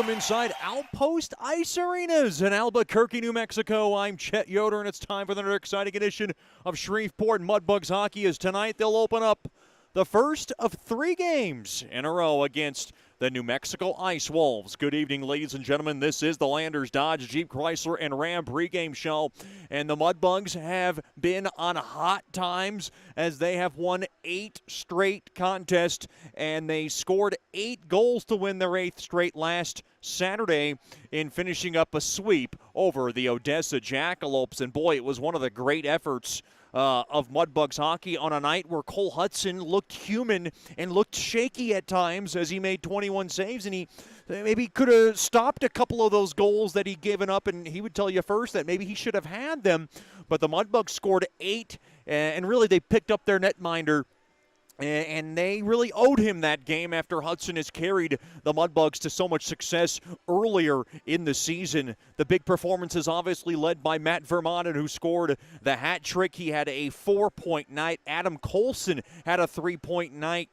welcome inside Outpost Ice Arenas in Albuquerque, New Mexico. I'm Chet Yoder, and it's time for another exciting edition of Shreveport Mudbugs hockey, as tonight they'll open up the first of 3 games in a row against the New Mexico Ice Wolves. Good evening, ladies and gentlemen. This is the Landers Dodge Jeep Chrysler and Ram pregame show, and the Mudbugs have been on hot times as they have won 8 straight contests, and they scored 8 goals to win their 8th straight last Saturday in finishing up a sweep over the Odessa Jackalopes. And boy, it was one of the great efforts of Mudbugs hockey on a night where Cole Hudson looked human and looked shaky at times as he made 21 saves, and he maybe could have stopped a couple of those goals that he'd given up, and he would tell you first that maybe he should have had them. But the Mudbugs scored 8, and really they picked up their netminder, and they really owed him that game after Hudson has carried the Mudbugs to so much success earlier in the season. The big performances obviously led by Matt Vermanen, who scored the hat trick. He had a 4-point night. Adam Colson had a 3-point night.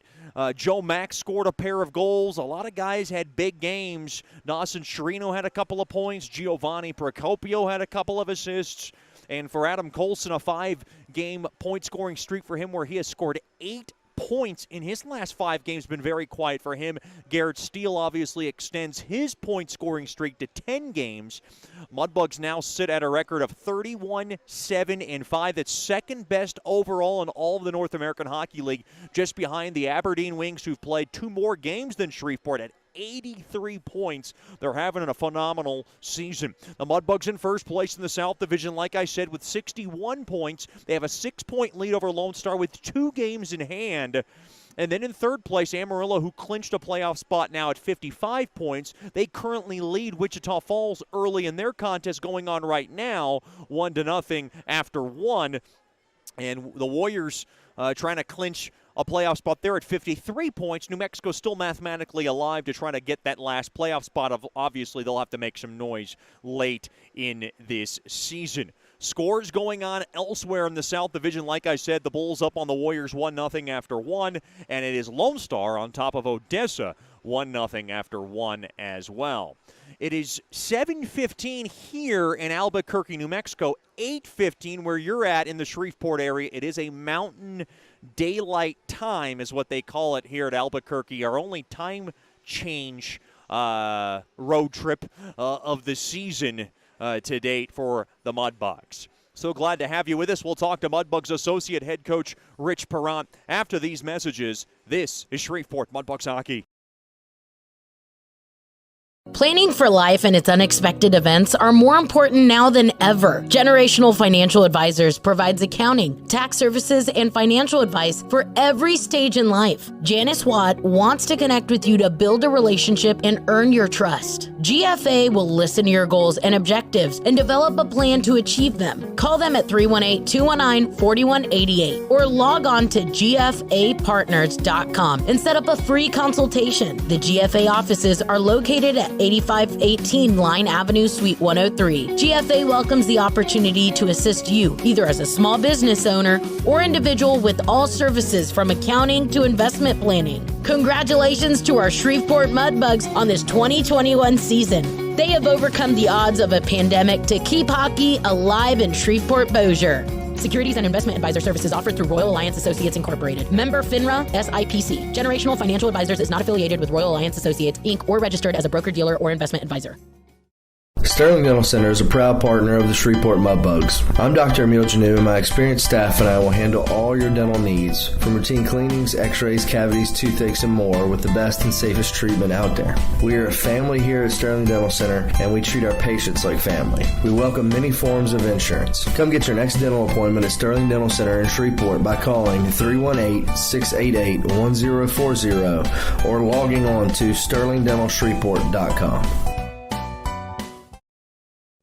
Joe Mack scored a pair of goals. A lot of guys had big games. Dawson Chirino had a couple of points. Giovanni Procopio had a couple of assists. And for Adam Colson, a 5-game point-scoring streak for him where he has scored 8 points in his last 5 games. Been very quiet for him. Garrett Steele obviously extends his point-scoring streak to 10 games. Mudbugs now sit at a record of 31-7-5. That's second best overall in all of the North American Hockey League, just behind the Aberdeen Wings, who've played 2 more games than Shreveport at 83 points. They're having a phenomenal season. The Mudbugs in first place in the South Division, like I said, with 61 points. They have a 6-point lead over Lone Star with 2 games in hand. And then in third place, Amarillo, who clinched a playoff spot now at 55 points. They currently lead Wichita Falls early in their contest going on right now, 1-0 after 1. And the Warriors trying to clinch a playoff spot there at 53 points. New Mexico still mathematically alive to try to get that last playoff spot. Obviously, they'll have to make some noise late in this season. Scores going on elsewhere in the South Division. Like I said, the Bulls up on the Warriors 1-0 after 1, and it is Lone Star on top of Odessa 1-0 after 1 as well. It is 7:15 here in Albuquerque, New Mexico, 8:15 where you're at in the Shreveport area. It is a Mountain Daylight Time is what they call it here at Albuquerque. Our only time change road trip of the season to date for the Mudbugs. So glad to have you with us. We'll talk to Mudbugs Associate Head Coach Rich Perrant after these messages. This is Shreveport Mudbugs Hockey. Planning for life and its unexpected events are more important now than ever. Generational Financial Advisors provides accounting, tax services, and financial advice for every stage in life. Janice Watt wants to connect with you to build a relationship and earn your trust. GFA will listen to your goals and objectives and develop a plan to achieve them. Call them at 318-219-4188 or log on to gfapartners.com and set up a free consultation. The GFA offices are located at 8518 Line Avenue, Suite 103. GFA welcomes the opportunity to assist you, either as a small business owner or individual, with all services from accounting to investment planning. Congratulations to our Shreveport Mudbugs on this 2021 season. They have overcome the odds of a pandemic to keep hockey alive in Shreveport-Bossier. Securities and investment advisor services offered through Royal Alliance Associates Incorporated. Member FINRA SIPC. Generational Financial Advisors is not affiliated with Royal Alliance Associates, Inc. or registered as a broker-dealer or investment advisor. Sterling Dental Center is a proud partner of the Shreveport Mudbugs. I'm Dr. Emil Janu, and my experienced staff and I will handle all your dental needs, from routine cleanings, x-rays, cavities, toothaches, and more, with the best and safest treatment out there. We are a family here at Sterling Dental Center, and we treat our patients like family. We welcome many forms of insurance. Come get your next dental appointment at Sterling Dental Center in Shreveport by calling 318-688-1040 or logging on to sterlingdentalshreveport.com.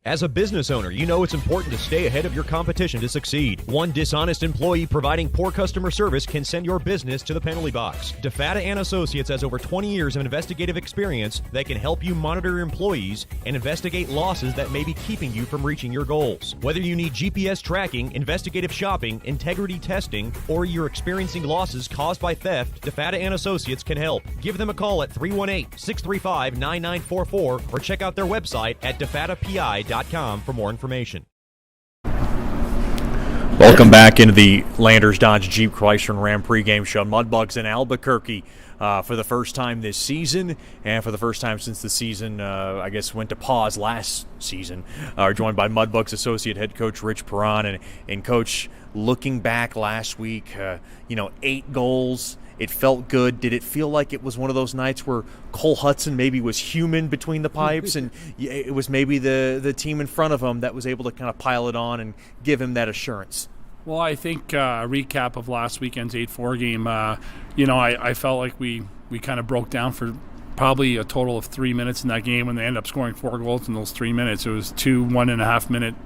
As a business owner, you know it's important to stay ahead of your competition to succeed. One dishonest employee providing poor customer service can send your business to the penalty box. DeFatta and Associates has over 20 years of investigative experience that can help you monitor your employees and investigate losses that may be keeping you from reaching your goals. Whether you need GPS tracking, investigative shopping, integrity testing, or you're experiencing losses caused by theft, DeFatta and Associates can help. Give them a call at 318-635-9944 or check out their website at defattapi.com for more information. Welcome back into the Landers Dodge Jeep Chrysler and Ram pregame show. Mudbugs in Albuquerque for the first time this season, and for the first time since the season, I guess, went to pause last season. Are joined by Mudbugs associate head coach Rich Perron, and Coach, looking back last week, 8 goals. It felt good. Did it feel like it was one of those nights where Cole Hudson maybe was human between the pipes, and it was maybe the team in front of him that was able to kind of pile it on and give him that assurance? Well, I think a recap of last weekend's 8-4 game, I felt like we kind of broke down for probably a total of 3 minutes in that game, and they ended up scoring 4 goals in those 3 minutes. It was 2 1.5-minute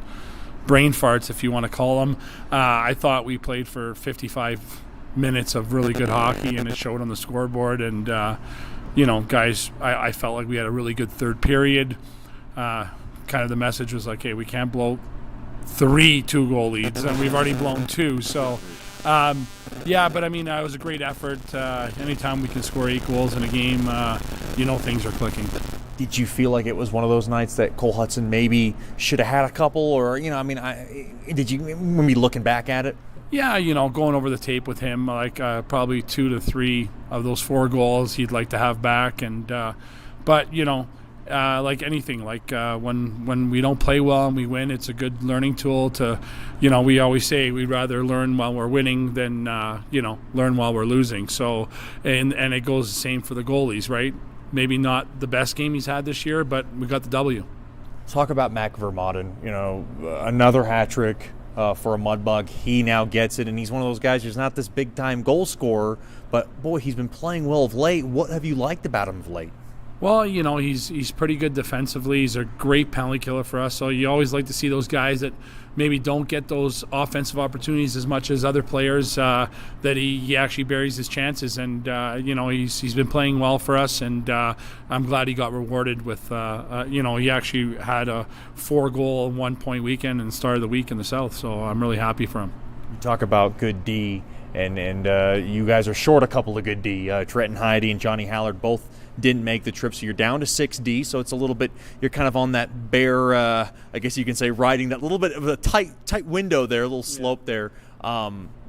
brain farts, if you want to call them. I thought we played for 55 minutes of really good hockey, and it showed on the scoreboard. And guys, I felt like we had a really good third period. Kind of the message was like, hey, we can't blow 3 2-goal leads, and we've already blown 2. So but it was a great effort. Anytime we can score 8 goals in a game, things are clicking. Did you feel like it was one of those nights that Cole Hudson maybe should have had a couple, or did you, when we looking back at it? Yeah, going over the tape with him, probably 2 to 3 of those 4 goals he'd like to have back. And like anything, when we don't play well and we win, it's a good learning tool to, we always say we'd rather learn while we're winning than, learn while we're losing. So, and it goes the same for the goalies, right? Maybe not the best game he's had this year, but we got the W. Talk about Mac Vermaelen, another hat trick. For a Mudbug. He now gets it, and he's one of those guys who's not this big-time goal scorer, but, boy, he's been playing well of late. What have you liked about him of late? Well, he's pretty good defensively. He's a great penalty killer for us, so you always like to see those guys that maybe don't get those offensive opportunities as much as other players, that he actually buries his chances. And, he's been playing well for us, and I'm glad he got rewarded with, he actually had a 4-goal, 1-point weekend and started the week in the South, so I'm really happy for him. You talk about good D, and you guys are short a couple of good D. Trenton Heide and Johnny Hallard both didn't make the trip, so you're down to 6D, so it's a little bit, you're kind of on that bare, I guess you can say, riding that little bit of a tight window there, a little slope there.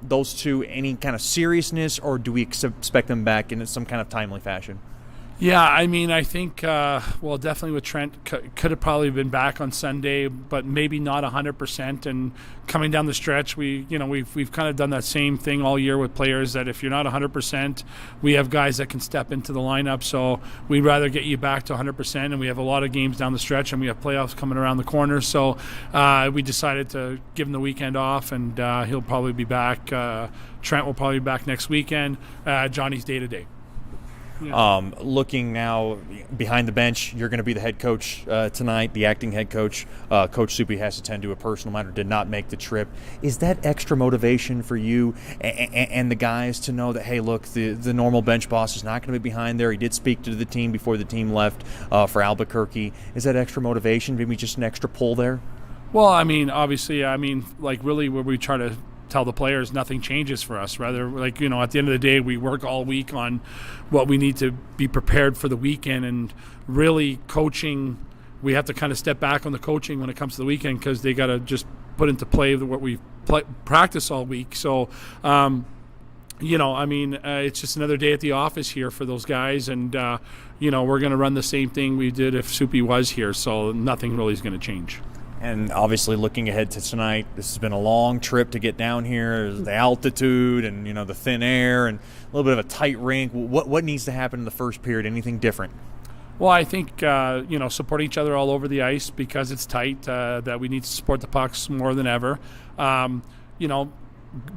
Those two, any kind of seriousness, or do we expect them back in some kind of timely fashion? Yeah, I think, definitely with Trent, could have probably been back on Sunday, but maybe not 100%. And coming down the stretch, we've kind of done that same thing all year with players, that if you're not 100%, we have guys that can step into the lineup. So we'd rather get you back to 100%, and we have a lot of games down the stretch, and we have playoffs coming around the corner. So we decided to give him the weekend off, and he'll probably be back. Trent will probably be back next weekend. Johnny's day-to-day. Yeah. Looking now behind the bench, you're going to be the head coach tonight, the acting head coach. Coach Soupy has to tend to a personal matter, did not make the trip. Is that extra motivation for you and the guys to know that, hey, look, the normal bench boss is not going to be behind there? He did speak to the team before the team left for Albuquerque. Is that extra motivation, maybe just an extra pull there? Well, obviously, really where we try to tell the players nothing changes for us. Rather, at the end of the day, we work all week on what we need to be prepared for the weekend, and really coaching, we have to kind of step back on the coaching when it comes to the weekend, because they got to just put into play what we practice all week. So, it's just another day at the office here for those guys, and, we're going to run the same thing we did if Soupy was here, so nothing really is going to change. And obviously looking ahead to tonight, this has been a long trip to get down here, the altitude and, the thin air and a little bit of a tight rink. What needs to happen in the first period? Anything different? Well, I think, supporting each other all over the ice because it's tight, that we need to support the pucks more than ever.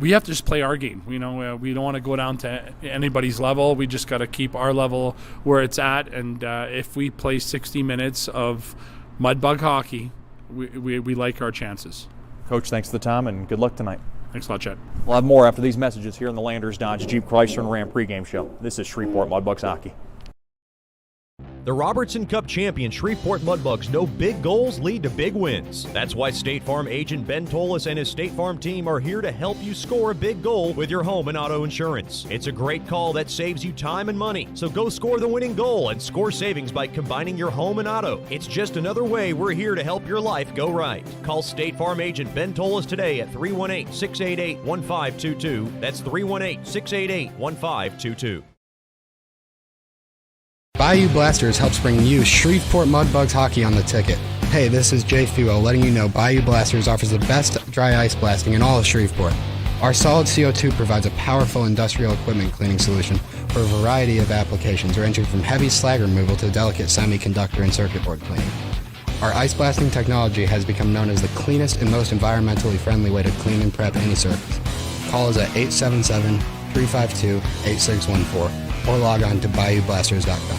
We have to just play our game. We don't want to go down to anybody's level. We just got to keep our level where it's at. And if we play 60 minutes of Mudbug hockey, we like our chances. Coach, thanks for the time and good luck tonight. Thanks a lot, Chet. We'll have more after these messages here in the Landers Dodge Jeep Chrysler and Ram pregame show. This is Shreveport Mudbugs hockey. The Robertson Cup champion Shreveport Mudbugs know big goals lead to big wins. That's why State Farm agent Ben Tolis and his State Farm team are here to help you score a big goal with your home and auto insurance. It's a great call that saves you time and money. So go score the winning goal and score savings by combining your home and auto. It's just another way we're here to help your life go right. Call State Farm agent Ben Tolis today at 318-688-1522. That's 318-688-1522. Bayou Blasters helps bring you Shreveport Mudbugs hockey on the ticket. Hey, this is Jay Fuo letting you know Bayou Blasters offers the best dry ice blasting in all of Shreveport. Our solid CO2 provides a powerful industrial equipment cleaning solution for a variety of applications ranging from heavy slag removal to delicate semiconductor and circuit board cleaning. Our ice blasting technology has become known as the cleanest and most environmentally friendly way to clean and prep any surface. Call us at 877-352-8614 or log on to BayouBlasters.com.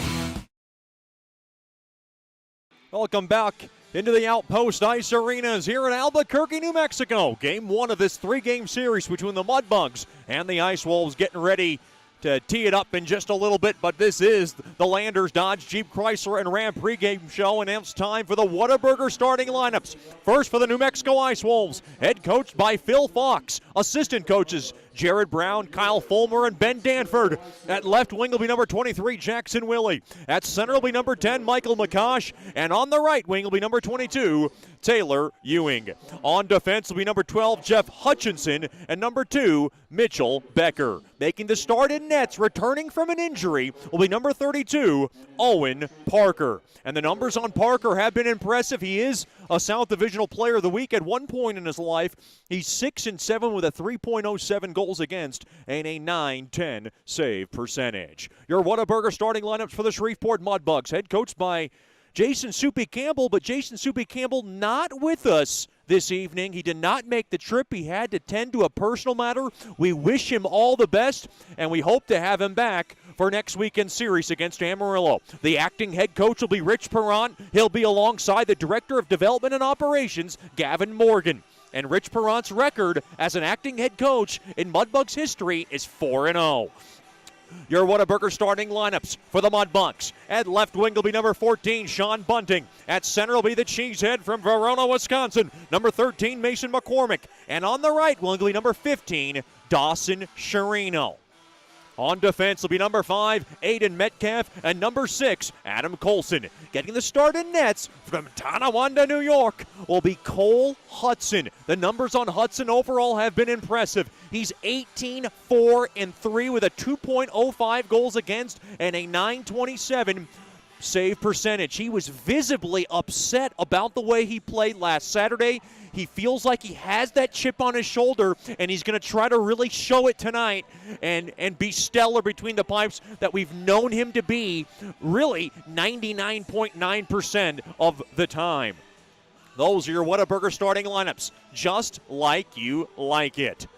Welcome back into the Outpost Ice Arenas here in Albuquerque, New Mexico. Game one of this three-game series between the Mudbugs and the Ice Wolves, getting ready to tee it up in just a little bit, but this is the Landers Dodge Jeep Chrysler and Ram pregame show, and it's time for the Whataburger starting lineups. First for the New Mexico Ice Wolves, head coached by Phil Fox. Assistant coaches Jared Brown, Kyle Fulmer, and Ben Danford. At left wing will be number 23, Jackson Willie. At center will be number 10, Michael McCosh. And on the right wing will be number 22, Taylor Ewing. On defense will be number 12, Jeff Hutchinson, and number 2, Mitchell Becker. Making the start in nets, returning from an injury, will be number 32, Owen Parker. And the numbers on Parker have been impressive. He is a South Divisional Player of the Week at one point in his life. He's 6-7 with a 3.07 goals against and a .910 save percentage. Your Whataburger starting lineups for the Shreveport Mudbugs, head coached by Jason Soupy Campbell, but Jason Soupy Campbell not with us this evening. He did not make the trip. He had to tend to a personal matter. We wish him all the best, and we hope to have him back for next weekend's series against Amarillo. The acting head coach will be Rich Perrant. He'll be alongside the Director of Development and Operations, Gavin Morgan. And Rich Perrant's record as an acting head coach in Mudbugs history is 4-0. Your Whataburger starting lineups for the Mudbugs. At left wing will be number 14, Sean Bunting. At center will be the cheesehead from Verona, Wisconsin, number 13, Mason McCormick. And on the right wing will be number 15, Dawson Sherino. On defense will be number 5, Aiden Metcalf, and number 6, Adam Colson. Getting the start in nets from Tonawanda, New York, will be Cole Hudson. The numbers on Hudson overall have been impressive. He's 18-4-3 with a 2.05 goals against and a .927 save percentage. He was visibly upset about the way he played last Saturday. He feels like he has that chip on his shoulder, and he's going to try to really show it tonight and be stellar between the pipes that we've known him to be really 99.9% of the time. Those are your Whataburger starting lineups, just like you like it.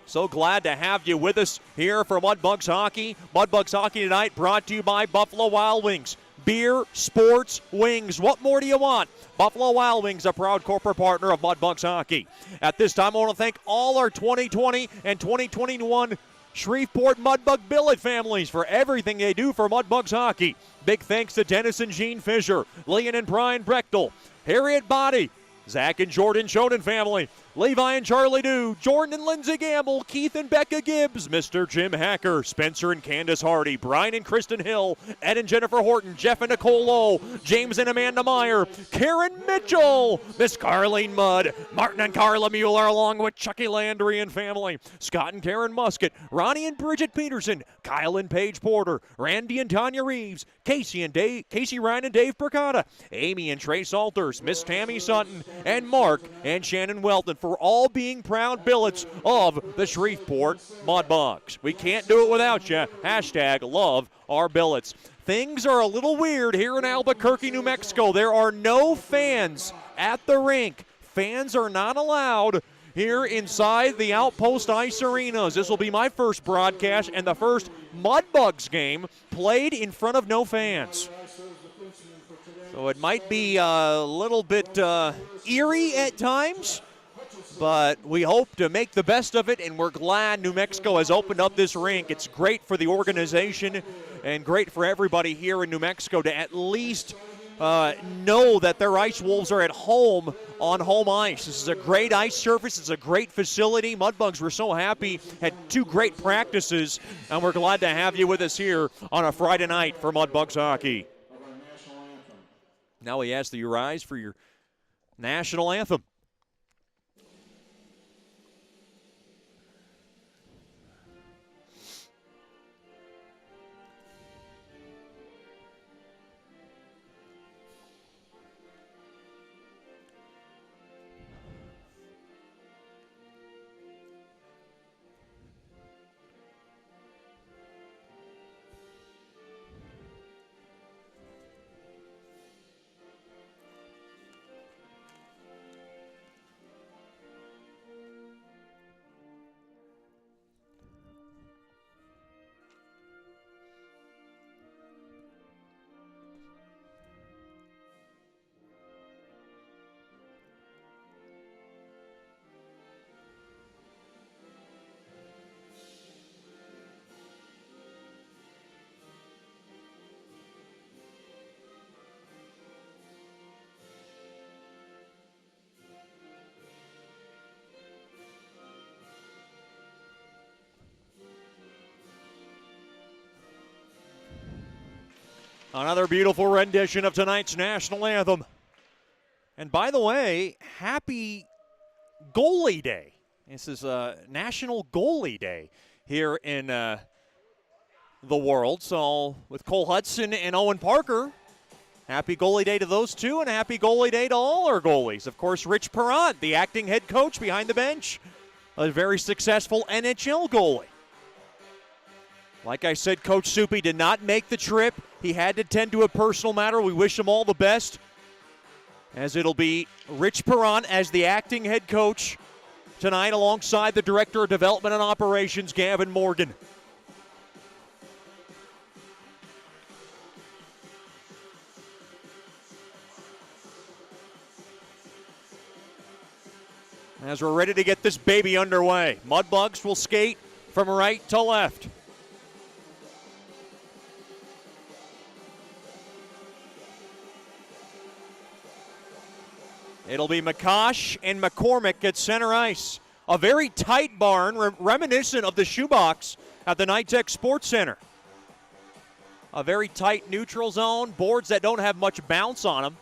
So glad to have you with us here for Mudbugs Hockey. Mudbugs Hockey tonight brought to you by Buffalo Wild Wings. Beer, sports, wings. What more do you want? Buffalo Wild Wings, a proud corporate partner of Mudbugs Hockey. At this time, I want to thank all our 2020 and 2021 Shreveport Mudbug billet families for everything they do for Mudbugs Hockey. Big thanks to Dennis and Jean Fisher, Leon and Brian Brechtel, Harriet Body, Zach and Jordan Choden family, Levi and Charlie Dew, Jordan and Lindsay Gamble, Keith and Becca Gibbs, Mr. Jim Hacker, Spencer and Candace Hardy, Brian and Kristen Hill, Ed and Jennifer Horton, Jeff and Nicole Lowe, James and Amanda Meyer, Karen Mitchell, Miss Carlene Mudd, Martin and Carla Mueller, along with Chucky Landry and family, Scott and Karen Musket, Ronnie and Bridget Peterson, Kyle and Paige Porter, Randy and Tanya Reeves, Casey Ryan and Dave Percotta, Amy and Trey Salters, Miss Tammy Sutton, and Mark and Shannon Welton for all being proud billets of the Shreveport Mudbugs. We can't do it without you. Hashtag love our billets. Things are a little weird here in Albuquerque, New Mexico. There are no fans at the rink. Fans are not allowed here inside the Outpost Ice Arenas. This will be my first broadcast and the first Mudbugs game played in front of no fans. So So it might be a little bit eerie at times, but we hope to make the best of it, and we're glad New Mexico has opened up this rink. It's great for the organization and great for everybody here in New Mexico to at least know that their Ice Wolves are at home on home ice. This is a great ice surface. It's a great facility. Mudbugs were so happy, had 2 great practices, and we're glad to have you with us here on a Friday night for Mudbugs hockey. Now we ask that you rise for your national anthem. Another beautiful rendition of tonight's national anthem. And by the way, happy goalie day. This is National Goalie Day here in the world. So with Cole Hudson and Owen Parker, happy goalie day to those two, and happy goalie day to all our goalies. Of course, Rich Perrant, the acting head coach behind the bench, a very successful NHL goalie. Like I said, Coach Soupy did not make the trip. He had to tend to a personal matter. We wish him all the best, as it'll be Rich Perrant as the acting head coach tonight alongside the Director of Development and Operations, Gavin Morgan. As we're ready to get this baby underway, Mudbugs will skate from right to left. It'll be McCosh and McCormick at center ice. A very tight barn, reminiscent of the shoebox at the NITEC Sports Center. A very tight neutral zone, boards that don't have much bounce on them.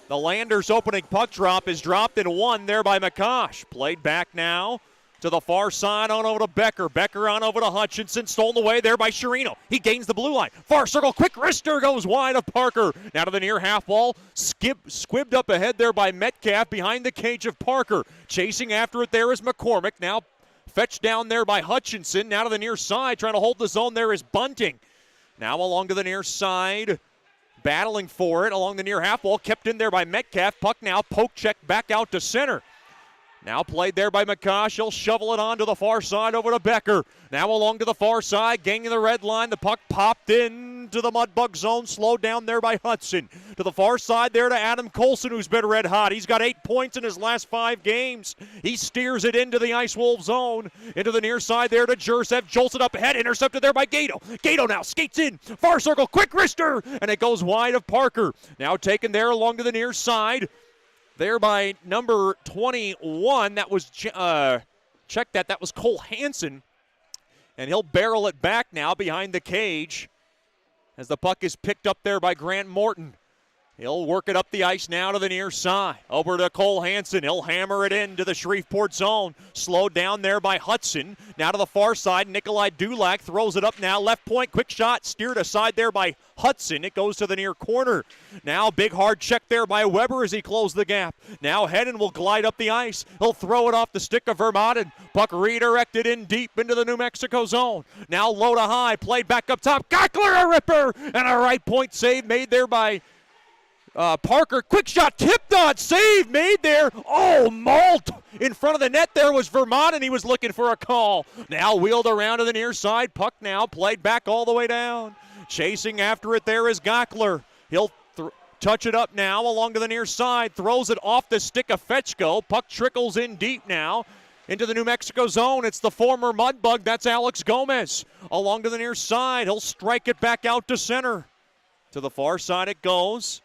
The Landers opening puck drop is dropped and won there by McCosh. Played back now to the far side on over to Becker. Becker on over to Hutchinson. Stolen away there by Sherino. He gains the blue line. Far circle. Quick wrister goes wide of Parker. Now to the near half wall. Squibbed up ahead there by Metcalf behind the cage of Parker. Chasing after it there is McCormick. Now fetched down there by Hutchinson. Now to the near side. Trying to hold the zone there is Bunting. Now along to the near side. Battling for it along the near half wall. Kept in there by Metcalf. Puck now poke check back out to center. Now played there by McCosh. He'll shovel it on to the far side over to Becker. Now along to the far side, gaining the red line. The puck popped into the Mudbug zone. Slowed down there by Hudson. To the far side there to Adam Colson, who's been red hot. He's got 8 points in his last 5 games. He steers it into the Ice Wolf zone. Into the near side there to Jursev. Jolts it up ahead. Intercepted there by Gato. Gato now skates in. Far circle. Quick wrister. And it goes wide of Parker. Now taken there along to the near side. There by number 21, that was, check that was Cole Hansen. And he'll barrel it back now behind the cage as the puck is picked up there by Grant Morton. He'll work it up the ice now to the near side. Over to Cole Hansen. He'll hammer it into the Shreveport zone. Slowed down there by Hudson. Now to the far side. Nikolai Dulac throws it up now. Left point. Quick shot. Steered aside there by Hudson. It goes to the near corner. Now big hard check there by Weber as he closed the gap. Now Hedden will glide up the ice. He'll throw it off the stick of Vermaelen. Puck redirected in deep into the New Mexico zone. Now low to high. Played back up top. Gockler a ripper. And a right point save made there by Parker. Quick shot, tipped on, save made there. Oh, mauled in front of the net there was Vermont, and he was looking for a call. Now wheeled around to the near side. Puck now played back all the way down. Chasing after it there is Gockler. He'll touch it up now along to the near side. Throws it off the stick of Fetchko. Puck trickles in deep now into the New Mexico zone. It's the former Mudbug. That's Alex Gomez. Along to the near side. He'll strike it back out to center. To the far side it goes.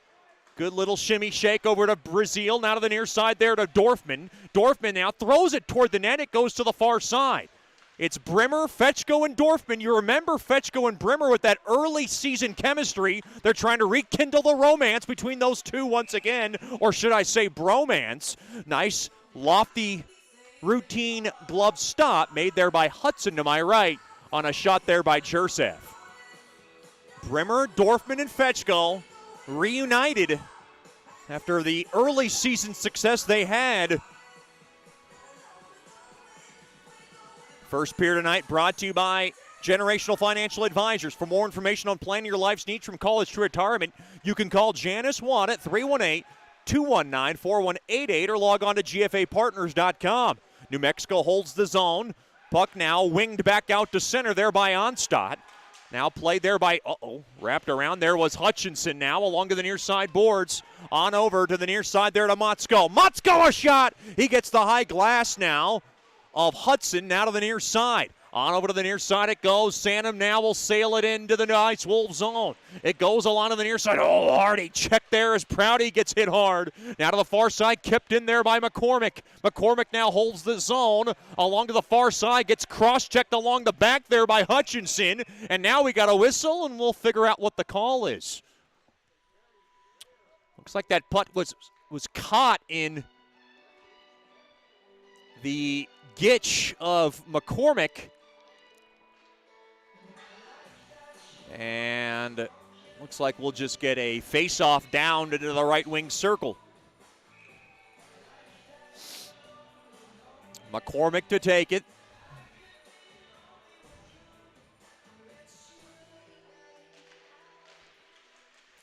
Good little shimmy shake over to Brazil. Now to the near side there to Dorfman. Dorfman now throws it toward the net. It goes to the far side. It's Brimmer, Fetchko, and Dorfman. You remember Fetchko and Brimmer with that early season chemistry. They're trying to rekindle the romance between those two once again, or should I say bromance. Nice, lofty, routine glove stop made there by Hudson to my right on a shot there by Jursev. Brimmer, Dorfman, and Fetchko reunited after the early season success they had. First period tonight brought to you by Generational Financial Advisors. For more information on planning your life's needs from college to retirement, you can call Janice Watt at 318-219-4188 or log on to gfapartners.com. New Mexico holds the zone. Puck now winged back out to center there by Onstadt. Now played there by, wrapped around there was Hutchinson now along to the near side boards. On over to the near side there to Motzko. Motzko a shot! He gets the high glass now of Hudson now to the near side. On over to the near side it goes. Sanum now will sail it into the Ice Wolves zone. It goes along to the near side. Oh, Hardy checked there as Prouty gets hit hard. Now to the far side, kept in there by McCormick. McCormick now holds the zone. Along to the far side, gets cross-checked along the back there by Hutchinson. And now we got a whistle, and we'll figure out what the call is. Looks like that putt was caught in the gitch of McCormick. And looks like we'll just get a face-off down into the right wing circle. McCormick to take it.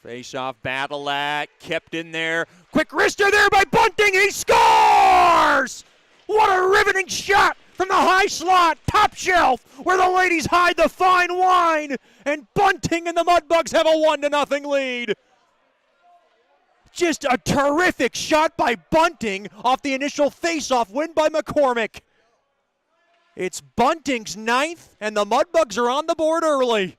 Face-off battle kept in there. Quick wrister there by Bunting. He scores! What a riveting shot from the high slot, top shelf, where the ladies hide the fine wine. And Bunting and the Mudbugs have a 1-0 lead. Just a terrific shot by Bunting off the initial face-off win by McCormick. It's Bunting's 9th, and the Mudbugs are on the board early.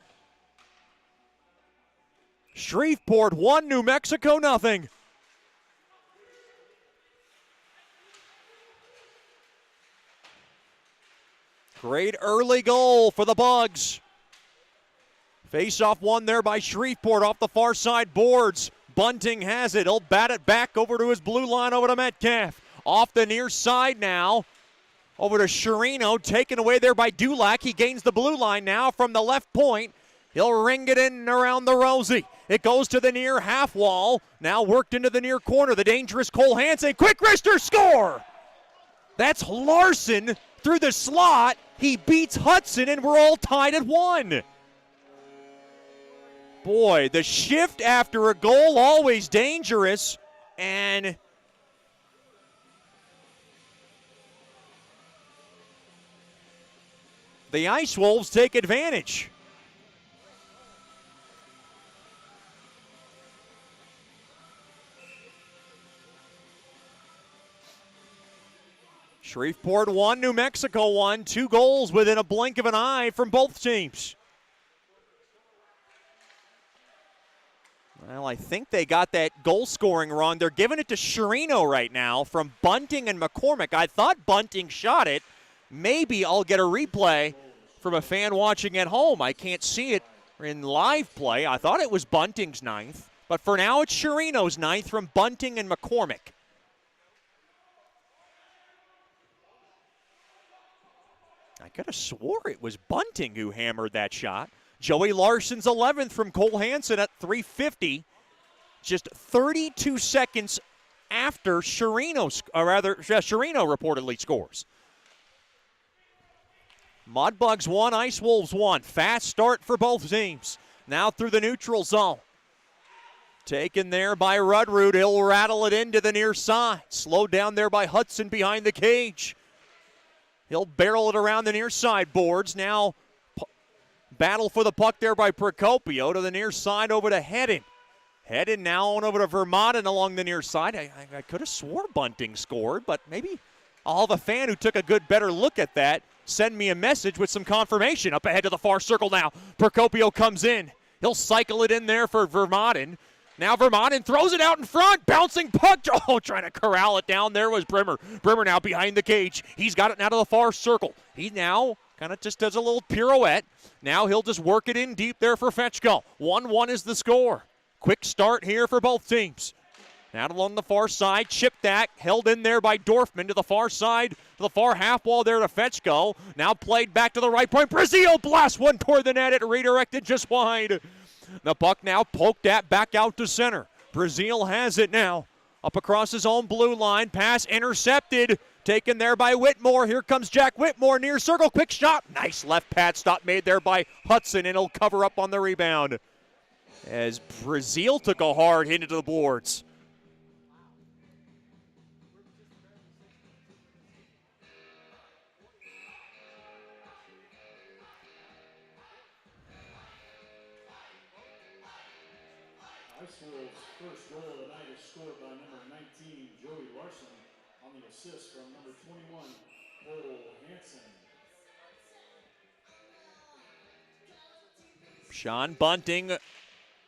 Shreveport 1, New Mexico 0. Great early goal for the Bugs. Face-off won there by Shreveport off the far side boards. Bunting has it. He'll bat it back over to his blue line over to Metcalf. Off the near side now. Over to Chirino, taken away there by Dulac. He gains the blue line now from the left point. He'll ring it in around the Rosie. It goes to the near half wall. Now worked into the near corner. The dangerous Cole Hansen. Quick wrister, score! That's Larson through the slot. He beats Hudson, and we're all tied at 1. Boy, the shift after a goal, always dangerous. And the Ice Wolves take advantage. Shreveport 1, New Mexico 1. 2 goals within a blink of an eye from both teams. Well, I think they got that goal scoring wrong. They're giving it to Chirino right now from Bunting and McCormick. I thought Bunting shot it. Maybe I'll get a replay from a fan watching at home. I can't see it in live play. I thought it was Bunting's 9th. But for now, it's Chirino's 9th from Bunting and McCormick. I could have swore it was Bunting who hammered that shot. Joey Larson's 11th from Cole Hansen at .350. Just 32 seconds after Chirino reportedly scores. Mudbugs 1, Ice Wolves 1. Fast start for both teams. Now through the neutral zone. Taken there by Rudrud. He'll rattle it into the near side. Slowed down there by Hudson behind the cage. He'll barrel it around the near side boards. Now battle for the puck there by Procopio to the near side over to Hedden. Headed now on over to Vermont and along the near side. I could have swore Bunting scored, but maybe I'll have a fan who took a better look at that send me a message with some confirmation. Up ahead to the far circle now. Procopio comes in. He'll cycle it in there for Vermont. Now Vermont throws it out in front. Bouncing puck. Oh, trying to corral it down there was Brimmer. Brimmer now behind the cage. He's got it now to the far circle. He now kind of just does a little pirouette. Now he'll just work it in deep there for Fetchko. 1-1 is the score. Quick start here for both teams. Now along the far side, chip that, held in there by Dorfman to the far side, to the far half wall there to Fetchko. Now played back to the right point. Brazil blasts one toward the net. It redirected just wide. The puck now poked at back out to center. Brazil has it now. Up across his own blue line. Pass intercepted. Taken there by Whitmore. Here comes Jack Whitmore near circle. Quick shot. Nice left pad stop made there by Hudson, and he'll cover up on the rebound. As Brazil took a hard hit into the boards. First goal of the night is scored by number 19, Joey Larson, on the assist from number 21, Cole Hansen. Sean Bunting,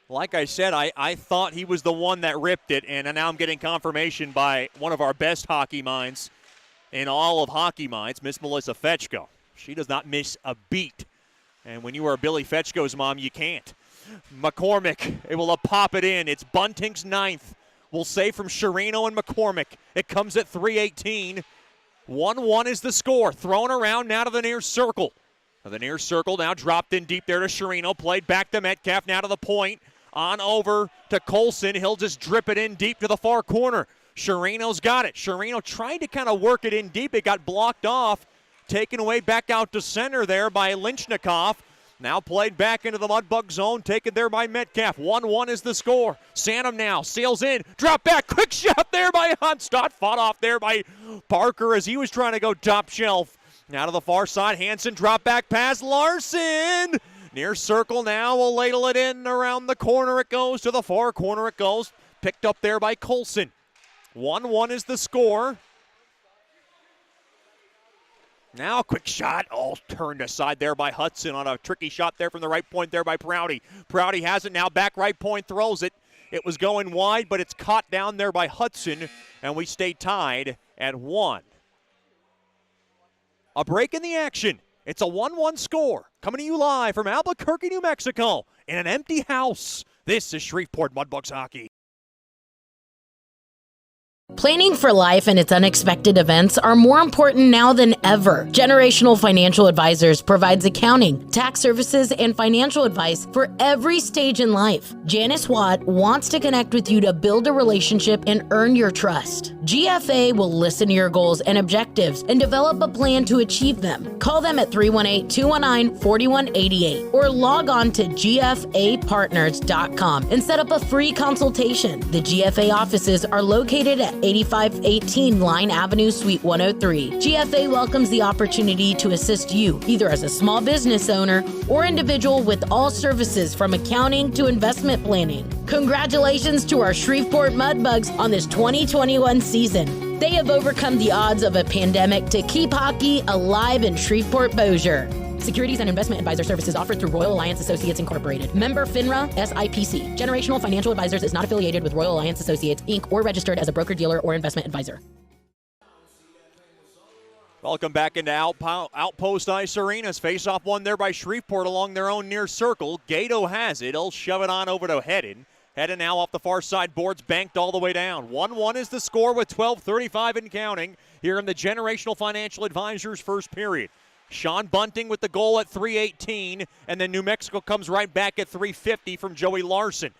like I said, I thought he was the one that ripped it, and now I'm getting confirmation by one of our best hockey minds in all of hockey minds, Miss Melissa Fetchko. She does not miss a beat. And when you are Billy Fetchko's mom, you can't. McCormick able to pop it in. It's Bunting's ninth. We'll say from Sherino and McCormick. It comes at 3:18. 1-1 is the score. Thrown around now to the near circle. The near circle now dropped in deep there to Sherino. Played back to Metcalf, now to the point. On over to Colson. He'll just drip it in deep to the far corner. Sherino's got it. Sherino tried to kind of work it in deep. It got blocked off. Taken away back out to center there by Lynchnikov. Now played back into the Mudbug zone, taken there by Metcalf. 1-1 is the score. Santam now sails in, drop back, quick shot there by Hunstad. Fought off there by Parker as he was trying to go top shelf. Now to the far side, Hansen, drop back pass, Larson. Near circle now, will ladle it in, around the corner it goes, to the far corner it goes. Picked up there by Colson. 1-1 is the score. Now a quick shot, all turned aside there by Hudson on a tricky shot there from the right point there by Prouty. Prouty has it now, back right point, throws it. It was going wide, but it's caught down there by Hudson, and we stay tied at 1. A break in the action. It's a 1-1 score. Coming to you live from Albuquerque, New Mexico, in an empty house. This is Shreveport Mudbugs hockey. Planning for life and its unexpected events are more important now than ever. Generational Financial Advisors provides accounting, tax services, and financial advice for every stage in life. Janice Watt wants to connect with you to build a relationship and earn your trust. GFA will listen to your goals and objectives and develop a plan to achieve them. Call them at 318-219-4188 or log on to gfapartners.com and set up a free consultation. The GFA offices are located at 8518 Line Avenue, Suite 103. GFA welcomes the opportunity to assist you, either as a small business owner or individual, with all services from accounting to investment planning. Congratulations to our Shreveport Mudbugs on this 2021 season. They have overcome the odds of a pandemic to keep hockey alive in Shreveport-Bossier. Securities and investment advisor services offered through Royal Alliance Associates Incorporated. Member FINRA SIPC. Generational Financial Advisors is not affiliated with Royal Alliance Associates, Inc. or registered as a broker-dealer or investment advisor. Welcome back into Outpost Ice Arenas. Face-off one there by Shreveport along their own near circle. Gato has it. He'll shove it on over to Hedden. Hedden now off the far side boards, banked all the way down. 1-1 is the score with 12:35 and counting here in the Generational Financial Advisors first period. Sean Bunting with the goal at 3:18, and then New Mexico comes right back at 3:50 from Joey Larson.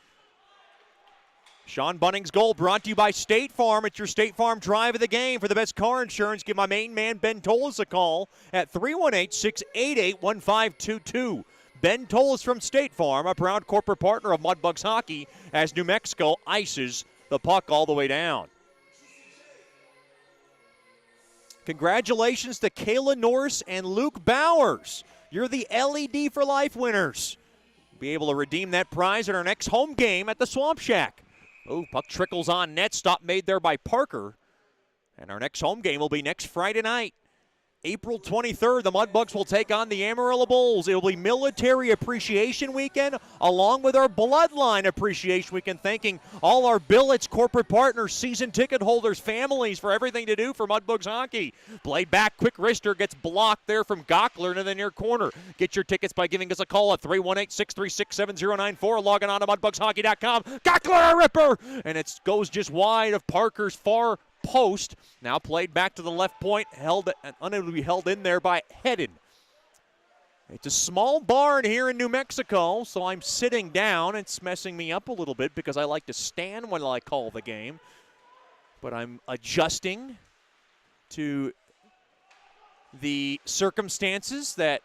Sean Bunting's goal brought to you by State Farm. It's your State Farm drive of the game. For the best car insurance, give my main man Ben Toles a call at 318-688-1522. Ben Toles from State Farm, a proud corporate partner of Mudbugs hockey, as New Mexico ices the puck all the way down. Congratulations to Kayla Norris and Luke Bowers. You're the LED for Life winners. Be able to redeem that prize in our next home game at the Swamp Shack. Oh, puck trickles on net. Stop made there by Parker. And our next home game will be next Friday night. April 23rd, the Mudbugs will take on the Amarillo Bulls. It will be Military Appreciation Weekend along with our Bloodline Appreciation Weekend, thanking all our billets, corporate partners, season ticket holders, families for everything to do for Mudbugs hockey. Play back, quick wrister gets blocked there from Gockler into the near corner. Get your tickets by giving us a call at 318-636-7094. Logging on to mudbugshockey.com. Gockler, a ripper! And it goes just wide of Parker's far post. Now played back to the left point, unable to be held in there by Hedden. It's a small barn here in New Mexico, so I'm sitting down. It's messing me up a little bit because I like to stand when I call the game. But I'm adjusting to the circumstances that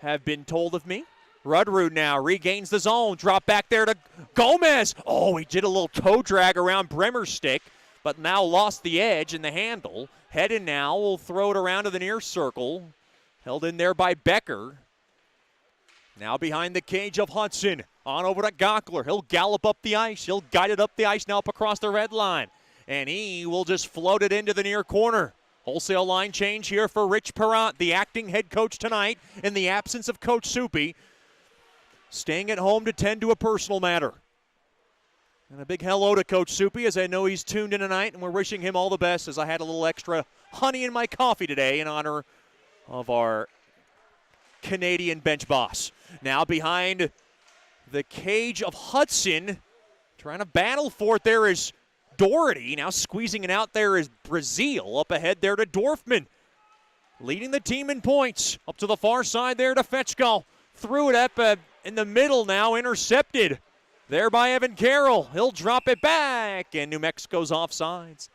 have been told of me. Rudrud now regains the zone. Drop back there to Gomez. Oh, he did a little toe drag around Bremer's stick, but now lost the edge and the handle. Hedden now will throw it around to the near circle. Held in there by Becker. Now behind the cage of Hudson. On over to Gockler. He'll gallop up the ice. He'll guide it up the ice now up across the red line. And he will just float it into the near corner. Wholesale line change here for Rich Perrant, the acting head coach tonight in the absence of Coach Soupy. Staying at home to tend to a personal matter. And a big hello to Coach Soupy, as I know he's tuned in tonight, and we're wishing him all the best, as I had a little extra honey in my coffee today in honor of our Canadian bench boss. Now behind the cage of Hudson, trying to battle for it there is Doherty. Now squeezing it out there is Brazil. Up ahead there to Dorfman. Leading the team in points. Up to the far side there to Fetchko. Threw it up in the middle now, intercepted there by Evan Carroll. He'll drop it back, and New Mexico's offsides.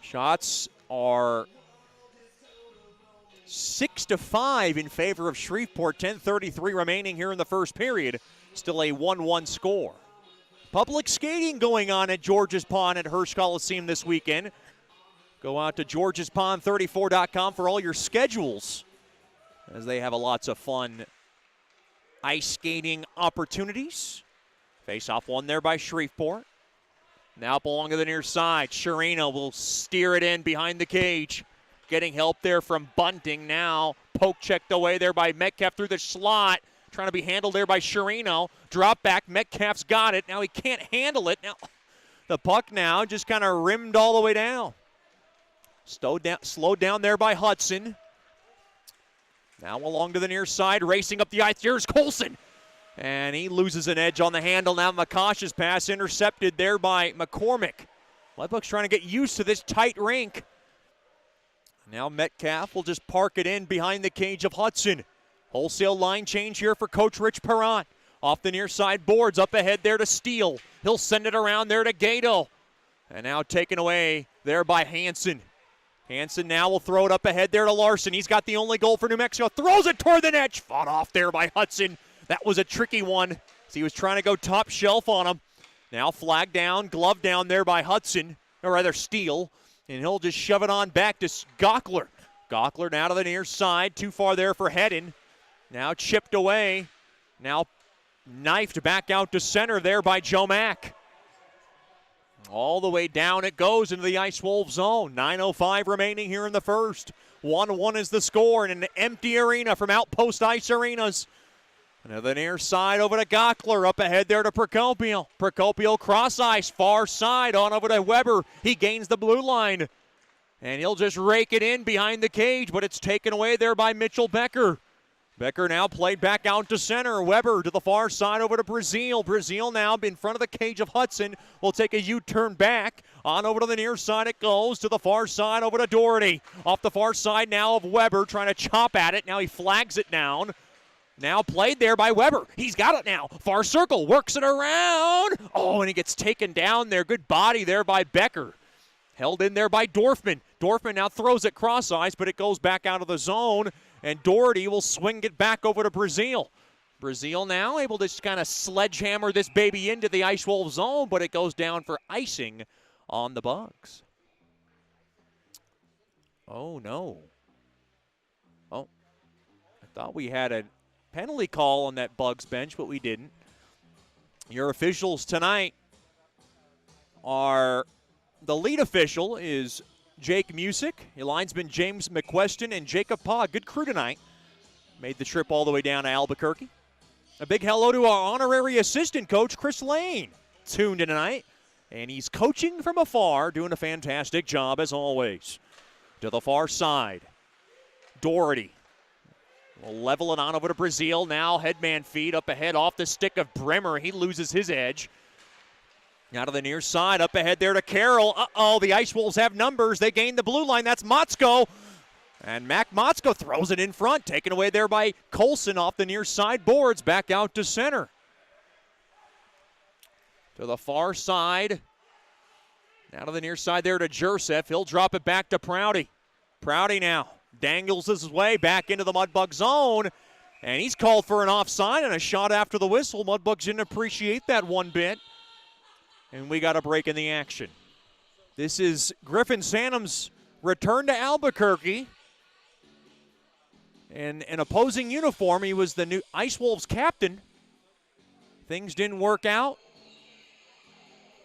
Shots are 6-5 in favor of Shreveport. 10:33 remaining here in the first period. Still a 1-1 score. Public skating going on at George's Pond at Hirsch Coliseum this weekend. Go out to georgespond34.com for all your schedules, as they have lots of fun ice skating opportunities. Face-off one there by Shreveport. Now up along to the near side. Sharino will steer it in behind the cage. Getting help there from Bunting. Now poke checked away there by Metcalf through the slot. Trying to be handled there by Sharino. Drop back. Metcalf's got it. Now he can't handle it. Now the puck now just kind of rimmed all the way down. Slowed down there by Hudson. Now along to the near side, racing up the ice. Here's Colson. And he loses an edge on the handle. Now McCosh's pass intercepted there by McCormick. Mudbugs trying to get used to this tight rink. Now Metcalf will just park it in behind the cage of Hudson. Wholesale line change here for Coach Rich Perrant. Off the near side boards, up ahead there to Steele. He'll send it around there to Gato. And now taken away there by Hansen. Hansen now will throw it up ahead there to Larson. He's got the only goal for New Mexico. Throws it toward the net. Fought off there by Hudson. That was a tricky one, as he was trying to go top shelf on him. Now flag down, glove down there by Hudson, or rather Steele. And he'll just shove it on back to Gockler. Gockler now to the near side. Too far there for Hedden. Now chipped away. Now knifed back out to center there by Joe Mack. All the way down it goes into the Ice Wolves zone. 9:05 remaining here in the first. 1-1 is the score in an empty arena from Outpost Ice Arenas. Now the near side over to Gockler. Up ahead there to Procopio. Procopio cross ice, far side on over to Weber. He gains the blue line. And he'll just rake it in behind the cage, but it's taken away there by Mitchell Becker. Becker now played back out to center. Weber to the far side over to Brazil. Brazil now in front of the cage of Hudson. Will take a U-turn back. On over to the near side it goes. To the far side over to Doherty. Off the far side now of Weber trying to chop at it. Now he flags it down. Now played there by Weber. He's got it now. Far circle. Works it around. Oh, and he gets taken down there. Good body there by Becker. Held in there by Dorfman. Dorfman now throws it cross ice, but it goes back out of the zone. And Doherty will swing it back over to Brazil. Brazil now able to just kind of sledgehammer this baby into the Ice Wolves zone, but it goes down for icing on the Bugs. Oh, no. Oh, I Thought we had a penalty call on that Bugs bench, but we didn't. Your officials tonight are, the lead official is Jake Music, your linesman James McQuestion, and Jacob Pa. Good crew tonight. Made the trip all the way down to Albuquerque. A big hello to our honorary assistant coach, Chris Lane, tuned in tonight. And he's coaching from afar, doing a fantastic job as always. To the far side, Doherty will level it on over to Brazil. Now headman feed up ahead off the stick of Bremer. He loses his edge. Now to the near side, up ahead there to Carroll. Uh-oh, the Ice Wolves have numbers. They gain the blue line. That's Motzko. And Mac Motzko throws it in front. Taken away there by Colson off the near side boards. Back out to center. To the far side. Now to the near side there to Joseph. He'll drop it back to Prouty. Prouty now dangles his way back into the Mudbug zone. And he's called for an offside and a shot after the whistle. Mudbugs didn't appreciate that one bit. And we got a break in the action. This is Griffin Sandom's return to Albuquerque. In an opposing uniform, he was the new Ice Wolves captain. Things didn't work out.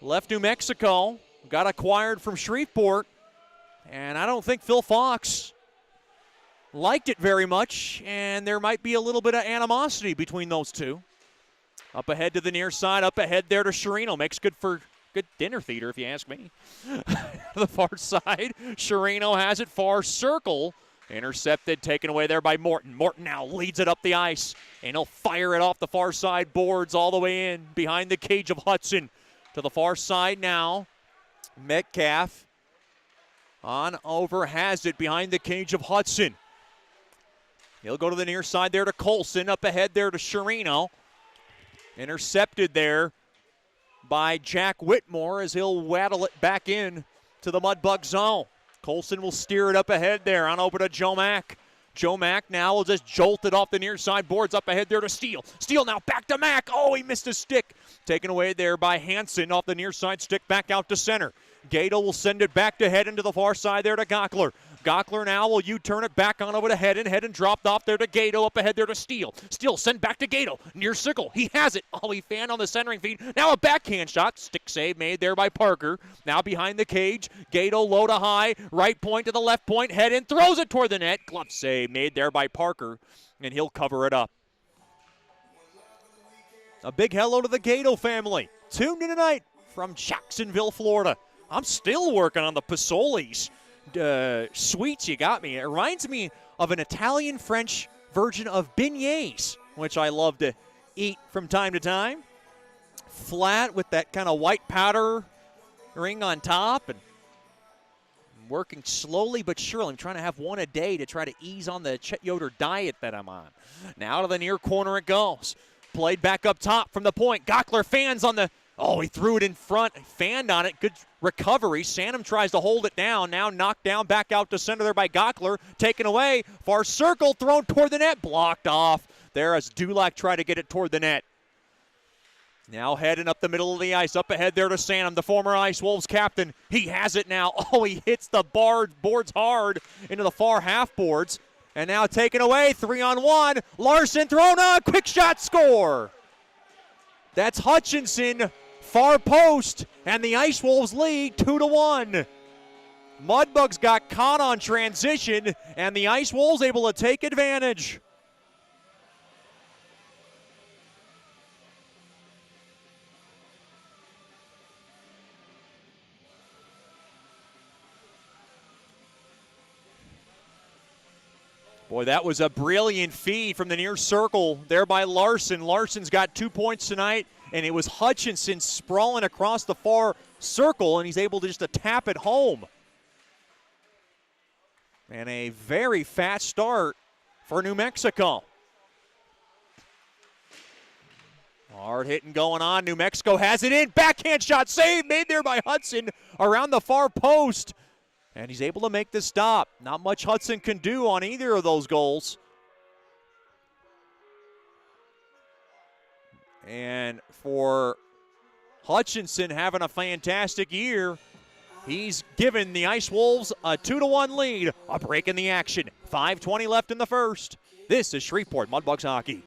Left New Mexico, got acquired from Shreveport. And I don't think Phil Fox liked it very much, and there might be a little bit of animosity between those two. Up ahead to the near side, up ahead there to Sherino. Makes good for good dinner theater, if you ask me. The far side, Sherino has it, far circle. Intercepted, taken away there by Morton. Morton now leads it up the ice, and he'll fire it off the far side boards all the way in behind the cage of Hudson. To the far side now, Metcalf on over, has it behind the cage of Hudson. He'll go to the near side there to Colson, up ahead there to Sherino. Intercepted there by Jack Whitmore as he'll waddle it back in to the Mudbug zone. Colson will steer it up ahead there on over to Joe Mack. Joe Mack now will just jolt it off the near side boards up ahead there to Steele. Steele now back to Mack. Oh, he missed his stick. Taken away there by Hansen off the near side stick back out to center. Gato will send it back to Hedden to the far side there to Gockler. Gockler now will U-turn it back on over to Hedden. Hedden dropped off there to Gato, up ahead there to Steele. Steele send back to Gato. Near circle. He has it. Oh, he fanned on the centering feed. Now a backhand shot. Stick save made there by Parker. Now behind the cage. Gato low to high. Right point to the left point. Hedden throws it toward the net. Glove save made there by Parker. And he'll cover it up. A big hello to the Gato family. Tuned in tonight from Jacksonville, Florida. I'm still working on the Pasolis sweets you got me. It reminds me of an Italian-French version of beignets, which I love to eat from time to time. Flat with that kind of white powder ring on top, and working slowly but surely. I'm trying to have one a day to try to ease on the Chet Yoder diet that I'm on. Now to the near corner it goes. Played back up top from the point. Gockler fans on the... Oh, he threw it in front. He fanned on it. Good recovery. Sandham tries to hold it down. Now knocked down back out to center there by Gockler. Taken away. Far circle. Thrown toward the net. Blocked off there as Dulac tried to get it toward the net. Now heading up the middle of the ice. Up ahead there to Sandham, the former Ice Wolves captain. He has it now. Oh, he hits the boards hard into the far half boards. And now taken away. 3-on-1. Larson thrown on. Quick shot score. That's Hutchinson. Far post, and the Ice Wolves lead 2-1. Mudbugs got caught on transition, and the Ice Wolves able to take advantage. Boy, that was a brilliant feed from the near circle there by Larson. Larson's got 2 points tonight, and it was Hutchinson sprawling across the far circle, and he's able to just to tap it home. And a very fast start for New Mexico. Hard hitting going on. New Mexico has it in. Backhand shot saved, made there by Hudson around the far post. And he's able to make the stop. Not much Hudson can do on either of those goals. And for Hutchinson having a fantastic year, he's given the Ice Wolves a 2-1 lead. A break in the action. 5:20 left in the first. This is Shreveport Mudbugs hockey.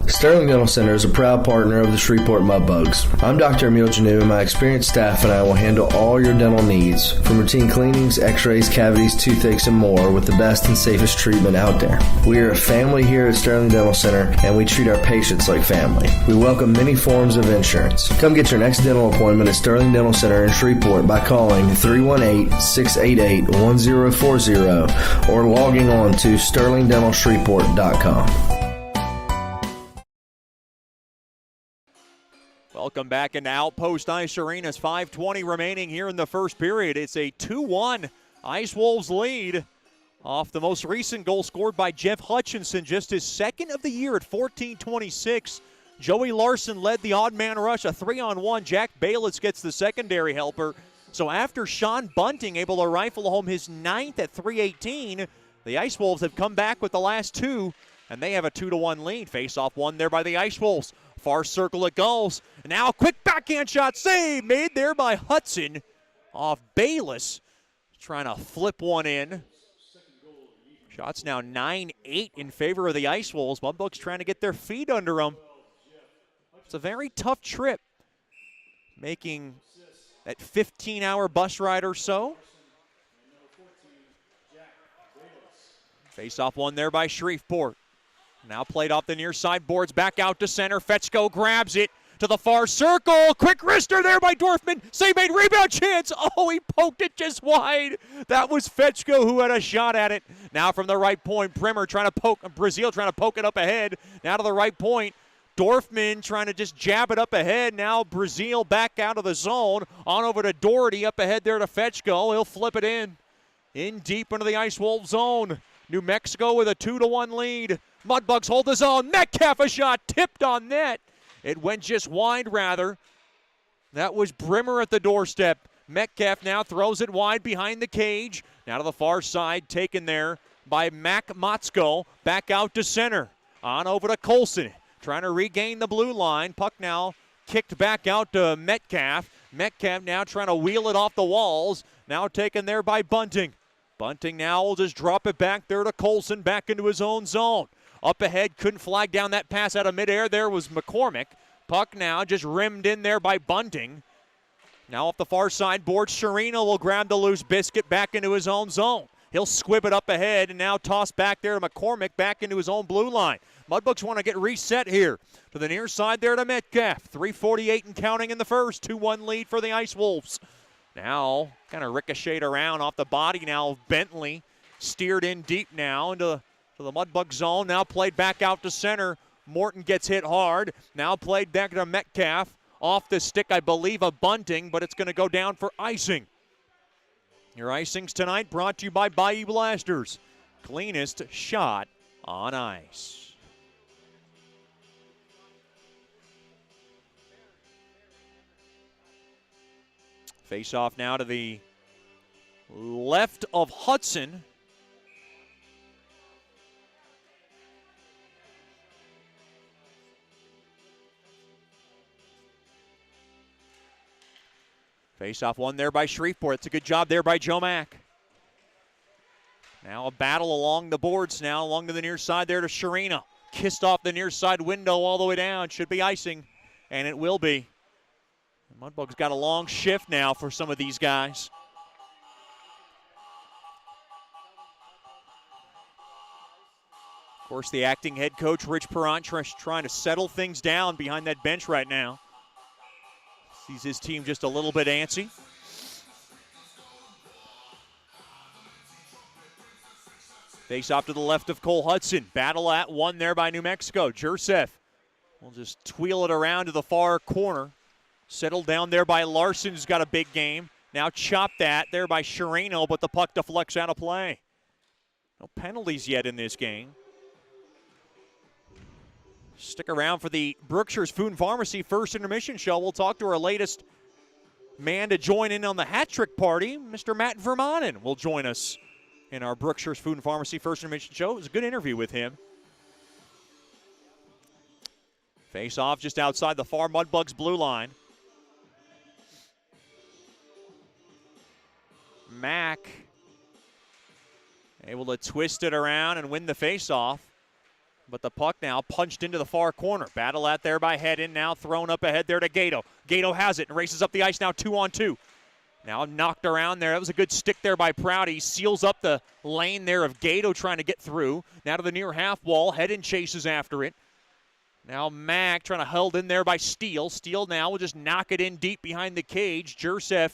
Sterling Dental Center is a proud partner of the Shreveport Mudbugs. I'm Dr. Emil Janu, and my experienced staff and I will handle all your dental needs, from routine cleanings, x-rays, cavities, toothaches, and more, with the best and safest treatment out there. We are a family here at Sterling Dental Center, and we treat our patients like family. We welcome many forms of insurance. Come get your next dental appointment at Sterling Dental Center in Shreveport by calling 318-688-1040 or logging on to sterlingdentalshreveport.com. Welcome back into Outpost Ice Arenas. 5:20 remaining here in the first period. It's a 2-1 Ice Wolves lead off the most recent goal scored by Jeff Hutchinson, just his second of the year at 14:26. Joey Larson led the odd man rush, a 3-on-1. Jack Bayless gets the secondary helper. So after Sean Bunting able to rifle home his 9th at 3:18, the Ice Wolves have come back with the last two, and they have a 2-1 lead. Face-off won there by the Ice Wolves. Far circle it goes. Now a quick backhand shot save made there by Hudson off Bayless. Trying to flip one in. Shots now 9-8 in favor of the Ice Wolves. Mudbugs trying to get their feet under them. It's a very tough trip, making that 15-hour bus ride or so. Face-off one there by Shreveport. Now played off the near side boards, back out to center. Fetchko grabs it to the far circle. Quick wrister there by Dorfman. Save made, rebound chance. Oh, he poked it just wide. That was Fetchko who had a shot at it. Now from the right point, Brimmer trying to poke, Brazil trying to poke it up ahead. Now to the right point, Dorfman trying to just jab it up ahead. Now Brazil back out of the zone. On over to Doherty up ahead there to Fetchko. He'll flip it in deep into the Ice Wolves zone. New Mexico with a 2-1 lead. Mudbugs hold the zone. Metcalf a shot tipped on net. It went just wide, rather. That was Brimmer at the doorstep. Metcalf now throws it wide behind the cage. Now to the far side, taken there by Mac Motzko. Back out to center. On over to Colson. Trying to regain the blue line. Puck now kicked back out to Metcalf. Metcalf now trying to wheel it off the walls. Now taken there by Bunting. Bunting now will just drop it back there to Colson, back into his own zone. Up ahead, couldn't flag down that pass out of midair. There was McCormick. Puck now just rimmed in there by Bunting. Now off the far side board, Sharino will grab the loose biscuit back into his own zone. He'll squib it up ahead and now toss back there to McCormick back into his own blue line. Mudbugs want to get reset here. To the near side there to Metcalf. 3:48 and counting in the first. 2-1 lead for the Ice Wolves. Now kind of ricocheted around off the body now of Bentley. Steered in deep now into the Mudbug zone. Now played back out to center. Morton gets hit hard. Now played back to Metcalf. Off the stick, I believe, of Bunting, but it's going to go down for icing. Your icings tonight brought to you by Bayou Blasters. Cleanest shot on ice. Face off now to the left of Hudson. Face-off one there by Shreveport. It's a good job there by Joe Mack. Now a battle along the boards now, along to the near side there to Sharina. Kissed off the near side window all the way down. Should be icing, and it will be. The Mudbugs got a long shift now for some of these guys. Of course, the acting head coach, Rich Perrant, trying to settle things down behind that bench right now. Sees his team just a little bit antsy. Face off to the left of Cole Hudson. Battle at one there by New Mexico. Jursev will just tweel it around to the far corner. Settled down there by Larson, who's got a big game. Now chop that there by Sharino, but the puck deflects out of play. No penalties yet in this game. Stick around for the Brookshire's Food and Pharmacy First Intermission Show. We'll talk to our latest man to join in on the hat trick party. Mr. Matt Vermanen will join us in our Brookshire's Food and Pharmacy First Intermission Show. It was a good interview with him. Face off just outside the far Mudbugs blue line. Mack Able to twist it around and win the faceoff. But the puck now punched into the far corner. Battle out there by Hedden, now thrown up ahead there to Gato. Gato has it and races up the ice now 2-on-2. Now knocked around there. That was a good stick there by Prouty. Seals up the lane there of Gato trying to get through. Now to the near half wall. Hedden chases after it. Now Mack trying to hold in there by Steele. Steele now will just knock it in deep behind the cage. Jursev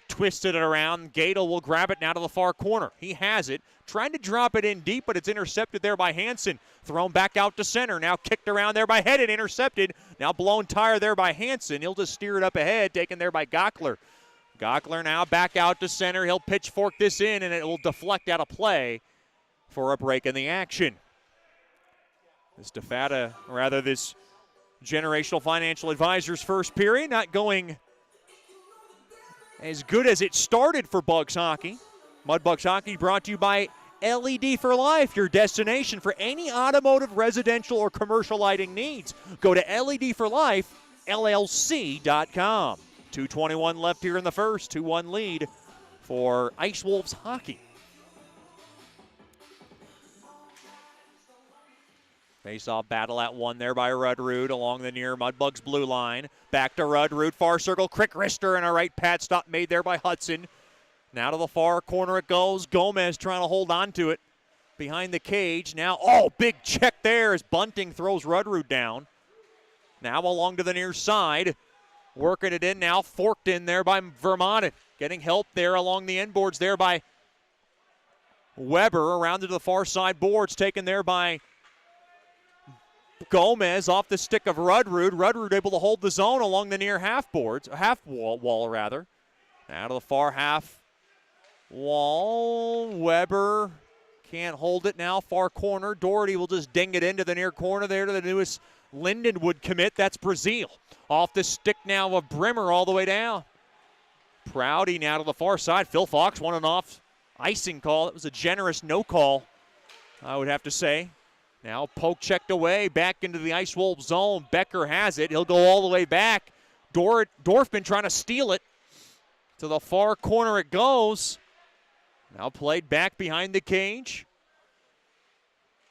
twisted it around. Gato will grab it now to the far corner. He has it. Trying to drop it in deep, but it's intercepted there by Hansen. Thrown back out to center. Now kicked around there by Hedden. Intercepted. Now blown tire there by Hansen. He'll just steer it up ahead. Taken there by Gockler. Gockler now back out to center. He'll pitchfork this in, and it will deflect out of play for a break in the action. This this Generational Financial Advisors first period not going as good as it started for Bugs Hockey. Mudbugs Hockey brought to you by LED for Life, your destination for any automotive, residential, or commercial lighting needs. Go to LED for Life, LLC.com. 2:21 left here in the first, 2-1 lead for Ice Wolves Hockey. Face-off battle at one there by Rudrud along the near Mudbugs blue line. Back to Rudrud, far circle, quick wrister, and a right pad stop made there by Hudson. Now to the far corner it goes. Gomez trying to hold on to it behind the cage. Now, big check there as Bunting throws Rudrud down. Now along to the near side. Working it in now, forked in there by Vermont. Getting help there along the end boards there by Weber. Around to the far side boards, taken there by Gomez off the stick of Rudrud. Rudrud able to hold the zone along the near half wall rather. Now to the far half wall. Weber can't hold it now. Far corner. Doherty will just ding it into the near corner there to the newest Lindenwood commit. That's Brazil. Off the stick now of Brimmer all the way down. Prouty now to the far side. Phil Fox won an off icing call. It was a generous no call, I would have to say. Now poke checked away back into the Ice Wolves zone. Becker has it. He'll go all the way back. Dorfman trying to steal it. To the far corner it goes. Now played back behind the cage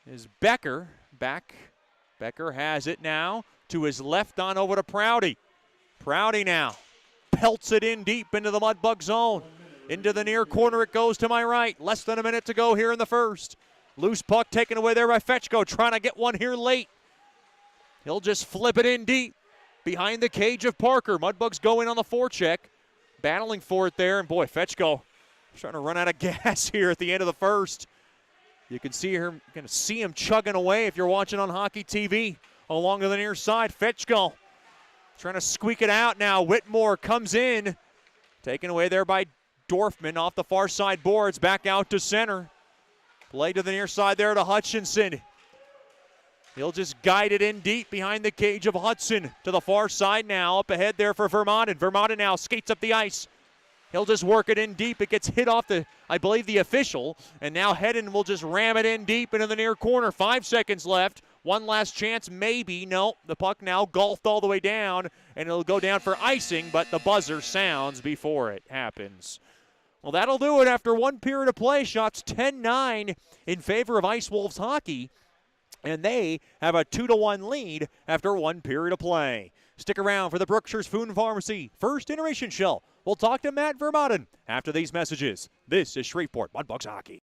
is Becker. Becker has it now to his left on over to Prouty. Prouty now pelts it in deep into the Mudbug zone. Into the near corner it goes to my right. Less than a minute to go here in the first. Loose puck taken away there by Fetchko, trying to get one here late. He'll just flip it in deep behind the cage of Parker. Mudbugs go in on the forecheck, battling for it there. And boy, Fetchko trying to run out of gas here at the end of the first. You can see him, chugging away if you're watching on Hockey TV along to the near side. Fetchko trying to squeak it out now. Whitmore comes in, taken away there by Dorfman off the far side boards, back out to center. Play to the near side there to Hutchinson. He'll just guide it in deep behind the cage of Hudson to the far side now. Up ahead there for Vermont. Vermont now skates up the ice. He'll just work it in deep. It gets hit off the official. And now Hedden will just ram it in deep into the near corner. 5 seconds left. One last chance, maybe. No, the puck now golfed all the way down. And it'll go down for icing, but the buzzer sounds before it happens. Well, that'll do it after one period of play. Shots 10-9 in favor of Ice Wolves Hockey. And they have a 2-1 lead after one period of play. Stick around for the Brookshire's Food and Pharmacy First Iteration Show. We'll talk to Matt Vermaden after these messages. This is Shreveport Mudbugs Hockey.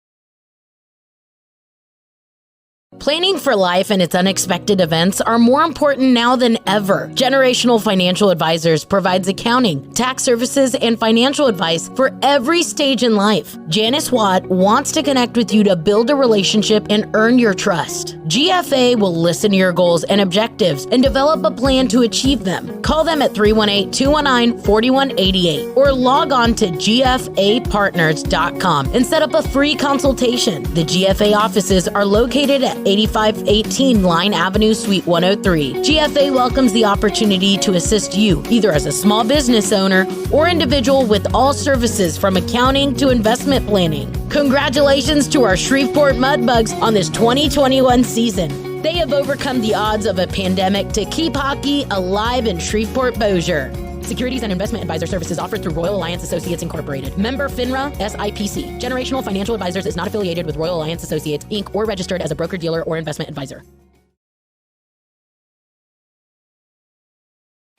Planning for life and its unexpected events are more important now than ever. Generational Financial Advisors provides accounting, tax services, and financial advice for every stage in life. Janice Watt wants to connect with you to build a relationship and earn your trust. GFA will listen to your goals and objectives and develop a plan to achieve them. Call them at 318-219-4188 or log on to gfapartners.com and set up a free consultation. The GFA offices are located at 8518 Line Avenue, Suite 103. GFA welcomes the opportunity to assist you, either as a small business owner or individual, with all services from accounting to investment planning. Congratulations to our Shreveport Mudbugs on this 2021 season. They have overcome the odds of a pandemic to keep hockey alive in Shreveport Bossier. Securities and investment advisor services offered through Royal Alliance Associates Incorporated. Member FINRA SIPC. Generational Financial Advisors is not affiliated with Royal Alliance Associates, Inc. or registered as a broker-dealer or investment advisor.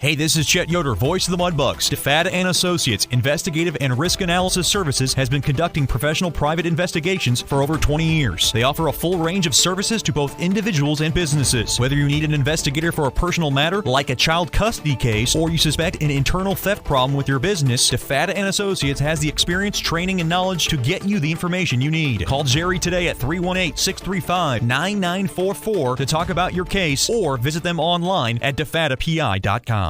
Hey, this is Chet Yoder, voice of the Mudbugs. DeFada and Associates Investigative and Risk Analysis Services has been conducting professional private investigations for over 20 years. They offer a full range of services to both individuals and businesses. Whether you need an investigator for a personal matter like a child custody case or you suspect an internal theft problem with your business, DeFada and Associates has the experience, training, and knowledge to get you the information you need. Call Jerry today at 318-635-9944 to talk about your case or visit them online at defadapi.com.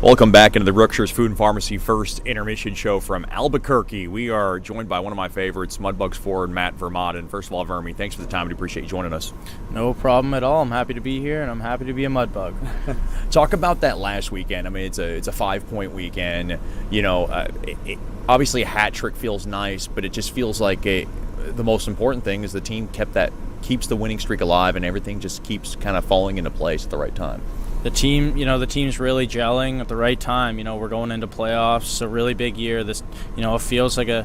Welcome back into the Brookshire's Food and Pharmacy First Intermission Show from Albuquerque. We are joined by one of my favorites, Mudbugs forward Matt Vermont. And first of all, Vermi, thanks for the time. We appreciate you joining us. No problem at all. I'm happy to be here, and I'm happy to be a Mudbug. Talk about that last weekend. I mean, it's a 5-point weekend. You know, obviously a hat trick feels nice, but it just feels like the most important thing is the team keeps the winning streak alive, and everything just keeps kind of falling into place at the right time. The team's really gelling at the right time. You know, we're going into playoffs. It's a really big year. This, it feels like a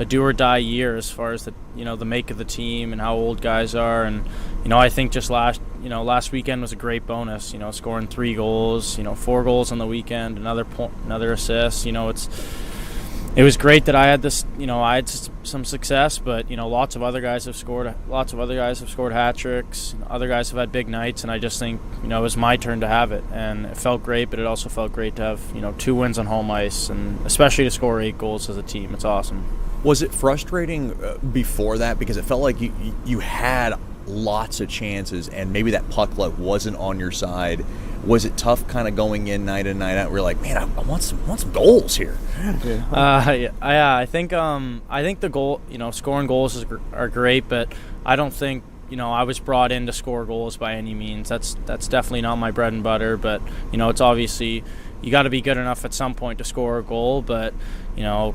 do or die year as far as the make of the team and how old guys are. And, I think just last weekend was a great bonus. Scoring 3 goals, 4 goals on the weekend, another assist. It was great that I had this, I had some success, but lots of other guys have scored hat tricks. Other guys have had big nights, and I just think it was my turn to have it, and it felt great. But it also felt great to have 2 wins on home ice, and especially to score 8 goals as a team. It's awesome. Was it frustrating before that, because it felt like you had lots of chances, and maybe that puck luck wasn't on your side? Was it tough kind of going in night in, night out? We're like, man, I want some goals here. Yeah, I think the goal, scoring goals are great, but I don't think I was brought in to score goals by any means. That's definitely not my bread and butter. But it's obviously you got to be good enough at some point to score a goal. But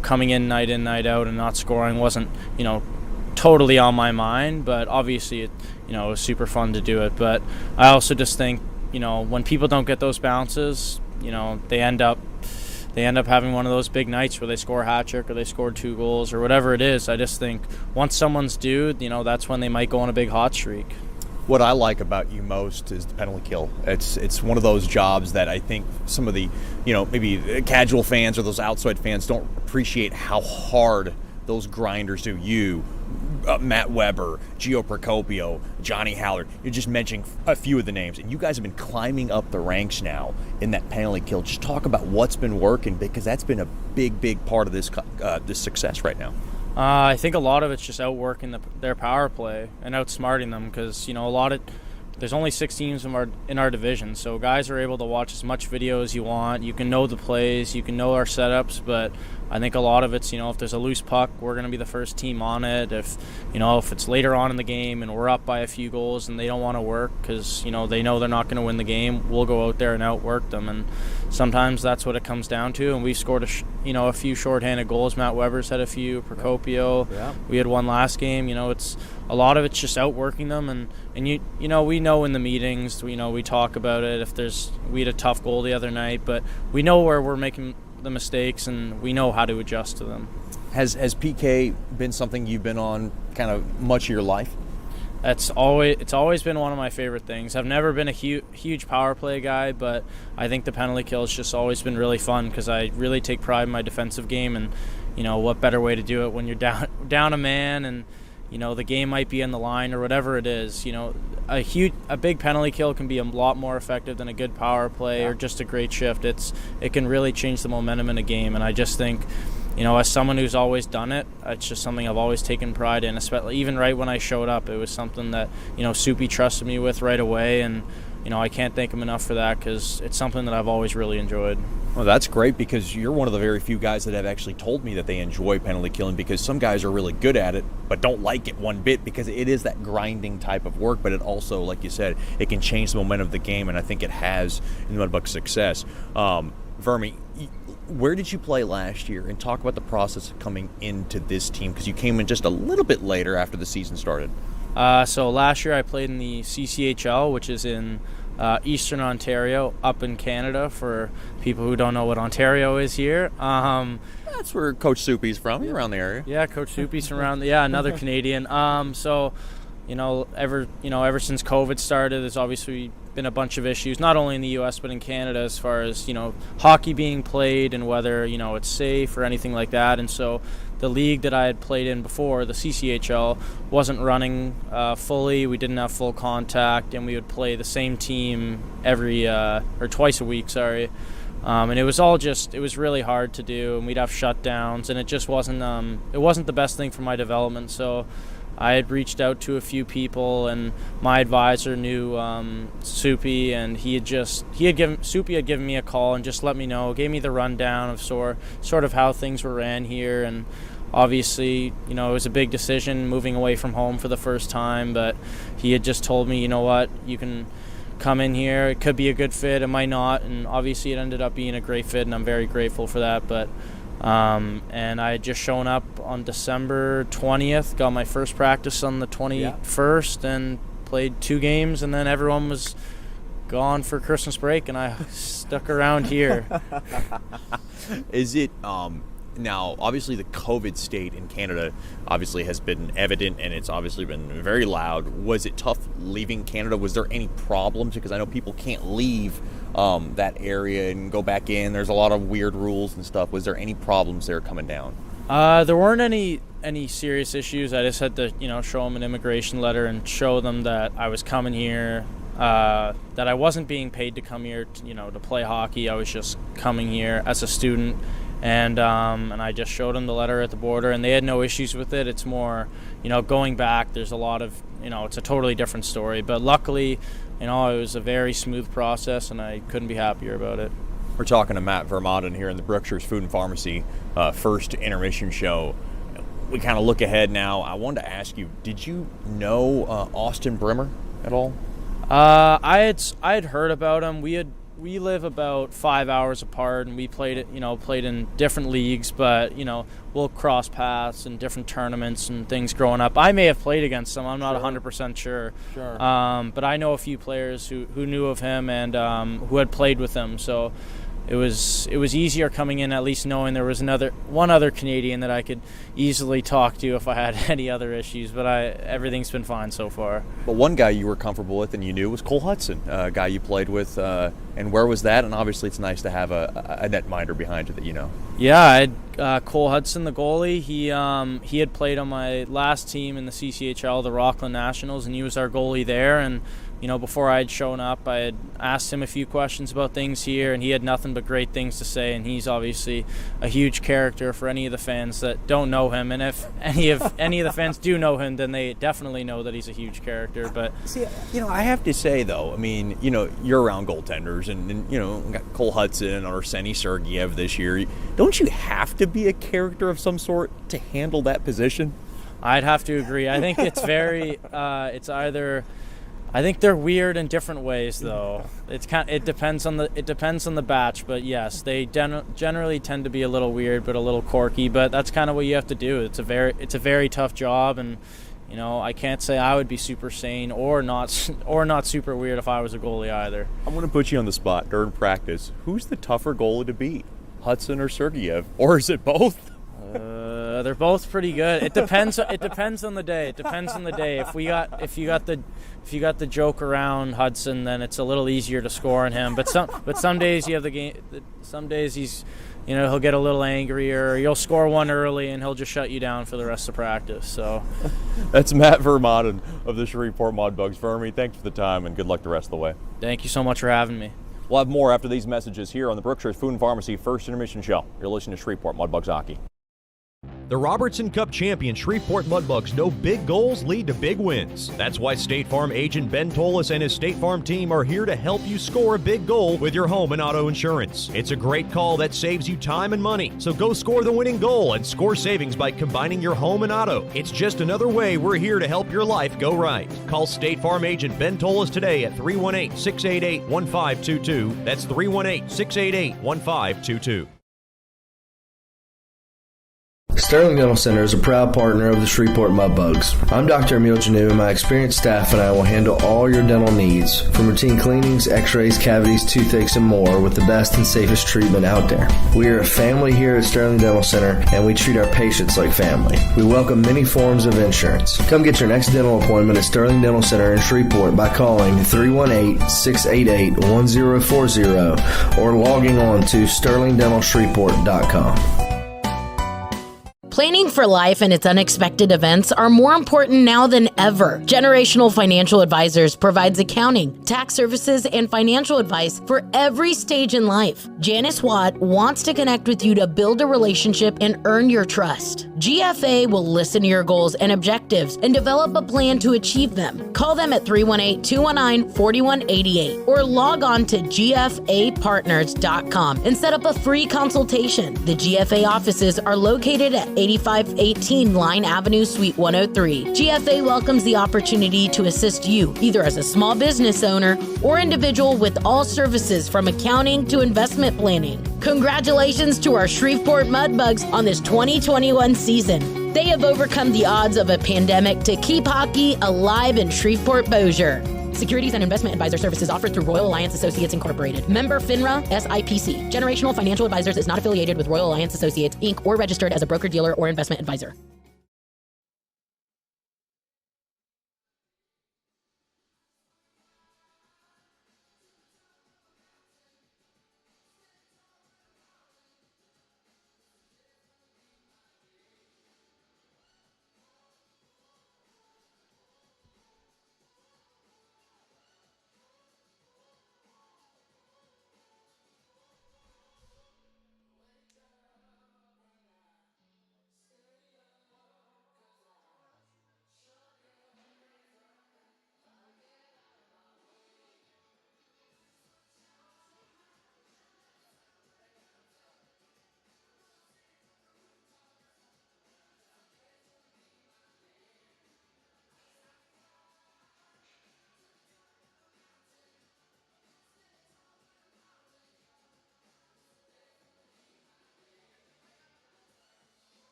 coming in, night out, and not scoring wasn't totally on my mind. But obviously it was super fun to do it. But I also just think when people don't get those bounces, they end up having one of those big nights where they score a hat trick or they score 2 goals or whatever it is. I just think once someone's due, that's when they might go on a big hot streak. What I like about you most is the penalty kill. It's one of those jobs that I think some of the, maybe casual fans or those outside fans don't appreciate how hard those grinders do. You, Matt Weber, Gio Procopio, Johnny Hallard. You're just mentioning a few of the names, and you guys have been climbing up the ranks now in that penalty kill. Just talk about what's been working, because that's been a big part of this success right now. I think a lot of it's just outworking their power play and outsmarting them, because there's only 6 teams in our division, so guys are able to watch as much video as you want. You can know the plays, you can know our setups, but I think a lot of it's, if there's a loose puck, we're going to be the first team on it. If it's later on in the game and we're up by a few goals and they don't want to work because, they know they're not going to win the game, we'll go out there and outwork them. And sometimes that's what it comes down to. And we've scored a few shorthanded goals. Matt Weber's had a few, Procopio. Yeah. We had one last game. It's a lot of it's just outworking them. And we know in the meetings, we talk about it. We had a tough goal the other night, but we know where we're making the mistakes, and we know how to adjust to them. Has PK been something you've been on kind of much of your life? It's always been one of my favorite things. I've never been a huge power play guy, but I think the penalty kill has just always been really fun, because I really take pride in my defensive game, and what better way to do it when you're down a man and the game might be in the line or whatever it is. A big penalty kill can be a lot more effective than a good power play or just a great shift. It can really change the momentum in a game, and I just think, as someone who's always done it, it's just something I've always taken pride in. Especially even right when I showed up, it was something that Soupy trusted me with right away, and I can't thank him enough for that, because it's something that I've always really enjoyed. Well, that's great, because you're one of the very few guys that have actually told me that they enjoy penalty killing, because some guys are really good at it but don't like it one bit, because it is that grinding type of work, but it also, like you said, it can change the momentum of the game, and I think it has in Mudbugs' success. Vermi, where did you play last year? And talk about the process of coming into this team, because you came in just a little bit later after the season started. So last year I played in the CCHL, which is in Eastern Ontario, up in Canada, for people who don't know what Ontario is here. That's where Coach Soupy's from. He's around the area. Yeah, Coach Soupy's from around. Yeah, another Canadian. So, ever since COVID started, there's obviously been a bunch of issues, not only in the U.S. but in Canada, as far as hockey being played and whether it's safe or anything like that. And so, the league that I had played in before, the CCHL, wasn't running fully. We didn't have full contact, and we would play the same team twice a week. And it was really hard to do, and we'd have shutdowns, and it just wasn't the best thing for my development. So I had reached out to a few people, and my advisor knew Soupy, and Soupy had given me a call and just let me know, gave me the rundown of sort of how things were ran here. And obviously, it was a big decision moving away from home for the first time, but he had just told me, what, you can come in here, it could be a good fit, it might not, and obviously it ended up being a great fit, and I'm very grateful for that. But and I had just shown up on December 20th, got my first practice on the 21st, and played 2 games, and then everyone was gone for Christmas break, and I stuck around here. Is it now, obviously the COVID state in Canada obviously has been evident, and it's obviously been very loud. Was it tough leaving Canada? Was there any problems? Because I know people can't leave that area and go back in. There's a lot of weird rules and stuff. Was there any problems there coming down? There weren't any serious issues. I just had to, show them an immigration letter and show them that I was coming here, that I wasn't being paid to come here, to play hockey. I was just coming here as a student. And I just showed them the letter at the border, and they had no issues with it. It's more, going back, there's a lot of, it's a totally different story. But luckily, it was a very smooth process, and I couldn't be happier about it. We're talking to Matt Vermaden here in the Brookshire's Food and Pharmacy first intermission show. We kind of look ahead now. I wanted to ask you, did you know Austin Brimmer at all? I had heard about him. We live about 5 hours apart, and we played in different leagues, but we'll cross paths in different tournaments and things growing up. I may have played against him. I'm not 100% sure. But I know a few players who knew of him and who had played with him. So it was easier coming in, at least knowing there was one other Canadian that I could easily talk to if I had any other issues. But everything's been fine so ffar. But one guy you were comfortable with and you knew was Cole Hudson, a guy you played with. And where was that? And obviously it's nice to have a netminder behind you that you know. Yeah, I had Cole Hudson, the goalie. He had played on my last team in the CCHL, the Rockland Nationals, and he was our goalie there. And before I had shown up, I had asked him a few questions about things here, and he had nothing but great things to say. And he's obviously a huge character for any of the fans that don't know him. And if any of the fans do know him, then they definitely know that he's a huge character. But see, I have to say though, I mean, you're around goaltenders, and we got Cole Hudson and Arseny Sergeyev this year. Don't you have to be a character of some sort to handle that position? I'd have to agree. I think it's very. I think they're weird in different ways, though. It depends on the batch, but yes, they generally tend to be a little weird, but a little quirky. But that's kind of what you have to do. It's a very tough job, and I can't say I would be super sane or not super weird if I was a goalie either. I'm going to put you on the spot during practice. Who's the tougher goalie to beat, Hudson or Sergeyev, or is it both? They're both pretty good. It depends. It depends on the day. It depends on the day. If you got the joke around Hudson, then it's a little easier to score on him. But some days you have the game. Some days he's, he'll get a little angry, or you'll score one early and he'll just shut you down for the rest of practice. So that's Matt Vermaden of the Shreveport Mudbugs. Vermy, thanks for the time and good luck the rest of the way. Thank you so much for having me. We'll have more after these messages here on the Brookshire's Food and Pharmacy First Intermission Show. You're listening to Shreveport Mudbugs Hockey. The Robertson Cup champion Shreveport Mudbugs know big goals lead to big wins. That's why State Farm agent Ben Tolis and his State Farm team are here to help you score a big goal with your home and auto insurance. It's a great call that saves you time and money. So go score the winning goal and score savings by combining your home and auto. It's just another way we're here to help your life go right. Call State Farm agent Ben Tolis today at 318-688-1522. That's 318-688-1522. Sterling Dental Center is a proud partner of the Shreveport Mudbugs. I'm Dr. Emil Janu, and my experienced staff and I will handle all your dental needs, from routine cleanings, x-rays, cavities, toothaches, and more, with the best and safest treatment out there. We are a family here at Sterling Dental Center, and we treat our patients like family. We welcome many forms of insurance. Come get your next dental appointment at Sterling Dental Center in Shreveport by calling 318-688-1040 or logging on to sterlingdentalshreveport.com. Planning for life and its unexpected events are more important now than ever. Generational Financial Advisors provides accounting, tax services, and financial advice for every stage in life. Janice Watt wants to connect with you to build a relationship and earn your trust. GFA will listen to your goals and objectives and develop a plan to achieve them. Call them at 318-219-4188 or log on to gfapartners.com and set up a free consultation. The GFA offices are located at 8518 Line Avenue, Suite 103. GFA welcomes the opportunity to assist you, either as a small business owner or individual, with all services from accounting to investment planning. Congratulations to our Shreveport Mudbugs on this 2021 season. They have overcome the odds of a pandemic to keep hockey alive in Shreveport-Bossier. Securities and investment advisor services offered through Royal Alliance Associates Incorporated. Member FINRA SIPC. Generational Financial Advisors is not affiliated with Royal Alliance Associates, Inc. or registered as a broker-dealer or investment advisor.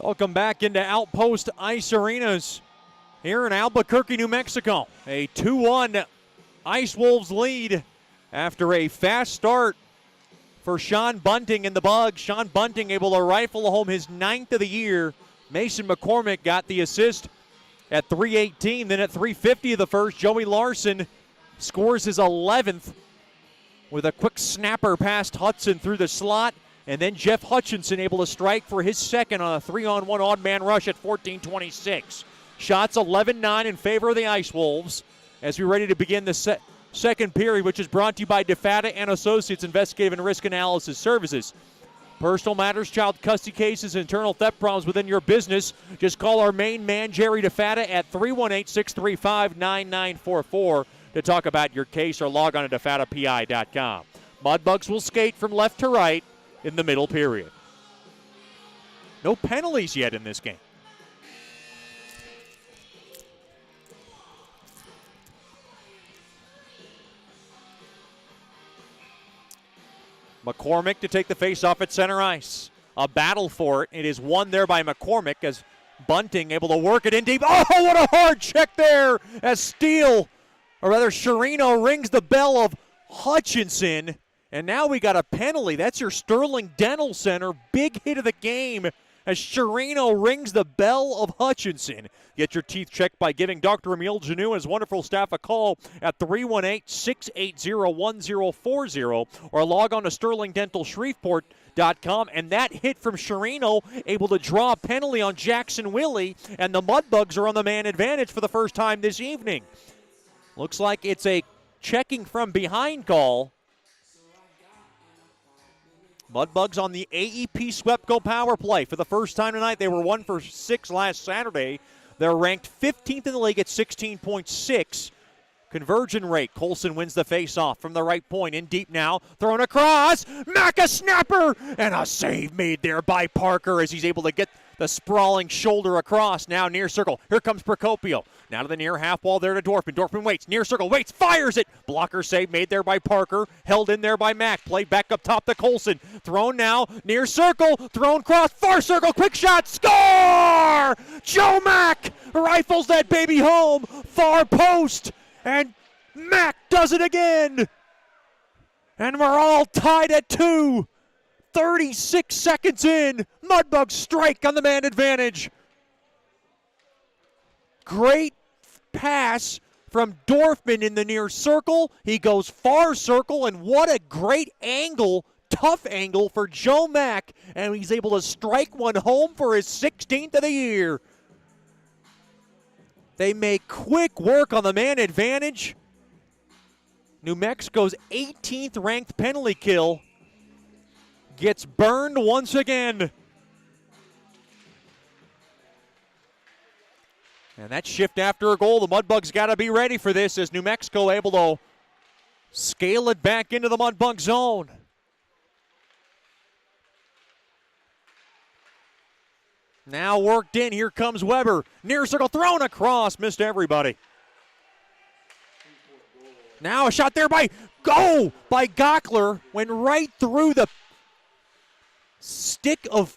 Welcome back into Outpost Ice Arenas here in Albuquerque, New Mexico. A 2-1 Ice Wolves lead after a fast start for Sean Bunting and the Bugs. Sean Bunting able to rifle home his 9th of the year. Mason McCormick got the assist at 3:18. Then at 3:50 of the first, Joey Larson scores his 11th with a quick snapper past Hudson through the slot. And then Jeff Hutchinson able to strike for his second on a 3-on-1 odd man rush at 14:26. Shots 11-9 in favor of the Ice Wolves as we're ready to begin the second period, which is brought to you by DeFata and Associates Investigative and Risk Analysis Services. Personal matters, child custody cases, internal theft problems within your business. Just call our main man, Jerry DeFata, at 318-635-9944 to talk about your case, or log on to DeFataPI.com. Mudbugs will skate from left to right in the middle period. No penalties yet in this game. McCormick to take the face-off at center ice. A battle for it. It is won there by McCormick as Bunting able to work it in deep. Oh, what a hard check there as Steele, or rather Sherino, rings the bell of Hutchinson. And now we got a penalty. That's your Sterling Dental Center. Big hit of the game as Sherino rings the bell of Hutchinson. Get your teeth checked by giving Dr. Emil Janu and his wonderful staff a call at 318-680-1040 or log on to SterlingDentalShreveport.com. And that hit from Sherino able to draw a penalty on Jackson Willie, and the Mudbugs are on the man advantage for the first time this evening. Looks like it's a checking from behind call. Mudbugs on the AEP SWEPCO power play for the first time tonight. They were 1 for 6 last Saturday. They're ranked 15th in the league at 16.6 conversion rate. Colson wins the face-off from the right point. In deep now, thrown across. Mack a snapper, and a save made there by Parker as he's able to get the sprawling shoulder across. Now near circle. Here comes Procopio. Now to the near half wall there to Dorfman. Dorfman waits. Near circle. Waits. Fires it. Blocker save made there by Parker. Held in there by Mack. Played back up top to Colson. Thrown now. Near circle. Thrown cross. Far circle. Quick shot. Score! Joe Mack rifles that baby home. Far post. And Mack does it again. And we're all tied at 2. 36 seconds in. Mudbugs strike on the man advantage. Great pass from Dorfman in the near circle. He goes far circle, and what a great angle, tough angle for Joe Mack. And he's able to strike one home for his 16th of the year. They make quick work on the man advantage. New Mexico's 18th ranked penalty kill gets burned once again. And that shift after a goal, the Mudbugs got to be ready for this as New Mexico able to scale it back into the Mudbug zone. Now worked in, here comes Weber. Near circle, thrown across, missed everybody. Now a shot there by Gockler, went right through the stick of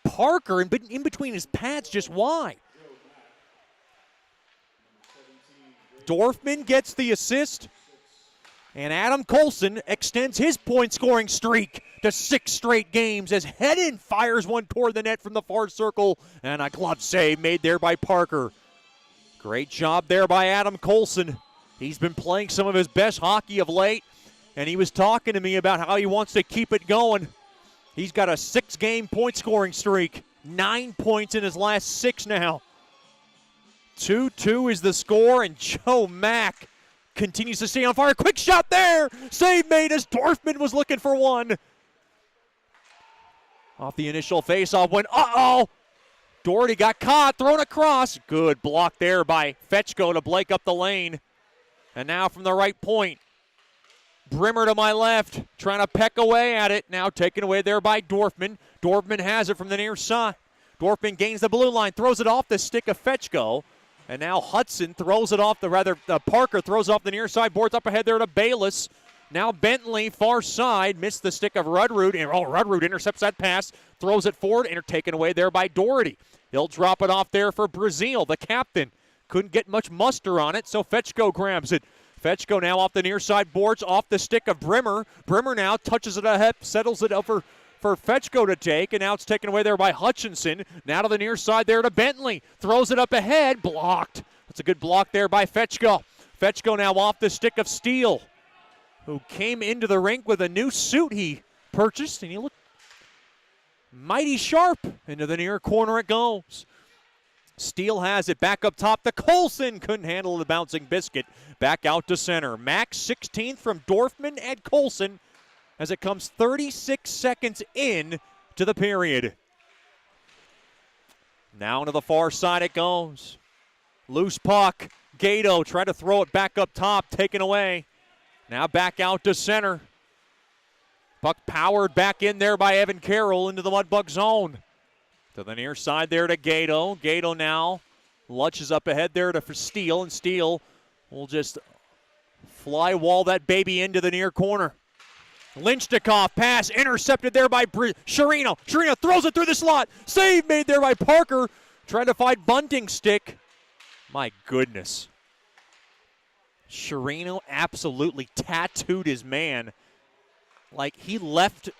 Parker and in between his pads, just wide. Dorfman gets the assist, and Adam Colson extends his point-scoring streak to 6 straight games as Hedden fires one toward the net from the far circle, and a glove save made there by Parker. Great job there by Adam Colson. He's been playing some of his best hockey of late, and he was talking to me about how he wants to keep it going. He's got a 6-game point-scoring streak, 9 points in his last 6 now. 2-2 is the score, and Joe Mack continues to stay on fire. Quick shot there. Save made as Dorfman was looking for one. Off the initial faceoff went, Doherty got caught, thrown across. Good block there by Fetchko to break up the lane. And now from the right point, Brimmer to my left, trying to peck away at it. Now taken away there by Dorfman. Dorfman has it from the near side. Dorfman gains the blue line, throws it off the stick of Fetchko. And now Hudson throws it off Parker throws it off the near side, boards up ahead there to Bayless. Now Bentley, far side, missed the stick of Rudroot. And Rudroot intercepts that pass, throws it forward, and are taken away there by Doherty. He'll drop it off there for Brazil, the captain. Couldn't get much muster on it, so Fetchko grabs it. Fetchko now off the near side boards, off the stick of Brimmer. Brimmer now touches it ahead, settles it over for Fetchko to take, and now it's taken away there by Hutchinson. Now to the near side there to Bentley. Throws it up ahead, blocked. That's a good block there by Fetchko. Fetchko now off the stick of Steele, who came into the rink with a new suit he purchased, and he looked mighty sharp. Into the near corner it goes. Steele has it back up top to Colson. Couldn't handle the bouncing biscuit. Back out to center. Max 16th from Dorfman and Colson as it comes 36 seconds in to the period. Now to the far side it goes. Loose puck. Gato tried to throw it back up top. Taken away. Now back out to center. Puck powered back in there by Evan Carroll into the Mudbug zone. To the near side there to Gato. Gato now lunges up ahead there to Steele, and Steele will just fly wall that baby into the near corner. Lynchnikov pass intercepted there by Sherino. Sherino throws it through the slot. Save made there by Parker. Trying to find bunting stick. My goodness. Sherino absolutely tattooed his man. Like he left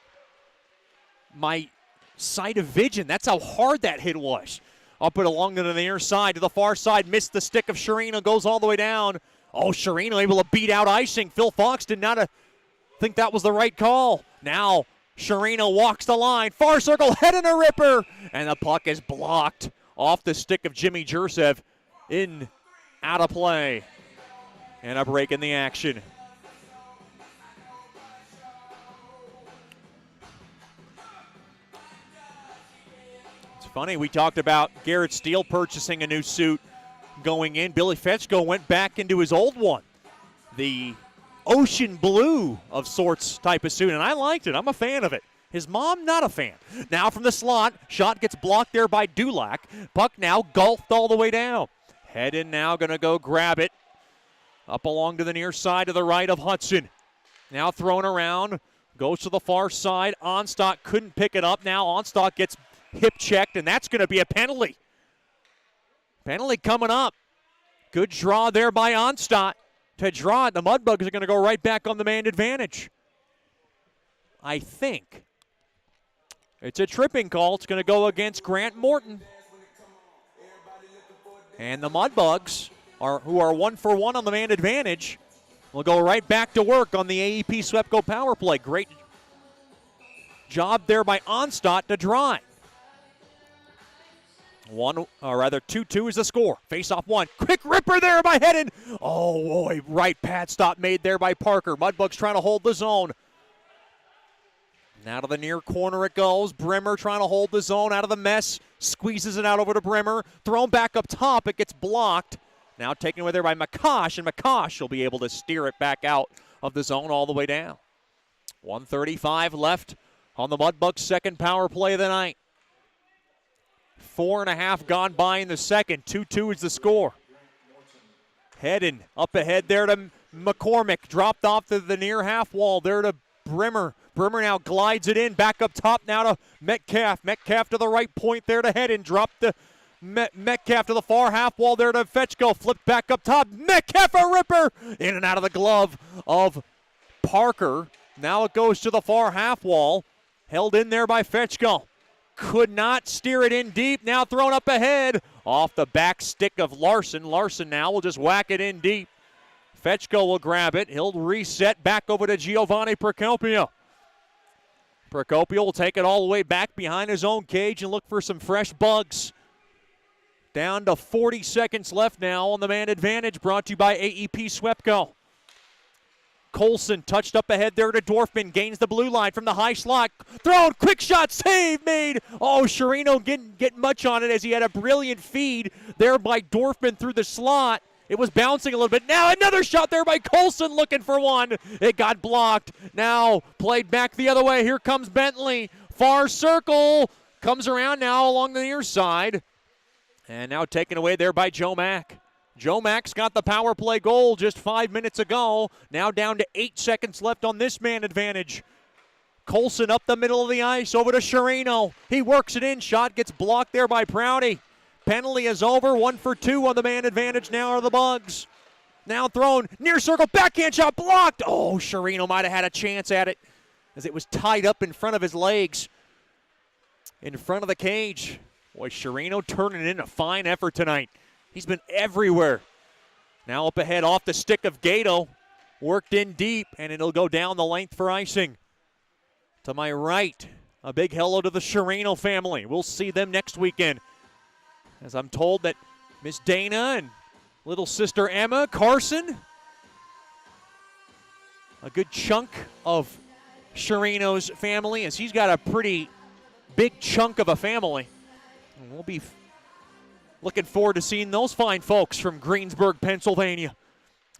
my side of vision. That's how hard that hit was. Up and along to the near side, to the far side, missed the stick of Sherino, goes all the way down. Oh, Sherino able to beat out icing. Phil Fox did not think that was the right call. Now, Sherino walks the line, far circle, head in a ripper, and the puck is blocked off the stick of Jimmy Jursev, in, out of play, and a break in the action. Funny, we talked about Garrett Steele purchasing a new suit going in. Billy Fetchko went back into his old one, the ocean blue of sorts type of suit, and I liked it. I'm a fan of it. His mom, not a fan. Now from the slot, shot gets blocked there by Dulac. Puck now golfed all the way down. Head in now, going to go grab it. Up along to the near side to the right of Hudson. Now thrown around, goes to the far side. Onstock couldn't pick it up. Now Onstock gets hip checked, and that's going to be a penalty. Penalty coming up. Good draw there by Onstock to draw it. The Mudbugs are going to go right back on the man advantage. I think it's a tripping call. It's going to go against Grant Morton. And the Mudbugs, who are 1-for-1 on the man advantage, will go right back to work on the AEP Swepco power play. Great job there by Onstock to draw it. 2-2 is the score. Face-off one. Quick ripper there by Hedden. Oh, boy, right pad stop made there by Parker. Mudbugs trying to hold the zone. Now to the near corner it goes. Brimmer trying to hold the zone out of the mess. Squeezes it out over to Brimmer. Thrown back up top. It gets blocked. Now taken away there by McCosh, and McCosh will be able to steer it back out of the zone all the way down. 1:35 left on the Mudbugs' second power play of the night. 4.5 gone by in the second. 2-2 is the score. Hedden up ahead there to McCormick. Dropped off to the near half wall there to Brimmer. Brimmer now glides it in. Back up top now to Metcalf. Metcalf to the right point there to Hedden. Dropped the Metcalf to the far half wall there to Fetchko. Flipped back up top. Metcalf a ripper. In and out of the glove of Parker. Now it goes to the far half wall. Held in there by Fetchko. Could not steer it in deep. Now thrown up ahead. Off the back stick of Larson. Larson now will just whack it in deep. Fetchko will grab it. He'll reset back over to Giovanni Procopio. Procopio will take it all the way back behind his own cage and look for some fresh bugs. Down to 40 seconds left now on the man advantage, brought to you by AEP Swepco. Colson touched up ahead there to Dorfman, gains the blue line from the high slot. Thrown, quick shot, save made. Oh, Sherino didn't get much on it as he had a brilliant feed there by Dorfman through the slot. It was bouncing a little bit. Now another shot there by Colson looking for one. It got blocked. Now played back the other way. Here comes Bentley. Far circle. Comes around now along the near side. And now taken away there by Joe Mack. Joe Mack's got the power play goal just 5 minutes ago. Now down to 8 seconds left on this man advantage. Colson up the middle of the ice over to Sherino. He works it in. Shot gets blocked there by Prouty. Penalty is over. 1 for 2 on the man advantage now are the Bugs. Now thrown near circle. Backhand shot blocked. Oh, Sherino might have had a chance at it as it was tied up in front of his legs. In front of the cage. Boy, Sherino turning in a fine effort tonight. He's been everywhere. Now up ahead off the stick of Gato. Worked in deep, and it'll go down the length for icing. To my right, a big hello to the Sherino family. We'll see them next weekend. As I'm told that Miss Dana and little sister Emma, Carson, a good chunk of Sherino's family, as he's got a pretty big chunk of a family. And we'll be looking forward to seeing those fine folks from Greensburg, Pennsylvania.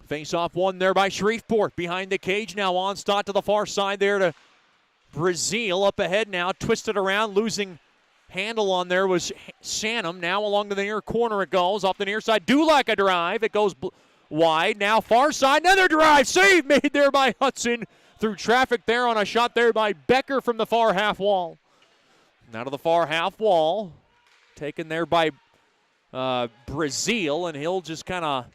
Face-off won there by Shreveport. Behind the cage now, Onstadt to the far side there to Brazil. Up ahead now, twisted around, losing handle on there was Sanum. Now along to the near corner it goes. Off the near side, Dulac a drive. It goes wide. Now far side, another drive. Save made there by Hudson. Through traffic there on a shot there by Becker from the far half wall. Now to the far half wall. Taken there by Brazil, and he'll just kind of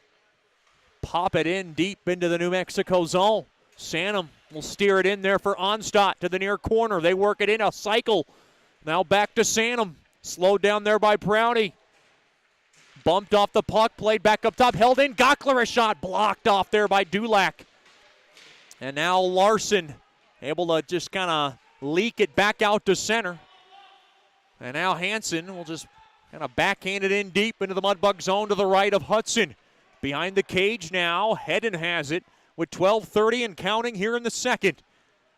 pop it in deep into the New Mexico zone. Sanum will steer it in there for Onstadt to the near corner. They work it in a cycle. Now back to Sanum. Slowed down there by Prouty. Bumped off the puck, played back up top, held in. Gockler a shot blocked off there by Dulac. And now Larson able to just kind of leak it back out to center. And now Hansen will just kind of backhand it in deep into the Mudbug zone to the right of Hudson. Behind the cage now, Hedden has it with 12:30 and counting here in the second.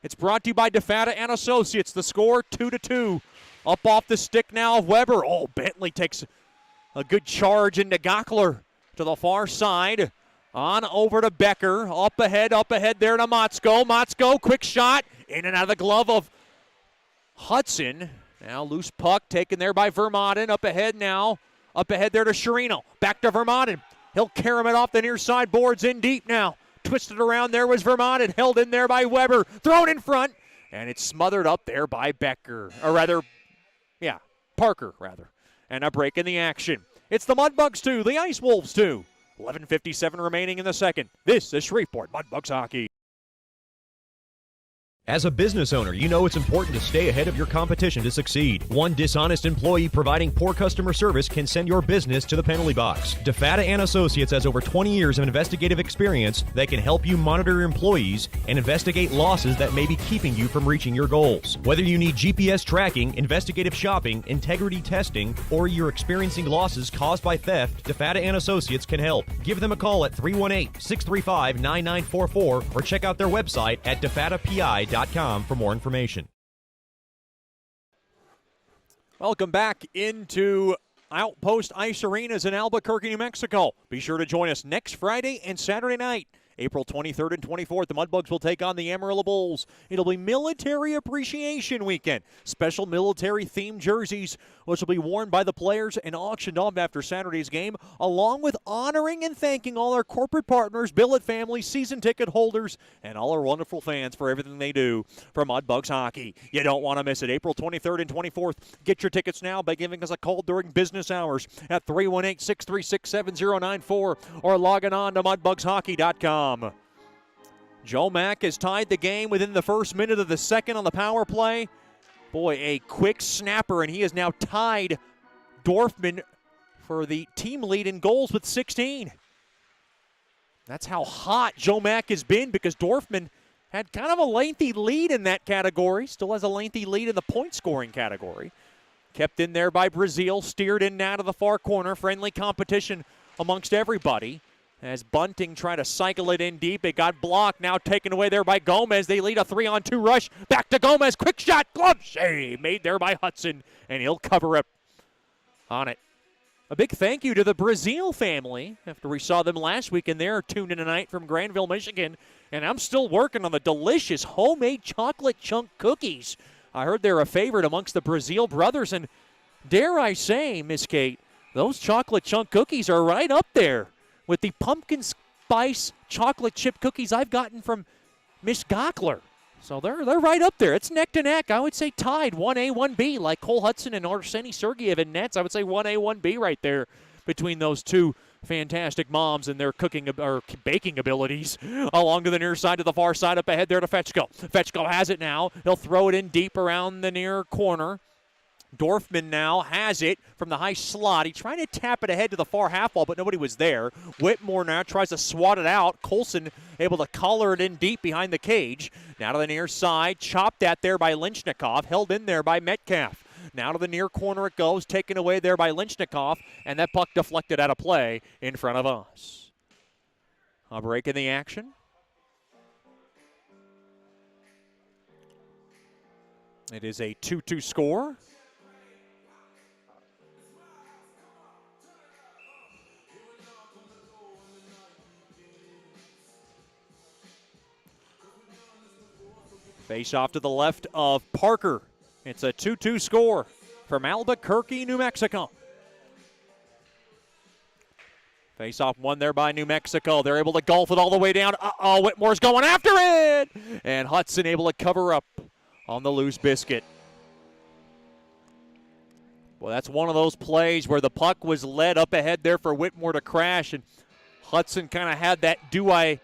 It's brought to you by DeFata and Associates. The score 2-2. Up off the stick now of Weber. Oh, Bentley takes a good charge into Gockler to the far side. On over to Becker. Up ahead there to Motzko. Motzko, quick shot. In and out of the glove of Hudson. Now loose puck taken there by Vermaelen. Up ahead now. Up ahead there to Sherino. Back to Vermaelen. He'll carry it off the near side boards in deep now. Twisted around there was Vermaelen. Held in there by Weber. Thrown in front. And it's smothered up there by Becker. Or rather, Parker, rather. And a break in the action. It's the Mudbugs 2, the Ice Wolves 2. 11:57 remaining in the second. This is Shreveport Mudbugs hockey. As a business owner, you know it's important to stay ahead of your competition to succeed. One dishonest employee providing poor customer service can send your business to the penalty box. DeFata and Associates has over 20 years of investigative experience that can help you monitor your employees and investigate losses that may be keeping you from reaching your goals. Whether you need GPS tracking, investigative shopping, integrity testing, or you're experiencing losses caused by theft, DeFata and Associates can help. Give them a call at 318-635-9944 or check out their website at defatapi.com for more information. Welcome back into Outpost Ice Arenas in Albuquerque, New Mexico. Be sure to join us next Friday and Saturday night. April 23rd and 24th, the Mudbugs will take on the Amarillo Bulls. It'll be Military Appreciation Weekend. Special military-themed jerseys, which will be worn by the players and auctioned off after Saturday's game, along with honoring and thanking all our corporate partners, billet families, season ticket holders, and all our wonderful fans for everything they do for Mudbugs hockey. You don't want to miss it. April 23rd and 24th. Get your tickets now by giving us a call during business hours at 318-636-7094 or logging on to mudbugshockey.com. Joe Mack has tied the game within the first minute of the second on the power play. Boy, a quick snapper, and he has now tied Dorfman for the team lead in goals with 16. That's how hot Joe Mack has been, because Dorfman had kind of a lengthy lead in that category. Still has a lengthy lead in the point-scoring category. Kept in there by Brazil, steered in now to the far corner. Friendly competition amongst everybody. As Bunting tried to cycle it in deep, it got blocked. Now taken away there by Gomez. They lead a 3-on-2 rush. Back to Gomez. Quick shot. Glove save made there by Hudson, and he'll cover up on it. A big thank you to the Brazil family after we saw them last week, and they're tuned in tonight from Granville, Michigan. And I'm still working on the delicious homemade chocolate chunk cookies. I heard they're a favorite amongst the Brazil brothers, and dare I say, Miss Kate, those chocolate chunk cookies are right up there with the pumpkin spice chocolate chip cookies I've gotten from Miss Gockler. So they're right up there. It's neck to neck. I would say tied 1A, 1B, like Cole Hudson and Arseny Sergeyev in nets. I would say 1A, 1B right there between those two fantastic moms and their cooking or baking abilities. Along to the near side, to the far side, up ahead there to Fetchko. Fetchko has it now. He'll throw it in deep around the near corner. Dorfman now has it from the high slot. He tried to tap it ahead to the far half wall, but nobody was there. Whitmore now tries to swat it out. Colson able to collar it in deep behind the cage. Now to the near side. Chopped at there by Lynchnikov. Held in there by Metcalf. Now to the near corner it goes. Taken away there by Lynchnikov. And that puck deflected out of play in front of us. A break in the action. It is a 2-2 score. Face off to the left of Parker. It's a 2-2 score from Albuquerque, New Mexico. Face off one there by New Mexico. They're able to golf it all the way down. Whitmore's going after it! And Hudson able to cover up on the loose biscuit. Well, that's one of those plays where the puck was led up ahead there for Whitmore to crash, and Hudson kind of had that do I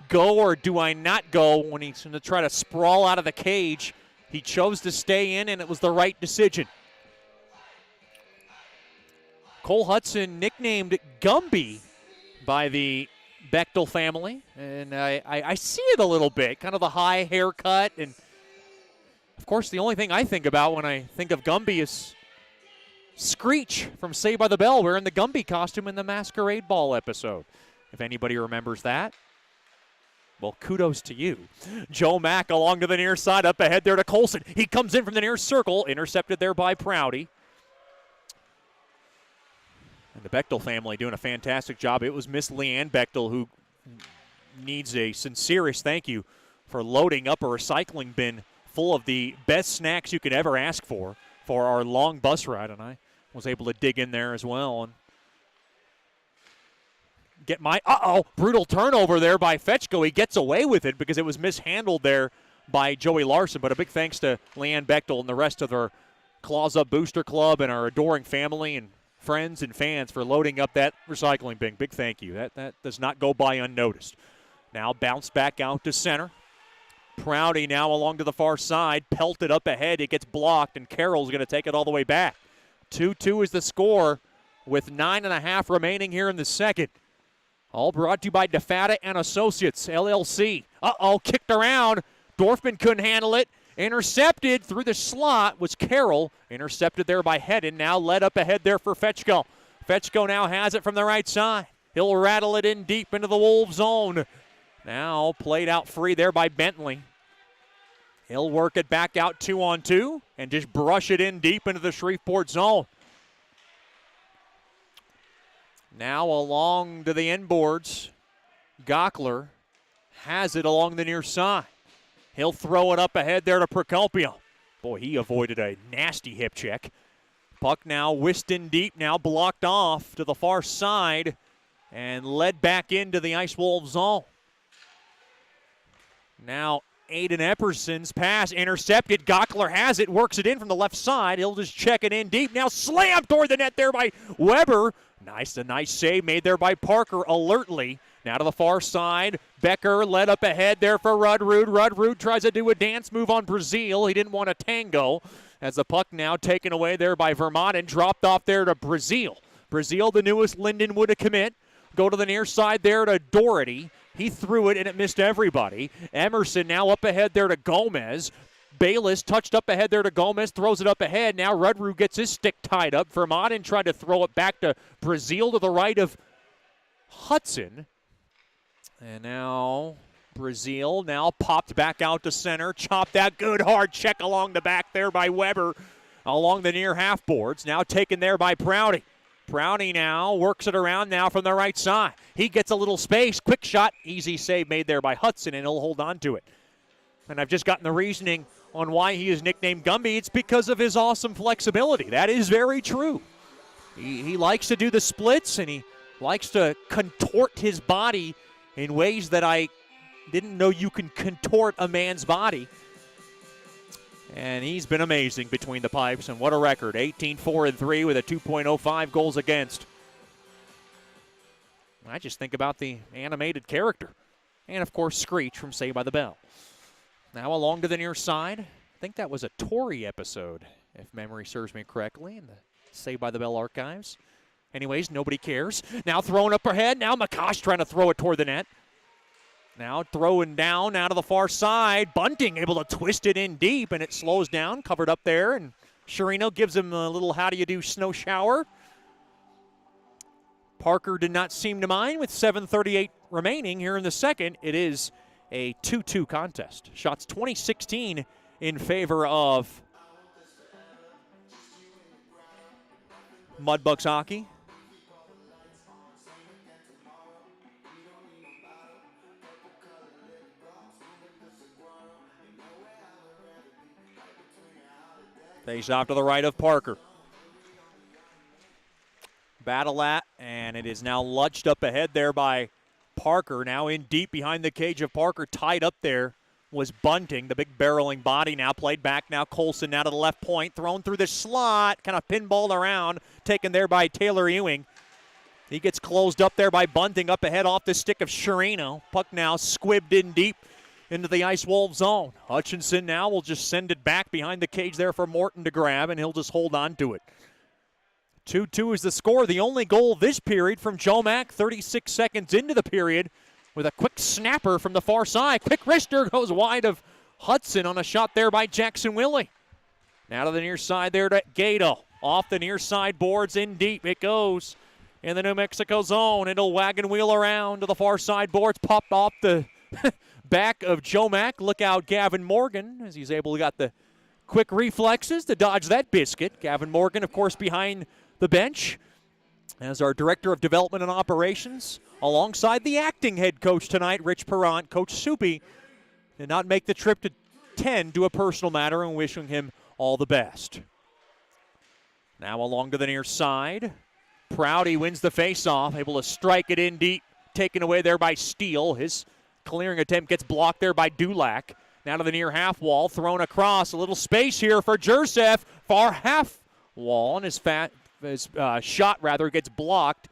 go or do I not go when he's going to try to sprawl out of the cage. He chose to stay in, and it was the right decision. Cole Hudson, nicknamed Gumby by the Bechtel family, and I see it a little bit, kind of the high haircut, and of course the only thing I think about when I think of Gumby is Screech from Saved by the Bell wearing the Gumby costume in the Masquerade Ball episode, if anybody remembers that. Well, kudos to you. Joe Mack along to the near side, up ahead there to Colson. He comes in from the near circle, intercepted there by Prouty. And the Bechtel family doing a fantastic job. It was Miss Leanne Bechtel who needs a sincerest thank you for loading up a recycling bin full of the best snacks you could ever ask for our long bus ride. And I was able to dig in there as well and get my, brutal turnover there by Fetchko. He gets away with it because it was mishandled there by Joey Larson. But a big thanks to Leanne Bechtel and the rest of our Claws Up Booster Club and our adoring family and friends and fans for loading up that recycling bin. Big thank you. That does not go by unnoticed. Now bounced back out to center. Prouty now along to the far side, pelted up ahead. It gets blocked, and Carroll's going to take it all the way back. 2-2 is the score with 9.5 remaining here in the second. All brought to you by DeFata and Associates, LLC. Kicked around. Dorfman couldn't handle it. Intercepted through the slot was Carroll. Intercepted there by Hedden. Now led up ahead there for Fetchko. Fetchko now has it from the right side. He'll rattle it in deep into the Wolves zone. Now played out free there by Bentley. He'll work it back out 2-on-2 and just brush it in deep into the Shreveport zone. Now along to the inboards. Gockler has it along the near side. He'll throw it up ahead there to Procopio. Boy, he avoided a nasty hip check. Puck now whisked in deep, now blocked off to the far side and led back into the Ice Wolves zone. Now Aiden Epperson's pass intercepted. Gockler has it, works it in from the left side. He'll just check it in deep. Now slammed toward the net there by Weber. A nice save made there by Parker alertly. Now to the far side. Becker led up ahead there for Rudrud. Rudrud tries to do a dance move on Brazil. He didn't want a tango. As the puck now taken away there by Vermont and dropped off there to Brazil. Brazil, the newest Lindenwood to commit. Go to the near side there to Doherty. He threw it and it missed everybody. Emerson now up ahead there to Gomez. Bayless touched up ahead there to Gomez, throws it up ahead. Now Rudrud gets his stick tied up. Vermont and tried to throw it back to Brazil to the right of Hudson. And now Brazil now popped back out to center. Chopped that good hard check along the back there by Weber along the near half boards. Now taken there by Prouty. Prouty now works it around now from the right side. He gets a little space. Quick shot. Easy save made there by Hudson, and he'll hold on to it. And I've just gotten the reasoning on why he is nicknamed Gumby. It's because of his awesome flexibility. That is very true. He likes to do the splits, and he likes to contort his body in ways that I didn't know you can contort a man's body. And he's been amazing between the pipes, and what a record. 18-4-3 with a 2.05 goals against. I just think about the animated character. And, of course, Screech from Saved by the Bell. Now along to the near side. I think that was a Tory episode, if memory serves me correctly, in the Saved by the Bell archives. Anyways, nobody cares. Now throwing up ahead. Now McCosh trying to throw it toward the net. Now throwing down out of the far side. Bunting able to twist it in deep, and it slows down, covered up there. And Sherino gives him a little how-do-you-do snow shower. Parker did not seem to mind with 7:38 remaining here in the second. It is a 2-2 contest. Shots 20-16 in favor of Mudbugs hockey. Face off to the right of Parker. Battle at, and it is now lunched up ahead there by Parker. Now in deep behind the cage of Parker. Tied up there was Bunting, the big barreling body. Now played back. Now Colson now to the left point. Thrown through the slot. Kind of pinballed around. Taken there by Taylor Ewing. He gets closed up there by Bunting. Up ahead off the stick of Sherino. Puck now squibbed in deep into the Ice Wolf zone. Hutchinson now will just send it back behind the cage there for Morton to grab, and he'll just hold on to it. 2-2 is the score. The only goal this period from Joe Mack, 36 seconds into the period, with a quick snapper from the far side. Quick wrister goes wide of Hudson on a shot there by Jackson Willie. Now to the near side there to Gato. Off the near side boards in deep. It goes in the New Mexico zone. It'll wagon wheel around to the far side boards. Popped off the back of Joe Mack. Look out Gavin Morgan as he's able to got the quick reflexes to dodge that biscuit. Gavin Morgan, of course, behind the bench as our Director of Development and Operations, alongside the acting head coach tonight, Rich Perrant. Coach Soupy did not make the trip to tend to a personal matter, and wishing him all the best. Now along to the near side. Prouty wins the faceoff, able to strike it in deep, taken away there by Steele. His clearing attempt gets blocked there by Dulac. Now to the near half wall, thrown across. A little space here for Jursev. Far half wall, and his shot gets blocked.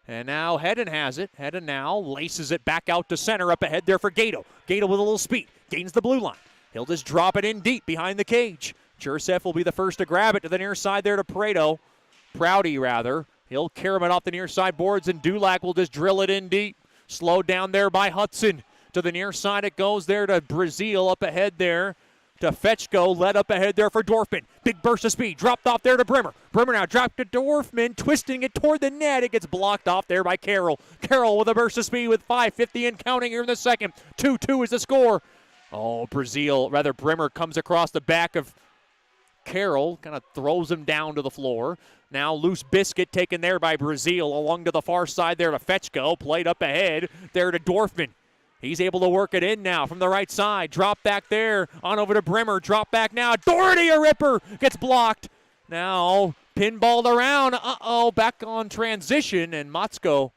And now Hedden has it. Hedden now laces it back out to center. Up ahead there for Gato. Gato with a little speed. Gains the blue line. He'll just drop it in deep behind the cage. Jursev will be the first to grab it to the near side there to Pareto. Prouty, rather. He'll carry it off the near side boards, and Dulac will just drill it in deep. Slowed down there by Hudson. To the near side it goes there to Brazil. Up ahead there to Fetchko, led up ahead there for Dorfman. Big burst of speed, dropped off there to Brimmer. Brimmer now dropped to Dorfman, twisting it toward the net. It gets blocked off there by Carroll. Carroll with a burst of speed with 5:50 and counting here in the second. 2-2 is the score. Brimmer comes across the back of Carroll, kind of throws him down to the floor. Now loose biscuit taken there by Brazil, along to the far side there to Fetchko. Played up ahead there to Dorfman. He's able to work it in now from the right side. Drop back there, on over to Brimmer. Drop back now. Doherty, a ripper, gets blocked. Now pinballed around. Back on transition, and Motzko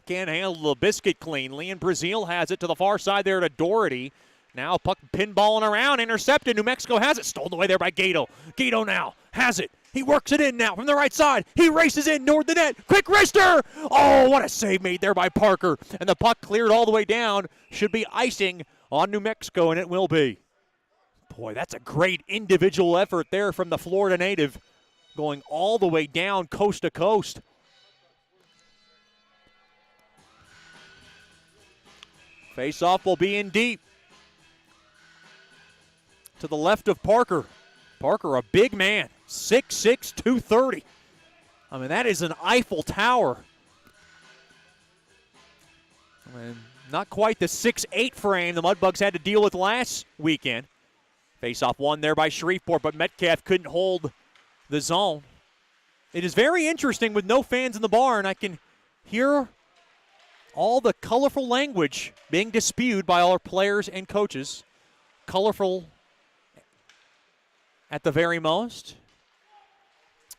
can't handle the biscuit cleanly, and Brazil has it to the far side there to Doherty. Now puck pinballing around, intercepted. New Mexico has it, stolen away there by Gato. Gato now has it. He works it in now from the right side. He races in toward the net. Quick wrister! Oh, what a save made there by Parker. And the puck cleared all the way down. Should be icing on New Mexico, and it will be. Boy, that's a great individual effort there from the Florida native, going all the way down coast to coast. Face-off will be in deep. To the left of Parker. Parker, a big man, 6'6", 230. I mean, that is an Eiffel Tower. I mean, not quite the 6'8" frame the Mudbugs had to deal with last weekend. Face-off won there by Shreveport, but Metcalf couldn't hold the zone. It is very interesting with no fans in the barn. I can hear all the colorful language being spewed by all our players and coaches. Colorful at the very most.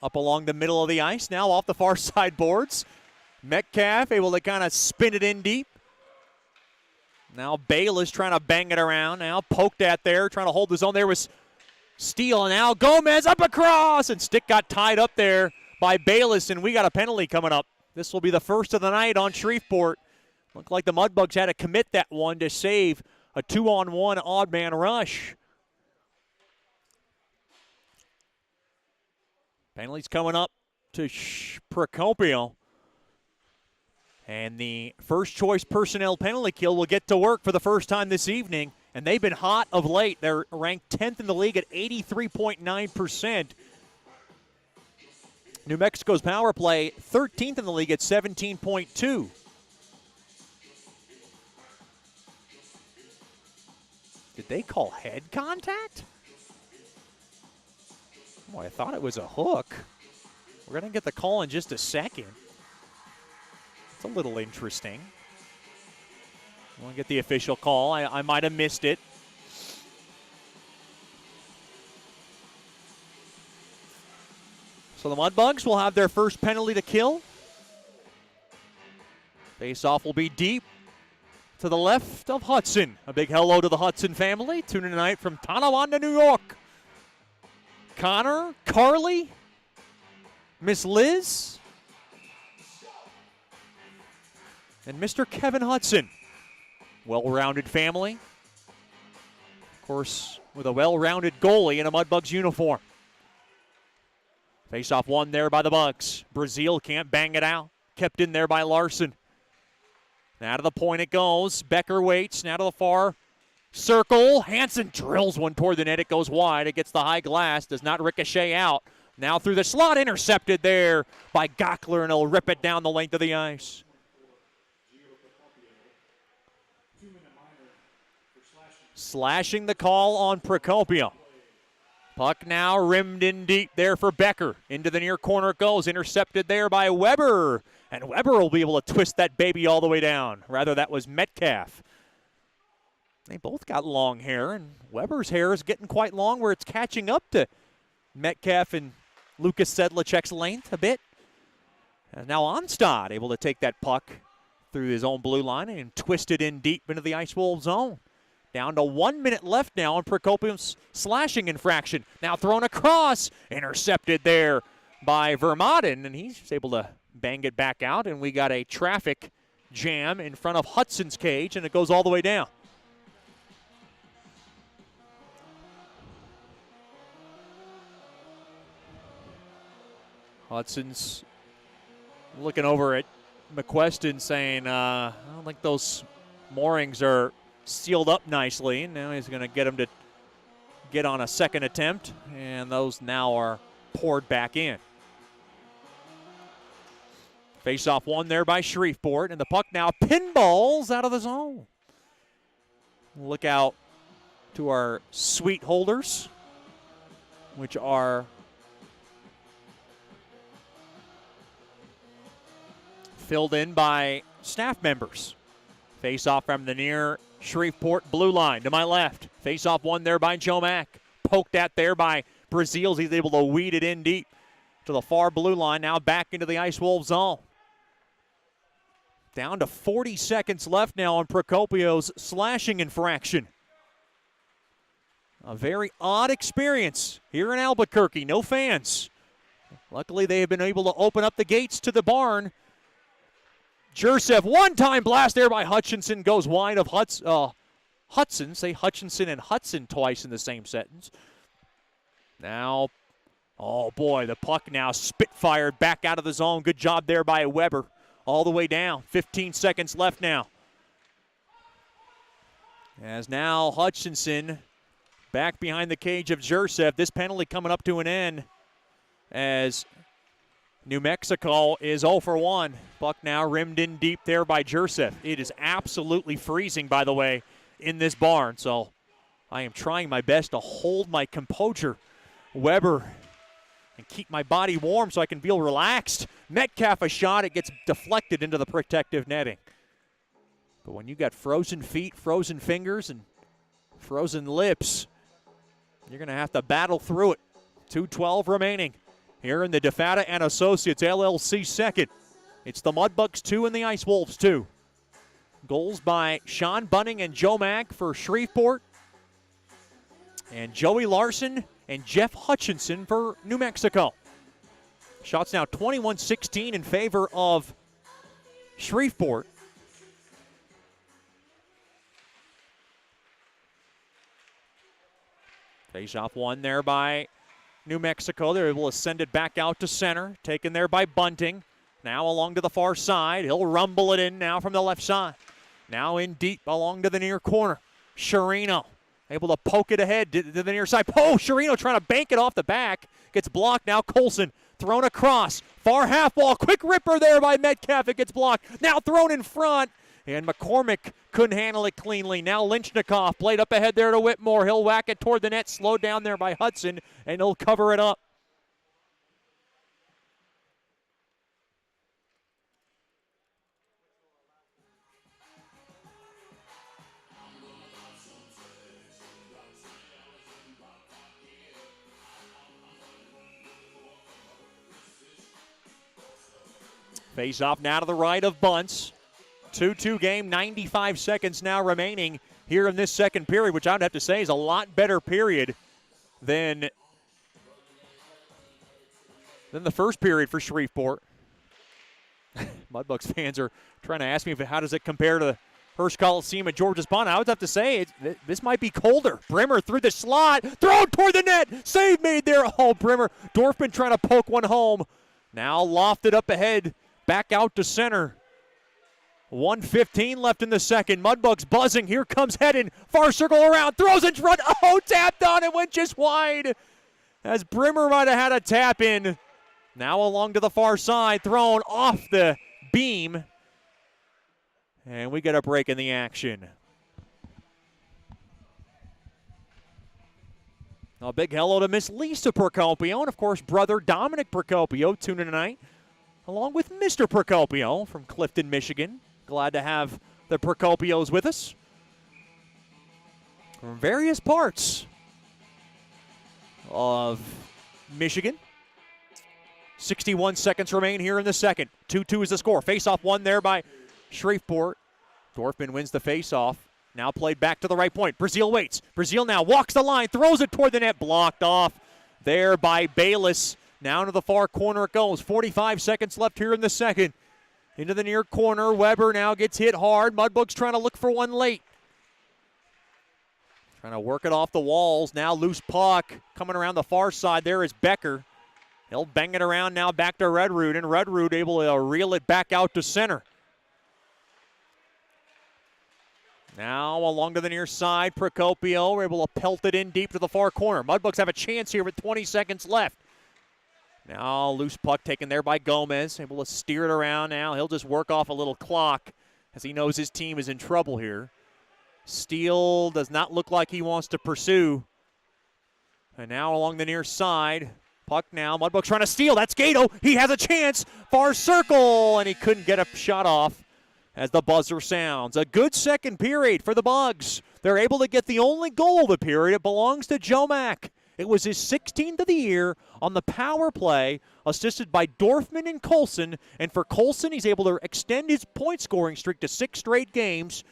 Up along the middle of the ice now off the far side boards. Metcalf able to kind of spin it in deep. Now Bayless trying to bang it around. Now poked at there, trying to hold his own. There was Steele, and now Gomez up across, and stick got tied up there by Bayless, and we got a penalty coming up. This will be the first of the night on Shreveport. Looked like the Mudbugs had to commit that one to save a 2-on-1 odd man rush. Penalties coming up to Procopio. And the first choice personnel penalty kill will get to work for the first time this evening. And they've been hot of late. They're ranked 10th in the league at 83.9%. New Mexico's power play 13th in the league at 17.2. Did they call head contact? Boy, I thought it was a hook. We're going to get the call in just a second. It's a little interesting. We'll get the official call. I might have missed it. So the Mudbugs will have their first penalty to kill. Face-off will be deep to the left of Hudson. A big hello to the Hudson family. Tuning tonight from Tonawanda, New York. Connor, Carly, Miss Liz, and Mr. Kevin Hudson. Well-rounded family. Of course, with a well-rounded goalie in a Mudbugs uniform. Face-off won there by the Bucks. Brazil can't bang it out. Kept in there by Larson. Now to the point it goes. Becker waits. Now to the far circle. Hansen drills one toward the net. It goes wide. It gets the high glass. Does not ricochet out. Now through the slot. Intercepted there by Gockler, and he'll rip it down the length of the ice. Slashing the call on Procopio. Puck now rimmed in deep there for Becker. Into the near corner it goes. Intercepted there by Weber. And Weber will be able to twist that baby all the way down. Rather, that was Metcalf. They both got long hair, and Weber's hair is getting quite long where it's catching up to Metcalf and Lucas Sedlacek's length a bit. And now Onstad able to take that puck through his own blue line and twist it in deep into the Ice Wolves zone. Down to 1 minute left now on Procopio's slashing infraction. Now thrown across. Intercepted there by Vermaden, and he's able to bang it back out, and we got a traffic jam in front of Hudson's cage, and it goes all the way down. Hudson's looking over at McQuestion saying, I don't think those moorings are sealed up nicely. Now he's going to get him to get on a second attempt, and those now are poured back in. Face-off won there by Shreveport, and the puck now pinballs out of the zone. Look out to our suite holders, which are filled in by staff members. Face-off from the near Shreveport blue line to my left. Face-off won there by Joe Mack. Poked at there by Brazils. He's able to weed it in deep to the far blue line. Now back into the Ice Wolves zone. Down to 40 seconds left now on Procopio's slashing infraction. A very odd experience here in Albuquerque. No fans. Luckily, they have been able to open up the gates to the barn. Jursev, one-time blast there by Hutchinson, goes wide of Hudson. Say Hutchinson and Hudson twice in the same sentence. Now, oh boy, the puck now spit-fired back out of the zone. Good job there by Weber. All the way down. 15 seconds left now. As now Hutchinson back behind the cage of Jursev. This penalty coming up to an end as New Mexico is 0 for 1. Puck now rimmed in deep there by Jursev. It is absolutely freezing, by the way, in this barn. So I am trying my best to hold my composure, Weber, and keep my body warm so I can feel relaxed. Metcalf a shot. It gets deflected into the protective netting. But when you got frozen feet, frozen fingers, and frozen lips, you're going to have to battle through it. 2:12 remaining here in the DeFata and Associates LLC second. It's the Mudbugs 2 and the Ice Wolves 2. Goals by Sean Bunning and Joe Mack for Shreveport. And Joey Larson and Jeff Hutchinson for New Mexico. Shots now 21-16 in favor of Shreveport. Face-off one there by New Mexico. They're able to send it back out to center. Taken there by Bunting. Now along to the far side. He'll rumble it in now from the left side. Now in deep along to the near corner. Sherino able to poke it ahead to the near side. Oh, Sherino trying to bank it off the back. Gets blocked now. Colson thrown across. Far half wall. Quick ripper there by Metcalf. It gets blocked. Now thrown in front. And McCormick couldn't handle it cleanly. Now Lynchnikov played up ahead there to Whitmore. He'll whack it toward the net. Slowed down there by Hudson. And he'll cover it up. Face off now to the right of Bunce. 2-2 game, 95 seconds now remaining here in this second period, which I would have to say is a lot better period than the first period for Shreveport. Mudbugs fans are trying to ask me how does it compare to the Hirsch Coliseum at George's Pond. I would have to say this might be colder. Brimmer through the slot, thrown toward the net, save made there. Oh, Brimmer, Dorfman trying to poke one home. Now lofted up ahead. Back out to center. 1:15 left in the second. Mudbugs buzzing. Here comes Hedden. Far circle around. Throws in front. Oh, tapped on. It went just wide. As Brimmer might have had a tap in. Now along to the far side. Thrown off the beam. And we get a break in the action. A big hello to Miss Lisa Procopio. And, of course, brother Dominic Procopio tuning tonight. Along with Mr. Procopio from Clifton, Michigan. Glad to have the Procopios with us from various parts of Michigan. 61 seconds remain here in the second. 2-2 is the score. Face-off one there by Shreveport. Dorfman wins the face-off. Now played back to the right point. Brazil waits. Brazil now walks the line, throws it toward the net, blocked off there by Bayless. Now to the far corner it goes. 45 seconds left here in the second. Into the near corner. Weber now gets hit hard. Mudbugs trying to look for one late. Trying to work it off the walls. Now loose puck. Coming around the far side there is Becker. He'll bang it around now back to Redroot. And Redroot able to reel it back out to center. Now along to the near side. Procopio. We're able to pelt it in deep to the far corner. Mudbugs have a chance here with 20 seconds left. Now loose puck taken there by Gomez. Able to steer it around now. He'll just work off a little clock as he knows his team is in trouble here. Steele does not look like he wants to pursue. And now along the near side. Puck now. Mudbugs trying to steal. That's Gato. He has a chance. Far circle. And he couldn't get a shot off as the buzzer sounds. A good second period for the Bugs. They're able to get the only goal of the period. It belongs to Joe Mack. It was his 16th of the year on the power play, assisted by Dorfman and Colson. And for Colson, he's able to extend his point-scoring streak to 6 straight games.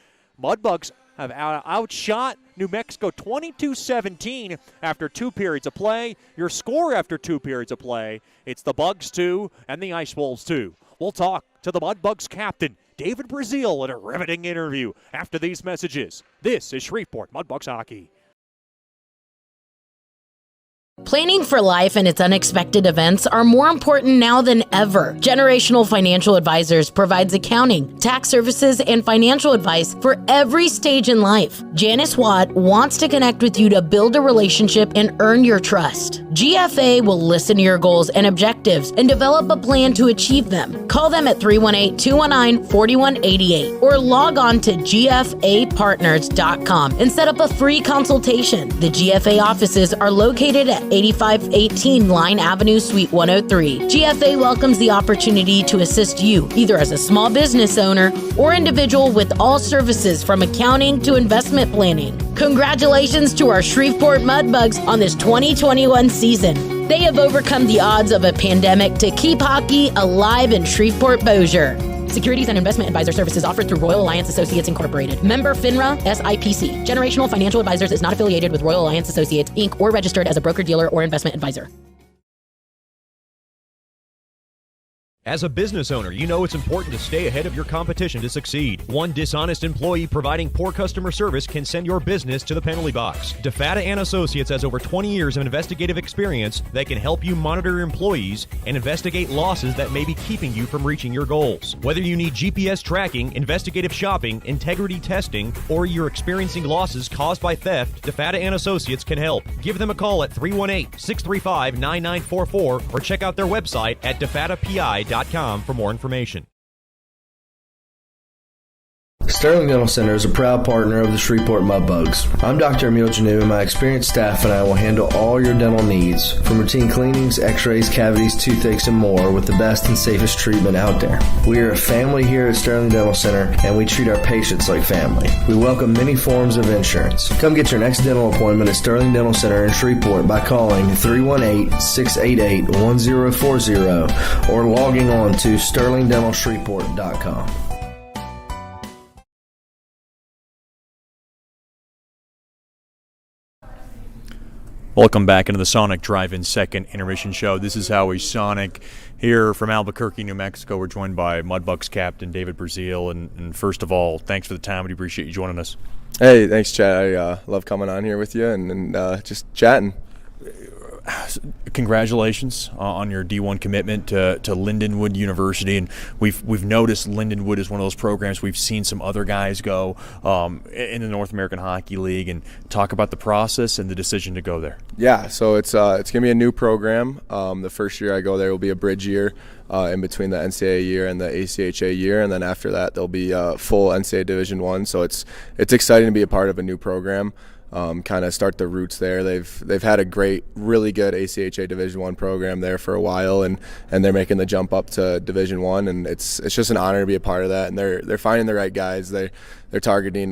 Mudbugs have outshot New Mexico 22-17 after 2 periods of play. Your score after 2 periods of play, it's the Bugs 2 and the Ice Wolves 2. We'll talk to the Mudbugs captain, David Brazil, in a riveting interview after these messages. This is Shreveport Mudbugs Hockey. Planning for life and its unexpected events are more important now than ever. Generational Financial Advisors provides accounting, tax services, and financial advice for every stage in life. Janice Watt wants to connect with you to build a relationship and earn your trust. GFA will listen to your goals and objectives and develop a plan to achieve them. Call them at 318-219-4188 or log on to gfapartners.com and set up a free consultation. The GFA offices are located at 8518 Line Avenue, Suite 103. GFA welcomes the opportunity to assist you, either as a small business owner or individual, with all services from accounting to investment planning. Congratulations to our Shreveport Mudbugs on this 2021 season. They have overcome the odds of a pandemic to keep hockey alive in Shreveport Bossier. Securities and investment advisor services offered through Royal Alliance Associates Incorporated. Member FINRA SIPC. Generational Financial Advisors is not affiliated with Royal Alliance Associates, Inc. or registered as a broker-dealer or investment advisor. As a business owner, you know it's important to stay ahead of your competition to succeed. One dishonest employee providing poor customer service can send your business to the penalty box. DeFata and Associates has over 20 years of investigative experience that can help you monitor your employees and investigate losses that may be keeping you from reaching your goals. Whether you need GPS tracking, investigative shopping, integrity testing, or you're experiencing losses caused by theft, DeFata and Associates can help. Give them a call at 318-635-9944 or check out their website at defatapi.com for more information. Sterling Dental Center is a proud partner of the Shreveport Mudbugs. I'm Dr. Emil Janu, and my experienced staff and I will handle all your dental needs, from routine cleanings, x-rays, cavities, toothaches, and more, with the best and safest treatment out there. We are a family here at Sterling Dental Center, and we treat our patients like family. We welcome many forms of insurance. Come get your next dental appointment at Sterling Dental Center in Shreveport by calling 318-688-1040 or logging on to sterlingdentalshreveport.com. Welcome back into the Sonic Drive-In second intermission show. This is Howie Sonic here from Albuquerque, New Mexico. We're joined by Mudbugs captain David Brazil. And first of all, thanks for the time. We appreciate you joining us. Hey, thanks, Chet. I love coming on here with you and just chatting. Congratulations on your D1 commitment to Lindenwood University, and we've noticed Lindenwood is one of those programs we've seen some other guys go in the North American Hockey League. And talk about the process and the decision to go there. Yeah, so it's gonna be a new program. The first year I go there will be a bridge year in between the NCAA year and the ACHA year, and then after that there'll be full NCAA Division I. So it's exciting to be a part of a new program. Kind of start the roots there. They've had a great, really good ACHA Division I program there for a while, and they're making the jump up to Division I, and it's just an honor to be a part of that. And they're finding the right guys. They're targeting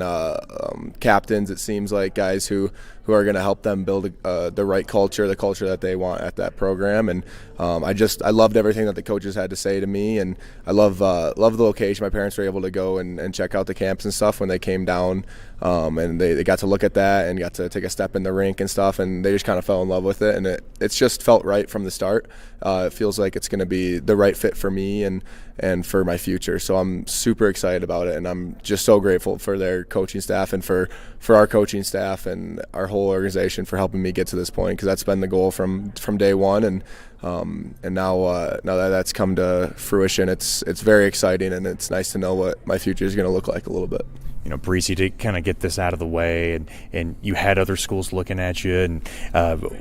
captains. It seems like guys who are going to help them build the right culture, the culture that they want at that program. And I loved everything that the coaches had to say to me, and I love the location. My parents were able to go and check out the camps and stuff when they came down, and they got to look at that and got to take a step in the rink and stuff, and they just kind of fell in love with it, and it's just felt right from the start. It feels like it's going to be the right fit for me and for my future. So I'm super excited about it, and I'm just so grateful for their coaching staff and for our coaching staff and our whole organization for helping me get to this point, because that's been the goal from day one. And now that that's come to fruition, it's very exciting, and it's nice to know what my future is going to look like a little bit. You know, Breezy, to kind of get this out of the way, and you had other schools looking at you, and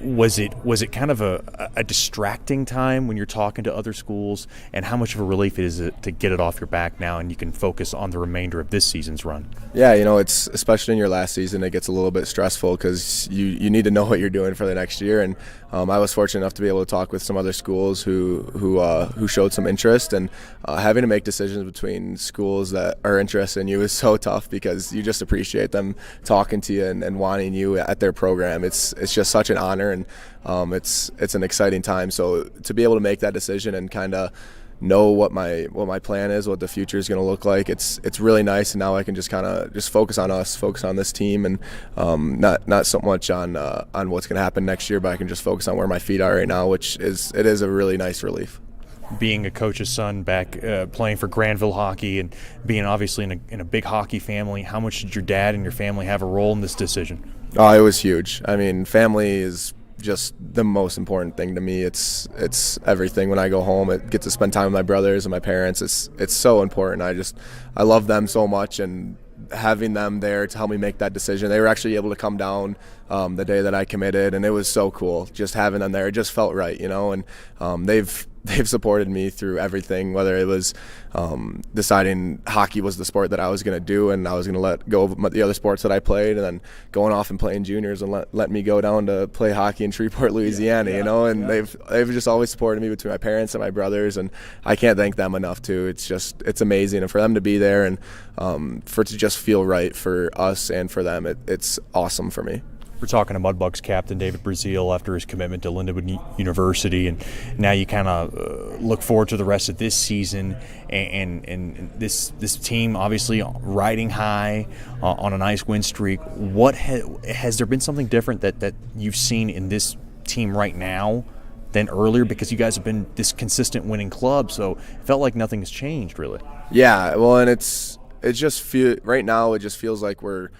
was it kind of a distracting time when you're talking to other schools, and how much of a relief is it to get it off your back now and you can focus on the remainder of this season's run? Yeah, you know, it's especially in your last season, it gets a little bit stressful because you need to know what you're doing for the next year. And I was fortunate enough to be able to talk with some other schools who showed some interest, and having to make decisions between schools that are interested in you is so tough, because you just appreciate them talking to you and wanting you at their program. It's just such an honor, and it's an exciting time. So to be able to make that decision and kind of know what my plan is, what the future is going to look like, it's really nice. And now I can just kind of focus on us, focus on this team, and not so much on what's going to happen next year, but I can just focus on where my feet are right now, which is a really nice relief. Being a coach's son back playing for Granville hockey, and being obviously in a big hockey family, how much did your dad and your family have a role in this decision? Oh, it was huge. I mean, family is just the most important thing to me. It's everything. When I go home, I get to spend time with my brothers and my parents. It's so important. I love them so much, and having them there to help me make that decision. They were actually able to come down the day that I committed, and it was so cool just having them there. It just felt right, you know. And they've supported me through everything, whether it was deciding hockey was the sport that I was going to do, and I was going to let go of the other sports that I played, and then going off and playing juniors and let me go down to play hockey in Shreveport, Louisiana, you know. And they've just always supported me, between my parents and my brothers, and I can't thank them enough too. It's amazing, and for them to be there, and for it to just feel right for us and for them, it's awesome for me. We're talking to Mudbugs captain David Brazil after his commitment to Lindenwood University, and now you kind of look forward to the rest of this season and this team obviously riding high on a nice win streak. What has there been something different that you've seen in this team right now than earlier, because you guys have been this consistent winning club, so it felt like nothing has changed really? Yeah, well, and right now it just feels like we're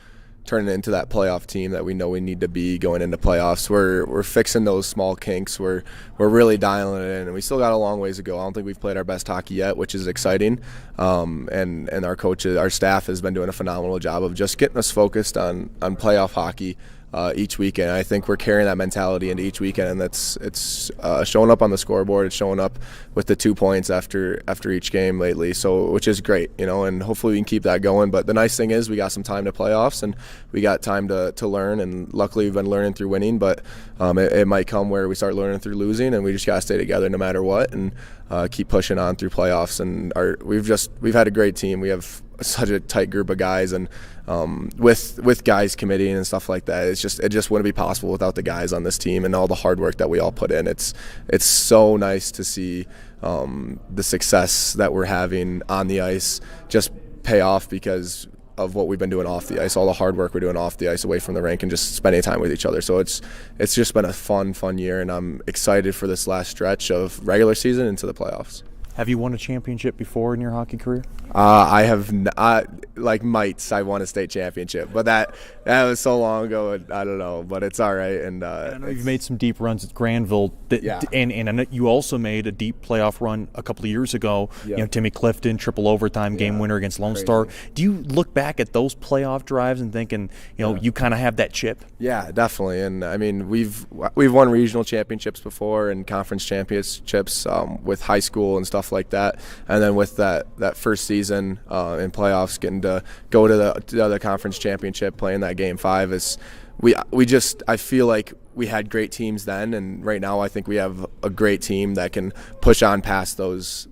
turning into that playoff team that we know we need to be going into playoffs. We're fixing those small kinks. We're really dialing it in, and we still got a long ways to go. I don't think we've played our best hockey yet, which is exciting. And our coaches, our staff has been doing a phenomenal job of just getting us focused on playoff hockey each weekend. I think we're carrying that mentality into each weekend, and it's showing up on the scoreboard. It's showing up with the 2 points after each game lately, so which is great, and hopefully we can keep that going. But the nice thing is we got some time to playoffs, and we got time to learn, and luckily we've been learning through winning, but it might come where we start learning through losing, and we just got to stay together no matter what, and keep pushing on through playoffs. And we've had a great team. We have such a tight group of guys, and with guys committing and stuff like that, it just wouldn't be possible without the guys on this team and all the hard work that we all put in. It's so nice to see the success that we're having on the ice just pay off because of what we've been doing off the ice, all the hard work we're doing off the ice, away from the rink, and just spending time with each other. So it's just been a fun year, and I'm excited for this last stretch of regular season into the playoffs. Have you won a championship before in your hockey career? I have like mites. I won a state championship, but that was so long ago. I don't know, but it's all right. And I know you've made some deep runs at Granville. Yeah. And I know you also made a deep playoff run a couple of years ago. Yeah. Timmy Clifton, triple overtime game winner against Lone Star. Do you look back at those playoff drives and thinking, you kind of have that chip? Yeah, definitely. And I mean, we've won regional championships before and conference championships with high school and stuff like that. And then with that first season in playoffs, getting to go to the conference championship, playing that game 5 is I feel like we had great teams then, and right now I think we have a great team that can push on past those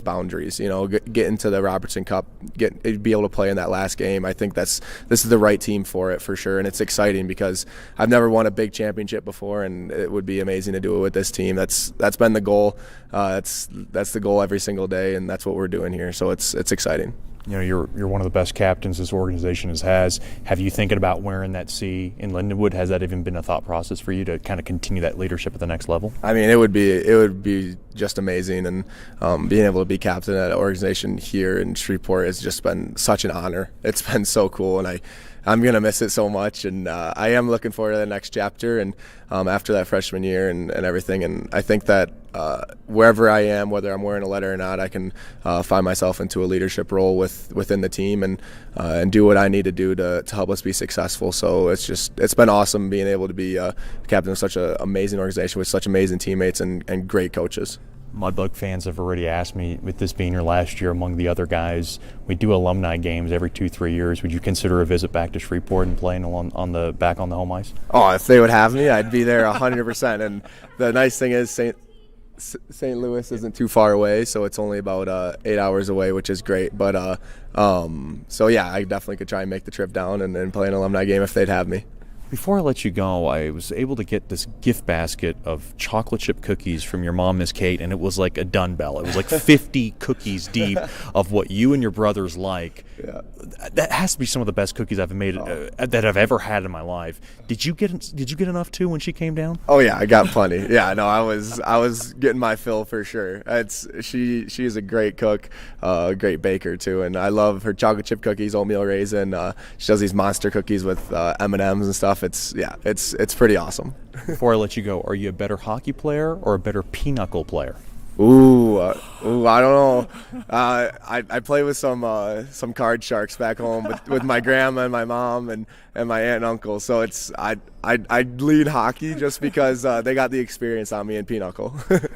boundaries, get into the Robertson Cup, be able to play in that last game. I think this is the right team for it, for sure, and it's exciting because I've never won a big championship before, and it would be amazing to do it with this team. That's been the goal. That's the goal every single day, and that's what we're doing here. So it's exciting. You're one of the best captains this organization has. Have you thinking about wearing that C in Lindenwood? Has that even been a thought process for you to kind of continue that leadership at the next level? I mean, it would be just amazing, and being able to be captain at an organization here in Shreveport has just been such an honor. It's been so cool, and I'm going to miss it so much, and I am looking forward to the next chapter and after that freshman year and everything. And I think that wherever I am, whether I'm wearing a letter or not, I can find myself into a leadership role within the team and do what I need to do to help us be successful. So it's been awesome being able to be captain of such an amazing organization with such amazing teammates and great coaches. Mudbug fans have already asked me, with this being your last year among the other guys, we do alumni games every 2-3 years. Would you consider a visit back to Shreveport and playing on the home ice? Oh, if they would have me, I'd be there 100%. And the nice thing is St. Louis isn't too far away, so it's only about 8 hours away, which is great. But so yeah, I definitely could try and make the trip down and play an alumni game if they'd have me. Before I let you go, I was able to get this gift basket of chocolate chip cookies from your mom, Miss Kate, and it was like a done bell. It was like 50 cookies deep of what you and your brothers like. Yeah. That has to be some of the best cookies I've made that I've ever had in my life. Did you get enough too when she came down? Oh yeah, I got plenty. Yeah, no, I was getting my fill for sure. She is a great cook, a great baker too, and I love her chocolate chip cookies, oatmeal raisin. She does these monster cookies with M&Ms and stuff. It's pretty awesome. Before I let you go, are you a better hockey player or a better pinochle player? Ooh, I don't know. I play with some card sharks back home with my grandma and my mom and my aunt and uncle. So I lead hockey just because they got the experience on me in pinochle.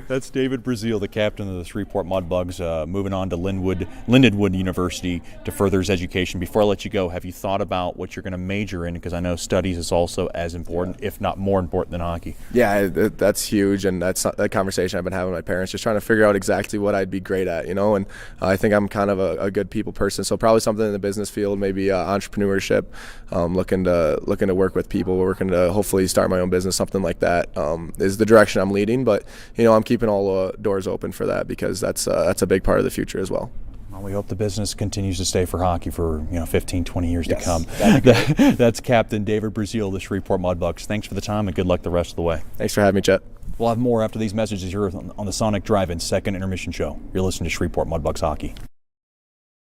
That's David Brazil, the captain of the Shreveport Mudbugs, moving on to Lindenwood University to further his education. Before I let you go, have you thought about what you're going to major in? Because I know studies is also as important, if not more important, than hockey. Yeah, that's huge, and that's the conversation I've been having with my parents, just trying trying to figure out exactly what I'd be great at, you know, and I think I'm kind of a good people person, so probably something in the business field, maybe entrepreneurship, looking to work with people, working to hopefully start my own business, something like that is the direction I'm leading. But you know, I'm keeping all the doors open for that because that's a big part of the future as well. Well, we hope the business continues to stay for hockey for 15, 20 years to come. That's Captain David Brazil of the Shreveport Mudbugs. Thanks for the time and good luck the rest of the way. Thanks for having me, Chet. We'll have more after these messages here on the Sonic Drive-In second intermission show. You're listening to Shreveport Mudbugs Hockey.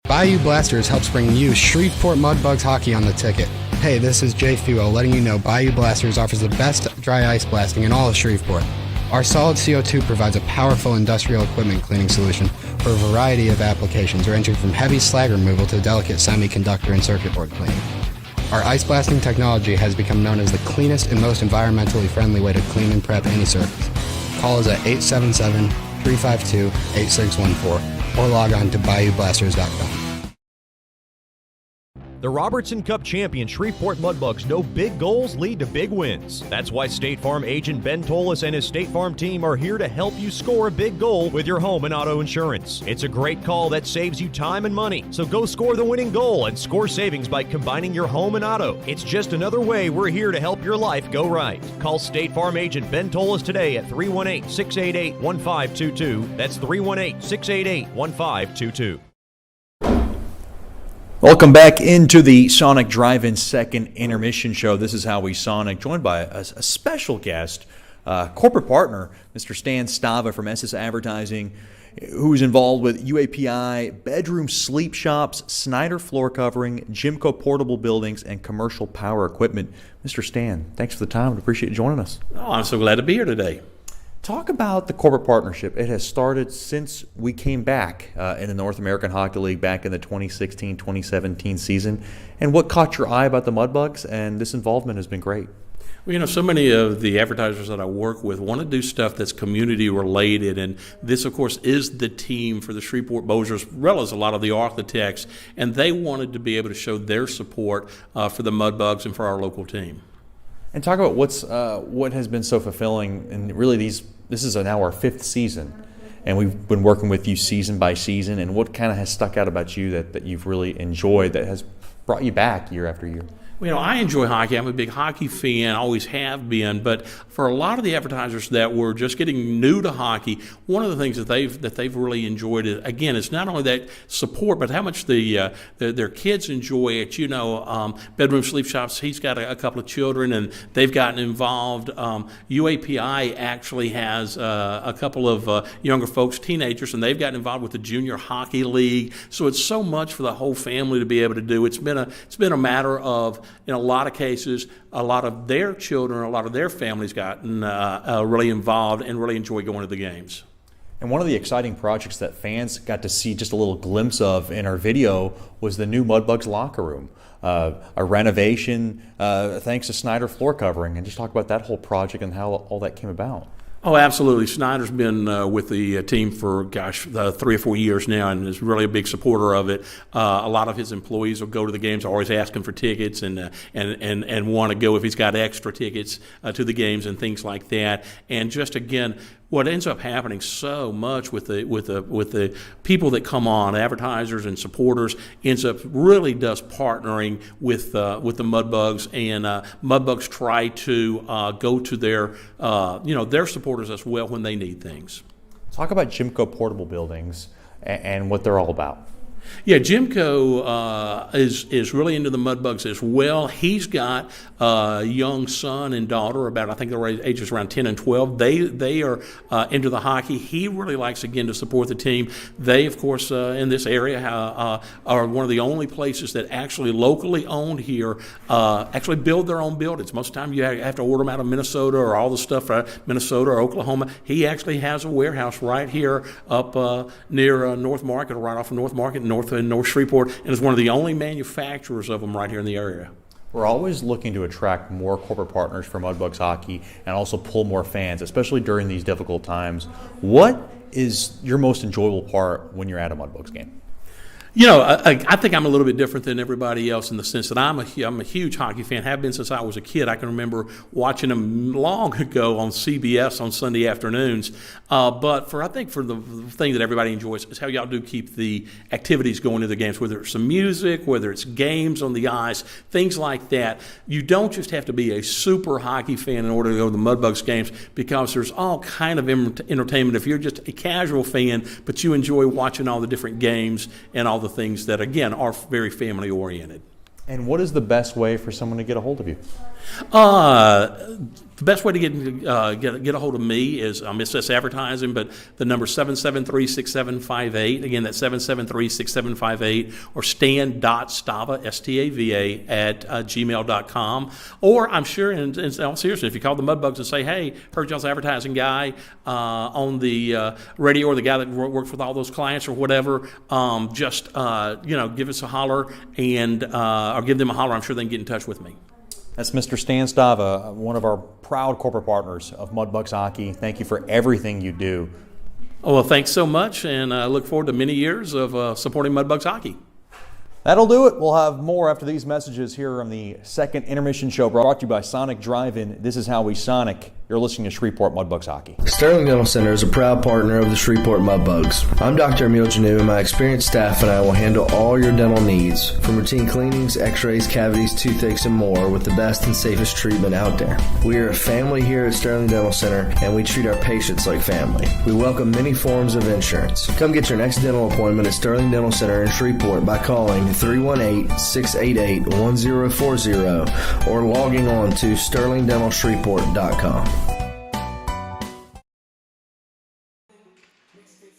Bayou Blasters helps bring you Shreveport Mudbugs Hockey on the ticket. Hey, this is Jay Fuo letting you know Bayou Blasters offers the best dry ice blasting in all of Shreveport. Our solid CO2 provides a powerful industrial equipment cleaning solution for a variety of applications ranging from heavy slag removal to delicate semiconductor and circuit board cleaning. Our ice blasting technology has become known as the cleanest and most environmentally friendly way to clean and prep any surface. Call us at 877-352-8614 or log on to bayoublasters.com. The Robertson Cup champion Shreveport Mudbugs know big goals lead to big wins. That's why State Farm agent Ben Tolis and his State Farm team are here to help you score a big goal with your home and auto insurance. It's a great call that saves you time and money. So go score the winning goal and score savings by combining your home and auto. It's just another way we're here to help your life go right. Call State Farm agent Ben Tolis today at 318-688-1522. That's 318-688-1522. Welcome back into the Sonic Drive-In second intermission show. This is How We Sonic, joined by a special guest, corporate partner, Mr. Stan Stava from SS Advertising, who's involved with UAPI, bedroom sleep shops, Snyder floor covering, Jimco portable buildings, and commercial power equipment. Mr. Stan, thanks for the time. We appreciate you joining us. Oh, I'm so glad to be here today. Talk about the corporate partnership. It has started since we came back in the North American Hockey League back in the 2016-2017 season. And what caught your eye about the Mudbugs? And this involvement has been great. Well, so many of the advertisers that I work with want to do stuff that's community related, and this, of course, is the team for the Shreveport Bossiers, as well as a lot of the architects, and they wanted to be able to show their support for the Mudbugs and for our local team. And talk about what has been so fulfilling, and really this is now our fifth season, and we've been working with you season by season, and what kind of has stuck out about you that you've really enjoyed that has brought you back year after year? Well, I enjoy hockey. I'm a big hockey fan, always have been. But for a lot of the advertisers that were just getting new to hockey, one of the things that they've really enjoyed is, again, it's not only that support, but how much their kids enjoy it. You know, bedroom sleep shops. He's got a couple of children, and they've gotten involved. UAPI actually has a couple of younger folks, teenagers, and they've gotten involved with the junior hockey league. So it's so much for the whole family to be able to do. It's been a matter of, in a lot of cases, a lot of their children, a lot of their families gotten really involved and really enjoy going to the games. And one of the exciting projects that fans got to see just a little glimpse of in our video was the new Mudbugs locker room. A renovation thanks to Snyder floor covering. And just talk about that whole project and how all that came about. Oh, absolutely. Snyder's been with the team for, 3 or 4 years now, and is really a big supporter of it. A lot of his employees will go to the games, always asking for tickets, and want to go if he's got extra tickets to the games and things like that. And just again, what ends up happening so much with the people that come on, advertisers and supporters, ends up really does partnering with the Mudbugs, and Mudbugs try to go to their supporters as well when they need things. Talk about Jimco portable buildings and what they're all about. Yeah, Jimco is really into the Mudbugs as well. He's got a young son and daughter, I think their ages around 10 and 12. They are into the hockey. He really likes, again, to support the team. They, of course, in this area are one of the only places that actually locally owned here actually build their own buildings. Most of the time you have to order them out of Minnesota or all the stuff from Minnesota or Oklahoma. He actually has a warehouse right here up near North Market, or right off of North Market, North Shreveport, and is one of the only manufacturers of them right here in the area. We're always looking to attract more corporate partners for Mudbugs hockey and also pull more fans, especially during these difficult times. What is your most enjoyable part when you're at a Mudbugs game? I think I'm a little bit different than everybody else in the sense that I'm a huge hockey fan, have been since I was a kid. I can remember watching them long ago on CBS on Sunday afternoons. But I think for the thing that everybody enjoys is how y'all do keep the activities going to the games, whether it's some music, whether it's games on the ice, things like that. You don't just have to be a super hockey fan in order to go to the Mudbugs games, because there's all kind of entertainment if you're just a casual fan, but you enjoy watching all the different games and all the things that, again, are very family oriented. And what is the best way for someone to get a hold of you? The best way to get a hold of me is it's just advertising, but the number 773-6758. Again, that's 773-6758, or stan.stava, S-T-A-V-A, at gmail.com. Or I'm sure, in all seriousness, if you call the Mudbugs and say, hey, heard y'all's advertising guy on the radio, or the guy that works with all those clients or whatever, give us a holler, and or give them a holler. I'm sure they can get in touch with me. That's Mr. Stan Stava, one of our proud corporate partners of Mudbugs Hockey. Thank you for everything you do. Oh, well, thanks so much, and I look forward to many years of supporting Mudbugs Hockey. That'll do it. We'll have more after these messages here on the second intermission show, brought to you by Sonic Drive-In. This is how we Sonic. You're listening to Shreveport Mudbugs Hockey. Sterling Dental Center is a proud partner of the Shreveport Mudbugs. I'm Dr. Emil Janu, and my experienced staff and I will handle all your dental needs, from routine cleanings, x-rays, cavities, toothaches, and more, with the best and safest treatment out there. We are a family here at Sterling Dental Center, and we treat our patients like family. We welcome many forms of insurance. Come get your next dental appointment at Sterling Dental Center in Shreveport by calling 318-688-1040 or logging on to sterlingdentalshreveport.com.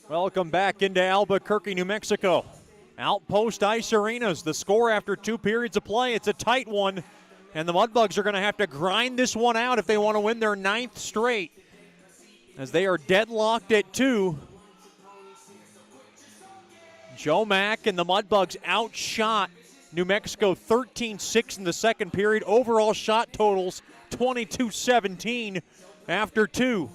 Welcome back into Albuquerque, New Mexico. Outpost Ice Arenas, the score after 2 periods of play. It's a tight one, and the Mudbugs are going to have to grind this one out if they want to win their 9th straight, as they are deadlocked at 2. Joe Mack and the Mudbugs outshot New Mexico 13-6 in the second period. Overall shot totals 22-17 after 2.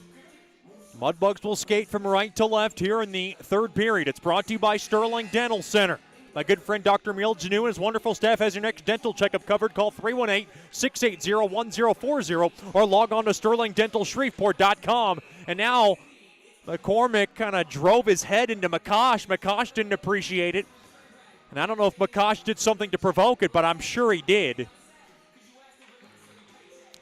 Mudbugs will skate from right to left here in the third period. It's brought to you by Sterling Dental Center. My good friend Dr. Emil Janu and his wonderful staff has your next dental checkup covered. Call 318-680-1040 or log on to sterlingdentalshreveport.com. And now McCormick kind of drove his head into McCosh. McCosh didn't appreciate it. And I don't know if McCosh did something to provoke it, but I'm sure he did.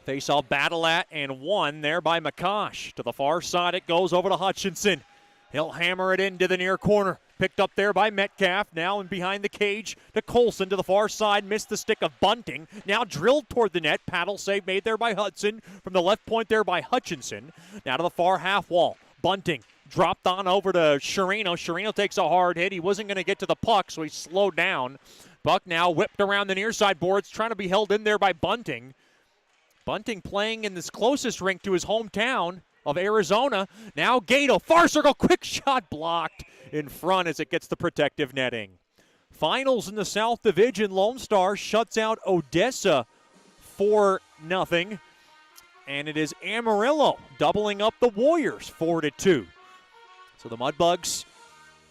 Face-off battle at and won there by McCosh. To the far side it goes over to Hutchinson. He'll hammer it into the near corner. Picked up there by Metcalf. Now in behind the cage to Colson to the far side. Missed the stick of Bunting. Now drilled toward the net. Paddle save made there by Hudson. From the left point there by Hutchinson. Now to the far half wall. Bunting dropped on over to Sherino. Sherino takes a hard hit. He wasn't going to get to the puck, so he slowed down. Buck now whipped around the near side boards, trying to be held in there by Bunting. Bunting playing in this closest rink to his hometown of Arizona. Now Gato, far circle, quick shot blocked in front as it gets the protective netting. Finals in the South Division, Lone Star shuts out Odessa 4-0. And it is Amarillo doubling up the Warriors 4-2. So the Mudbugs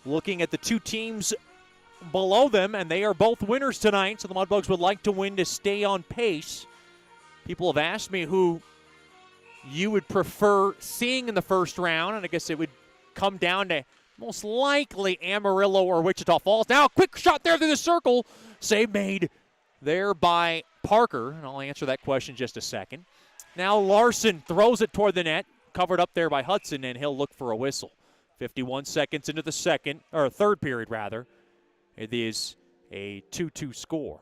looking at the two teams below them, and they are both winners tonight. So the Mudbugs would like to win to stay on pace. People have asked me who you would prefer seeing in the first round, and I guess it would come down to most likely Amarillo or Wichita Falls. Now, a quick shot there through the circle. Save made there by Parker, and I'll answer that question in just a second. Now Larson throws it toward the net, covered up there by Hudson, and he'll look for a whistle. 51 seconds into the third period, rather. It is a 2-2 score.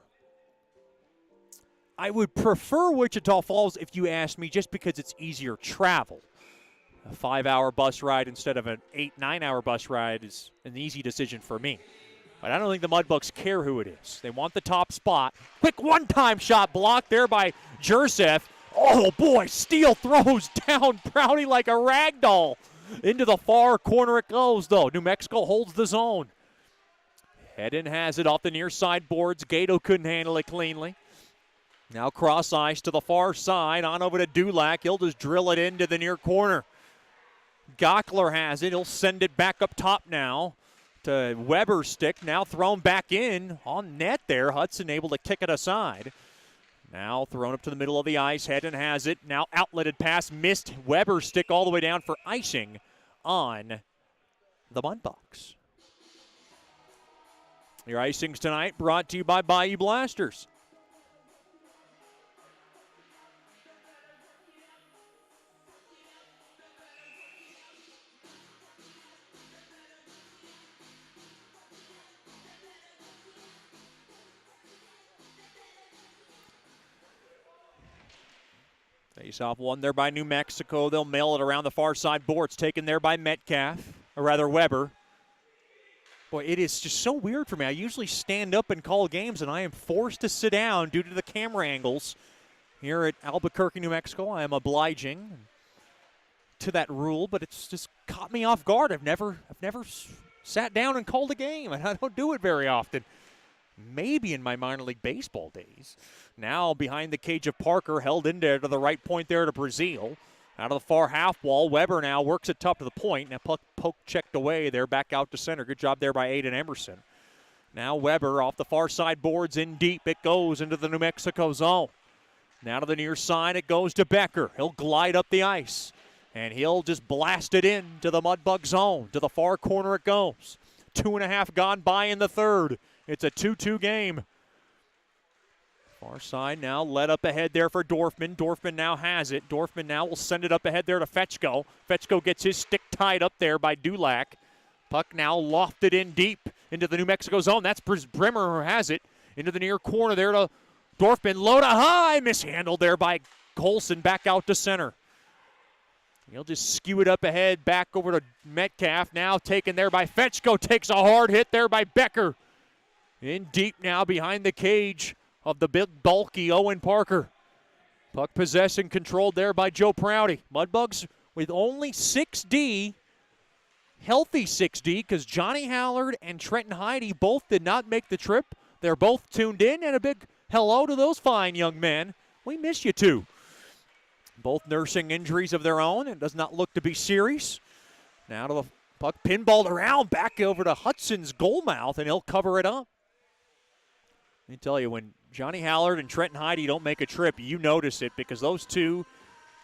I would prefer Wichita Falls if you asked me, just because it's easier travel. A 5-hour bus ride instead of an 8-9-hour bus ride is an easy decision for me. But I don't think the Mudbugs care who it is. They want the top spot. Quick one-time shot blocked there by Jursev. Oh, boy, Steele throws down Brownie like a rag doll. Into the far corner it goes, though. New Mexico holds the zone. Hedden has it off the near side boards. Gato couldn't handle it cleanly. Now cross ice to the far side, on over to Dulac. He'll just drill it into the near corner. Gockler has it. He'll send it back up top now to Weber's stick, now thrown back in on net there. Hudson able to kick it aside. Now thrown up to the middle of the ice, Hedden has it. Now outletted pass, missed. Weber's stick all the way down for icing on the Mudbugs. Your icings tonight brought to you by Bayou Blasters. Face-off won there by New Mexico. They'll mail it around the far side boards. Taken there by Metcalf, or rather Weber. Boy, it is just so weird for me. I usually stand up and call games, and I am forced to sit down due to the camera angles here at Albuquerque, New Mexico. I am obliging to that rule, but it's just caught me off guard. I've never sat down and called a game, and I don't do it very often. Maybe in my minor league baseball days. Now behind the cage of Parker, held in there to the right point there to Brazil. Out of the far half wall, Weber now works it tough to the point. Now poke checked away there, back out to center. Good job there by Aiden Emerson. Now Weber off the far side boards in deep. It goes into the New Mexico zone. Now to the near side, it goes to Becker. He'll glide up the ice, and he'll just blast it into the Mudbug zone. To the far corner it goes. 2.5 gone by in the third. It's a 2-2 game. Far side now led up ahead there for Dorfman. Dorfman now has it. Dorfman now will send it up ahead there to Fetchko. Fetchko gets his stick tied up there by Dulac. Puck now lofted in deep into the New Mexico zone. That's Brimmer who has it. Into the near corner there to Dorfman. Low to high. Mishandled there by Colson. Back out to center. He'll just skew it up ahead. Back over to Metcalf. Now taken there by Fetchko. Takes a hard hit there by Becker. In deep now behind the cage of the big, bulky Owen Parker. Puck possession controlled there by Joe Prouty. Mudbugs with only 6D, healthy 6D, because Johnny Hallard and Trenton Heidi both did not make the trip. They're both tuned in, and a big hello to those fine young men. We miss you too. Both nursing injuries of their own. It does not look to be serious. Now to the puck pinballed around, back over to Hudson's goal mouth, and he'll cover it up. Let me tell you, when Johnny Hallard and Trenton Heidi don't make a trip, you notice it, because those two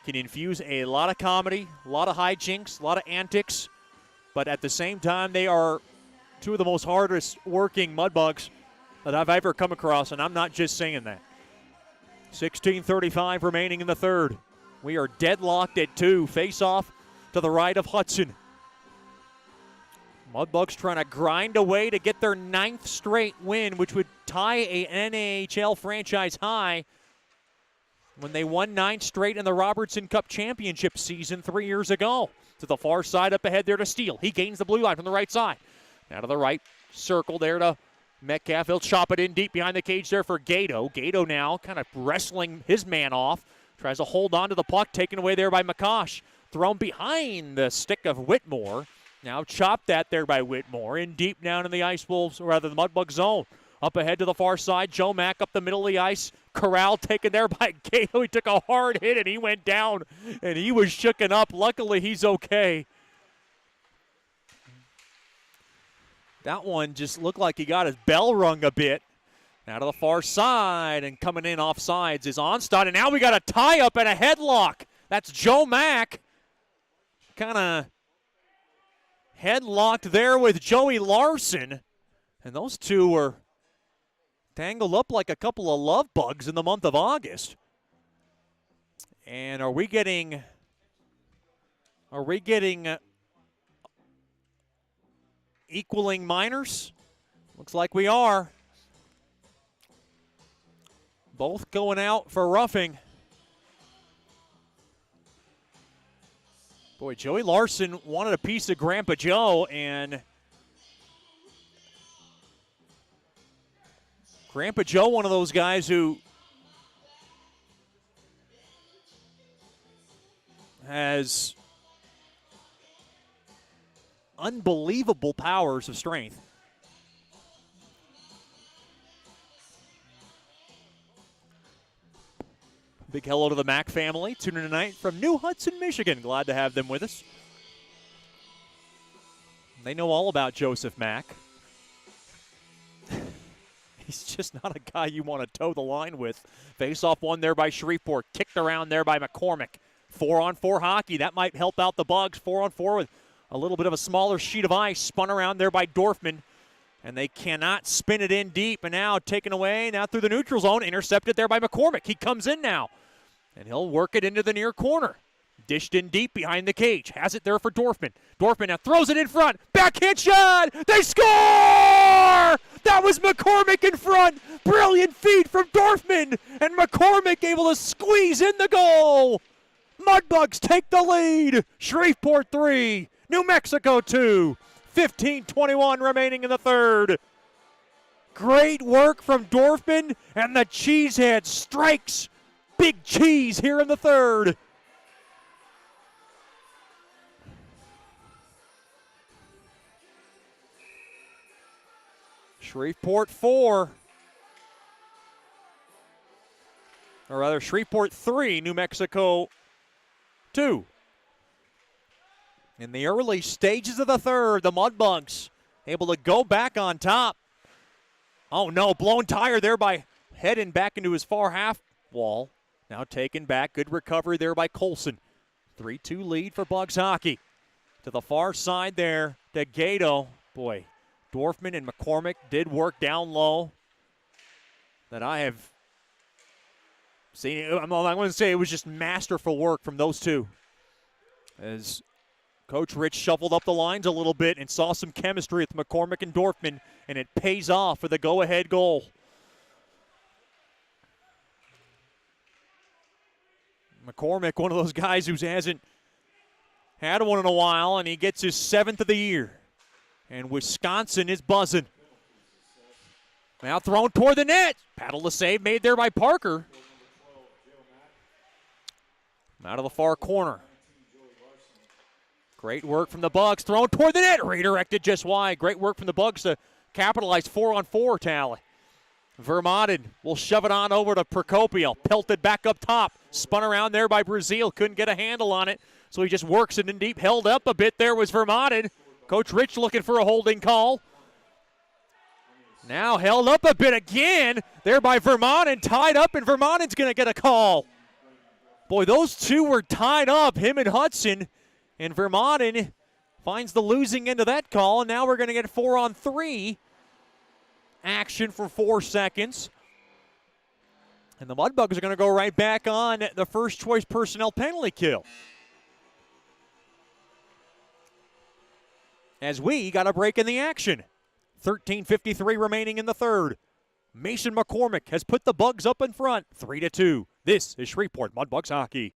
can infuse a lot of comedy, a lot of hijinks, a lot of antics, but at the same time, they are two of the most hardest working Mudbugs that I've ever come across, and I'm not just saying that. 16:35 remaining in the third. We are deadlocked at 2. Face-off to the right of Hudson. Mudbugs trying to grind away to get their 9th straight win, which would tie a NHL franchise high when they won 9 straight in the Robertson Cup Championship season 3 years ago. To the far side up ahead there to Steele. He gains the blue line from the right side. Now to the right circle there to Metcalf. He'll chop it in deep behind the cage there for Gato. Gato now kind of wrestling his man off. Tries to hold on to the puck, taken away there by McCosh. Thrown behind the stick of Whitmore. Now chopped that there by Whitmore. In deep down in the Ice Wolves, or rather the Mudbug zone. Up ahead to the far side, Joe Mack up the middle of the ice. Corral taken there by Gato. He took a hard hit and he went down and he was shooken up. Luckily, he's okay. That one just looked like he got his bell rung a bit. Now to the far side, and coming in off sides is Onstad. And now we got a tie-up and a headlock. That's Joe Mack. Kind of headlocked there with Joey Larson. And those two were tangled up like a couple of love bugs in the month of August. And are we getting equaling minors? Looks like we are. Both going out for roughing. Boy, Joey Larson wanted a piece of Grandpa Joe, and Grandpa Joe, one of those guys who has unbelievable powers of strength. Big hello to the Mack family tuning in tonight from New Hudson, Michigan. Glad to have them with us. They know all about Joseph Mack. He's just not a guy you want to toe the line with. Face-off one there by Shreveport. Kicked around there by McCormick. 4-on-4 hockey. That might help out the Bugs. 4-on-4 with a little bit of a smaller sheet of ice. Spun around there by Dorfman. And they cannot spin it in deep. And now taken away, now through the neutral zone. Intercepted there by McCormick. He comes in now. And he'll work it into the near corner. Dished in deep behind the cage. Has it there for Dorfman. Dorfman now throws it in front. Backhand shot. They score! That was McCormick in front. Brilliant feed from Dorfman. And McCormick able to squeeze in the goal. Mudbugs take the lead. Shreveport 3, New Mexico 2. 15:21 remaining in the third. Great work from Dorfman, and the Cheesehead strikes Big Cheese here in the third. Shreveport 4. Or rather, Shreveport 3, New Mexico 2. In the early stages of the third, the Mudbugs able to go back on top. Oh no, blown tire there by heading back into his far half wall. Now taken back, good recovery there by Colson. 3-2 lead for Bugs hockey. To the far side there, to Gato. Boy, Dorfman and McCormick did work down low that I have seen. I'm going to say it was just masterful work from those two. As Coach Rich shuffled up the lines a little bit and saw some chemistry with McCormick and Dorfman, and it pays off for the go-ahead goal. McCormick, one of those guys who hasn't had one in a while, and he gets his 7th of the year. And Wisconsin is buzzing. Now thrown toward the net. Paddle the save made there by Parker. Out of the far corner. Great work from the Bugs. Thrown toward the net. Redirected just wide. Great work from the Bugs to capitalize 4-on-4 tally. Vermaelen will shove it on over to Procopio. Pelted back up top. Spun around there by Brazil. Couldn't get a handle on it. So he just works it in deep. Held up a bit there was Vermaelen. Coach Rich looking for a holding call. Now held up a bit again. There by Vermaelen. Tied up, and Vermaelen's going to get a call. Boy, those two were tied up, him and Hudson. And Vermaelen finds the losing end of that call. And now we're going to get 4-on-3 action for 4 seconds. And the Mudbugs are going to go right back on the first choice personnel penalty kill. As we got a break in the action. 13:53 remaining in the third. Mason McCormick has put the Bugs up in front, 3-2. This is Shreveport Mudbugs hockey.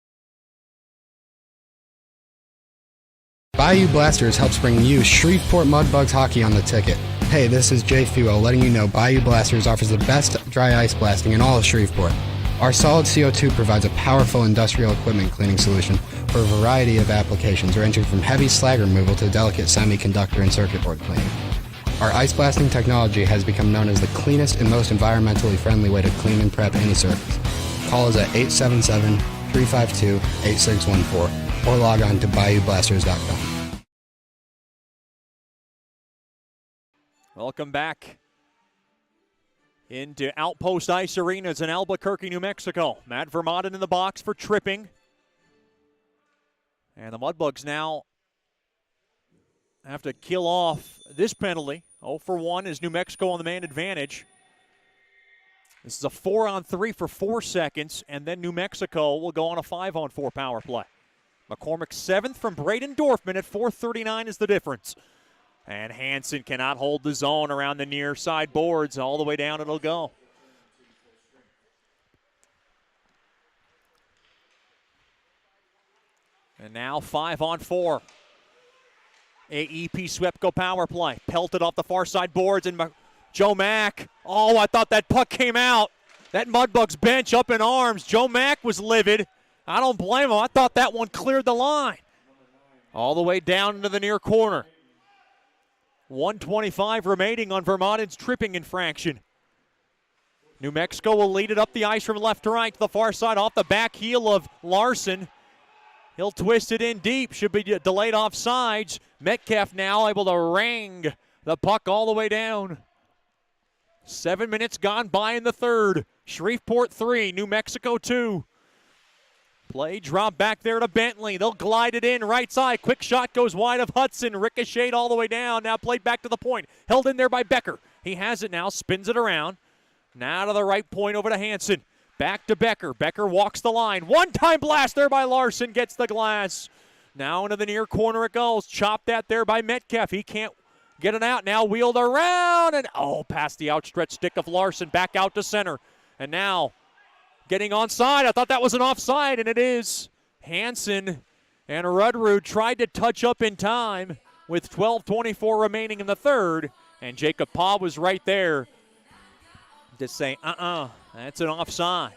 Bayou Blasters helps bring you Shreveport Mudbugs hockey on the ticket. Hey, this is Jay Fuel letting you know Bayou Blasters offers the best dry ice blasting in all of Shreveport. Our solid CO2 provides a powerful industrial equipment cleaning solution for a variety of applications ranging from heavy slag removal to delicate semiconductor and circuit board cleaning. Our ice blasting technology has become known as the cleanest and most environmentally friendly way to clean and prep any surface. Call us at 877-352-8614 or log on to bayoublasters.com. Welcome back into Outpost Ice Arenas in Albuquerque, New Mexico. Matt Vermaelen in the box for tripping. And the Mudbugs now have to kill off this penalty. 0-for-1 is New Mexico on the man advantage. This is a 4-on-3 for 4 seconds, and then New Mexico will go on a 5-on-4 power play. McCormick 7th from Braden Dorfman at 4:39 is the difference. And Hansen cannot hold the zone around the near side boards. All the way down it'll go. And now 5-on-4. AEP Swepco power play. Pelted off the far side boards, and Joe Mack. Oh, I thought that puck came out. That Mudbugs bench up in arms. Joe Mack was livid. I don't blame him. I thought that one cleared the line. All the way down into the near corner. 1:25 remaining on Vermaelen's tripping infraction. New Mexico will lead it up the ice from left to right to the far side off the back heel of Larson. He'll twist it in deep. Should be delayed offsides. Metcalf now able to ring the puck all the way down. 7 minutes gone by in the third. Shreveport 3, New Mexico 2. Play drop back there to Bentley. They'll glide it in right side. Quick shot goes wide of Hudson. Ricocheted all the way down. Now played back to the point. Held in there by Becker. He has it now. Spins it around. Now to the right point over to Hanson. Back to Becker. Becker walks the line. One-time blast there by Larson. Gets the glass. Now into the near corner it goes. Chopped that there by Metcalf. He can't get it out. Now wheeled around. And past the outstretched stick of Larson. Back out to center. And now getting onside. I thought that was an offside, and it is. Hanson and Rudrud tried to touch up in time with 12:24 remaining in the third. And Jacob Paw was right there to say, that's an offside.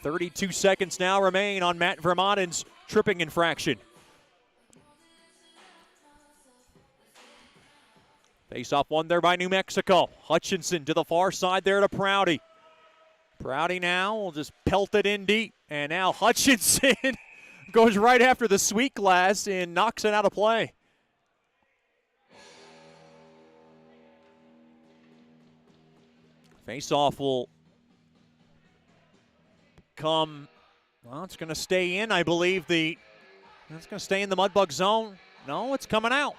32 seconds now remain on Matt Vermonen's tripping infraction. Face-off won there by New Mexico. Hutchinson to the far side there to Prouty. Prouty now will just pelt it in deep. And now Hutchinson goes right after the sweet glass and knocks it out of play. Face-off will come, it's going to stay in, I believe. It's going to stay in the Mudbug zone. No, it's coming out.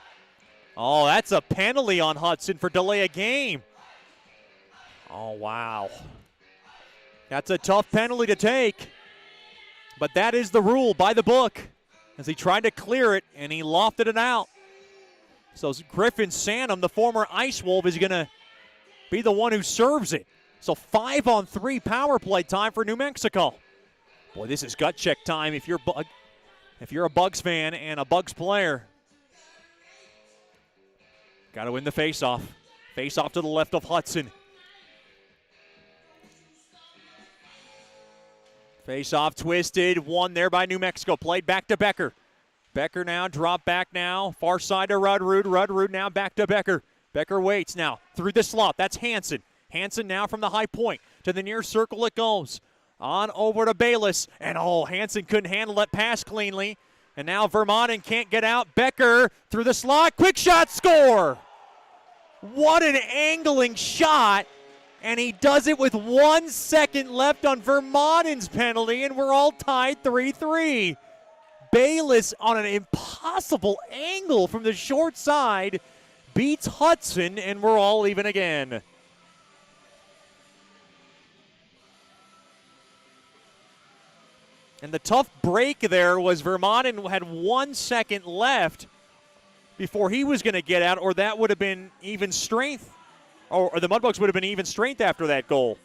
Oh, that's a penalty on Hudson for delay of game. Oh, wow. That's a tough penalty to take. But that is the rule by the book. As he tried to clear it, and he lofted it out. So Griffin Sanum, the former Ice Wolf, is going to be the one who serves it. So 5-on-3 power play time for New Mexico. Boy, this is gut check time if you're a Bugs fan and a Bugs player. Got to win the faceoff. Faceoff to the left of Hudson. Faceoff twisted, won there by New Mexico. Played back to Becker. Becker now, drop back now. Far side to Rudrud. Rudrud now back to Becker. Becker waits now through the slot. That's Hanson. Hanson now from the high point. To the near circle it goes. On over to Bayless. And Hanson couldn't handle that pass cleanly. And now Vermonen can't get out. Becker through the slot. Quick shot, score! What an angling shot. And he does it with 1 second left on Vermonen's penalty. And we're all tied 3-3. Bayless on an impossible angle from the short side beats Hudson, and we're all even again. And the tough break there was Vermonen had 1 second left before he was going to get out, or that would have been even strength, or the Mudbugs would have been even strength after that goal.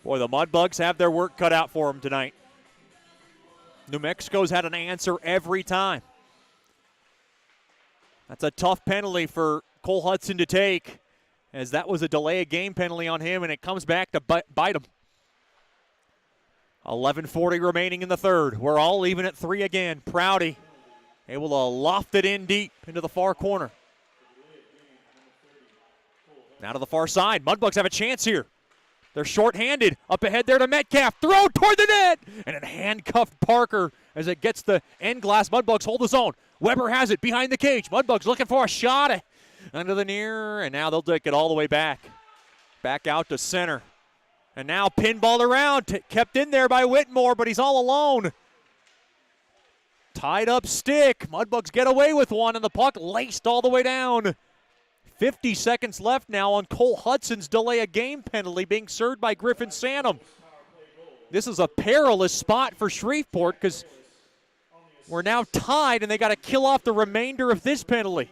Boy, the Mudbugs have their work cut out for them tonight. New Mexico's had an answer every time. That's a tough penalty for Cole Hudson to take, as that was a delay of game penalty on him, and it comes back to bite him. 11:40 remaining in the third. We're all even at 3 again. Prouty able to loft it in deep into the far corner. Now to the far side. Mudbugs have a chance here. They're shorthanded. Up ahead there to Metcalf. Throw toward the net. And it handcuffed Parker as it gets the end glass. Mudbugs hold the zone. Weber has it behind the cage. Mudbugs looking for a shot under the near. And now they'll take it all the way back. Back out to center. And now pinballed around. Kept in there by Whitmore, but he's all alone. Tied up stick. Mudbugs get away with one, and the puck laced all the way down. 50 seconds left now on Cole Hudson's delay of game penalty being served by Griffin Sanum. This is a perilous spot for Shreveport because we're now tied and they got to kill off the remainder of this penalty.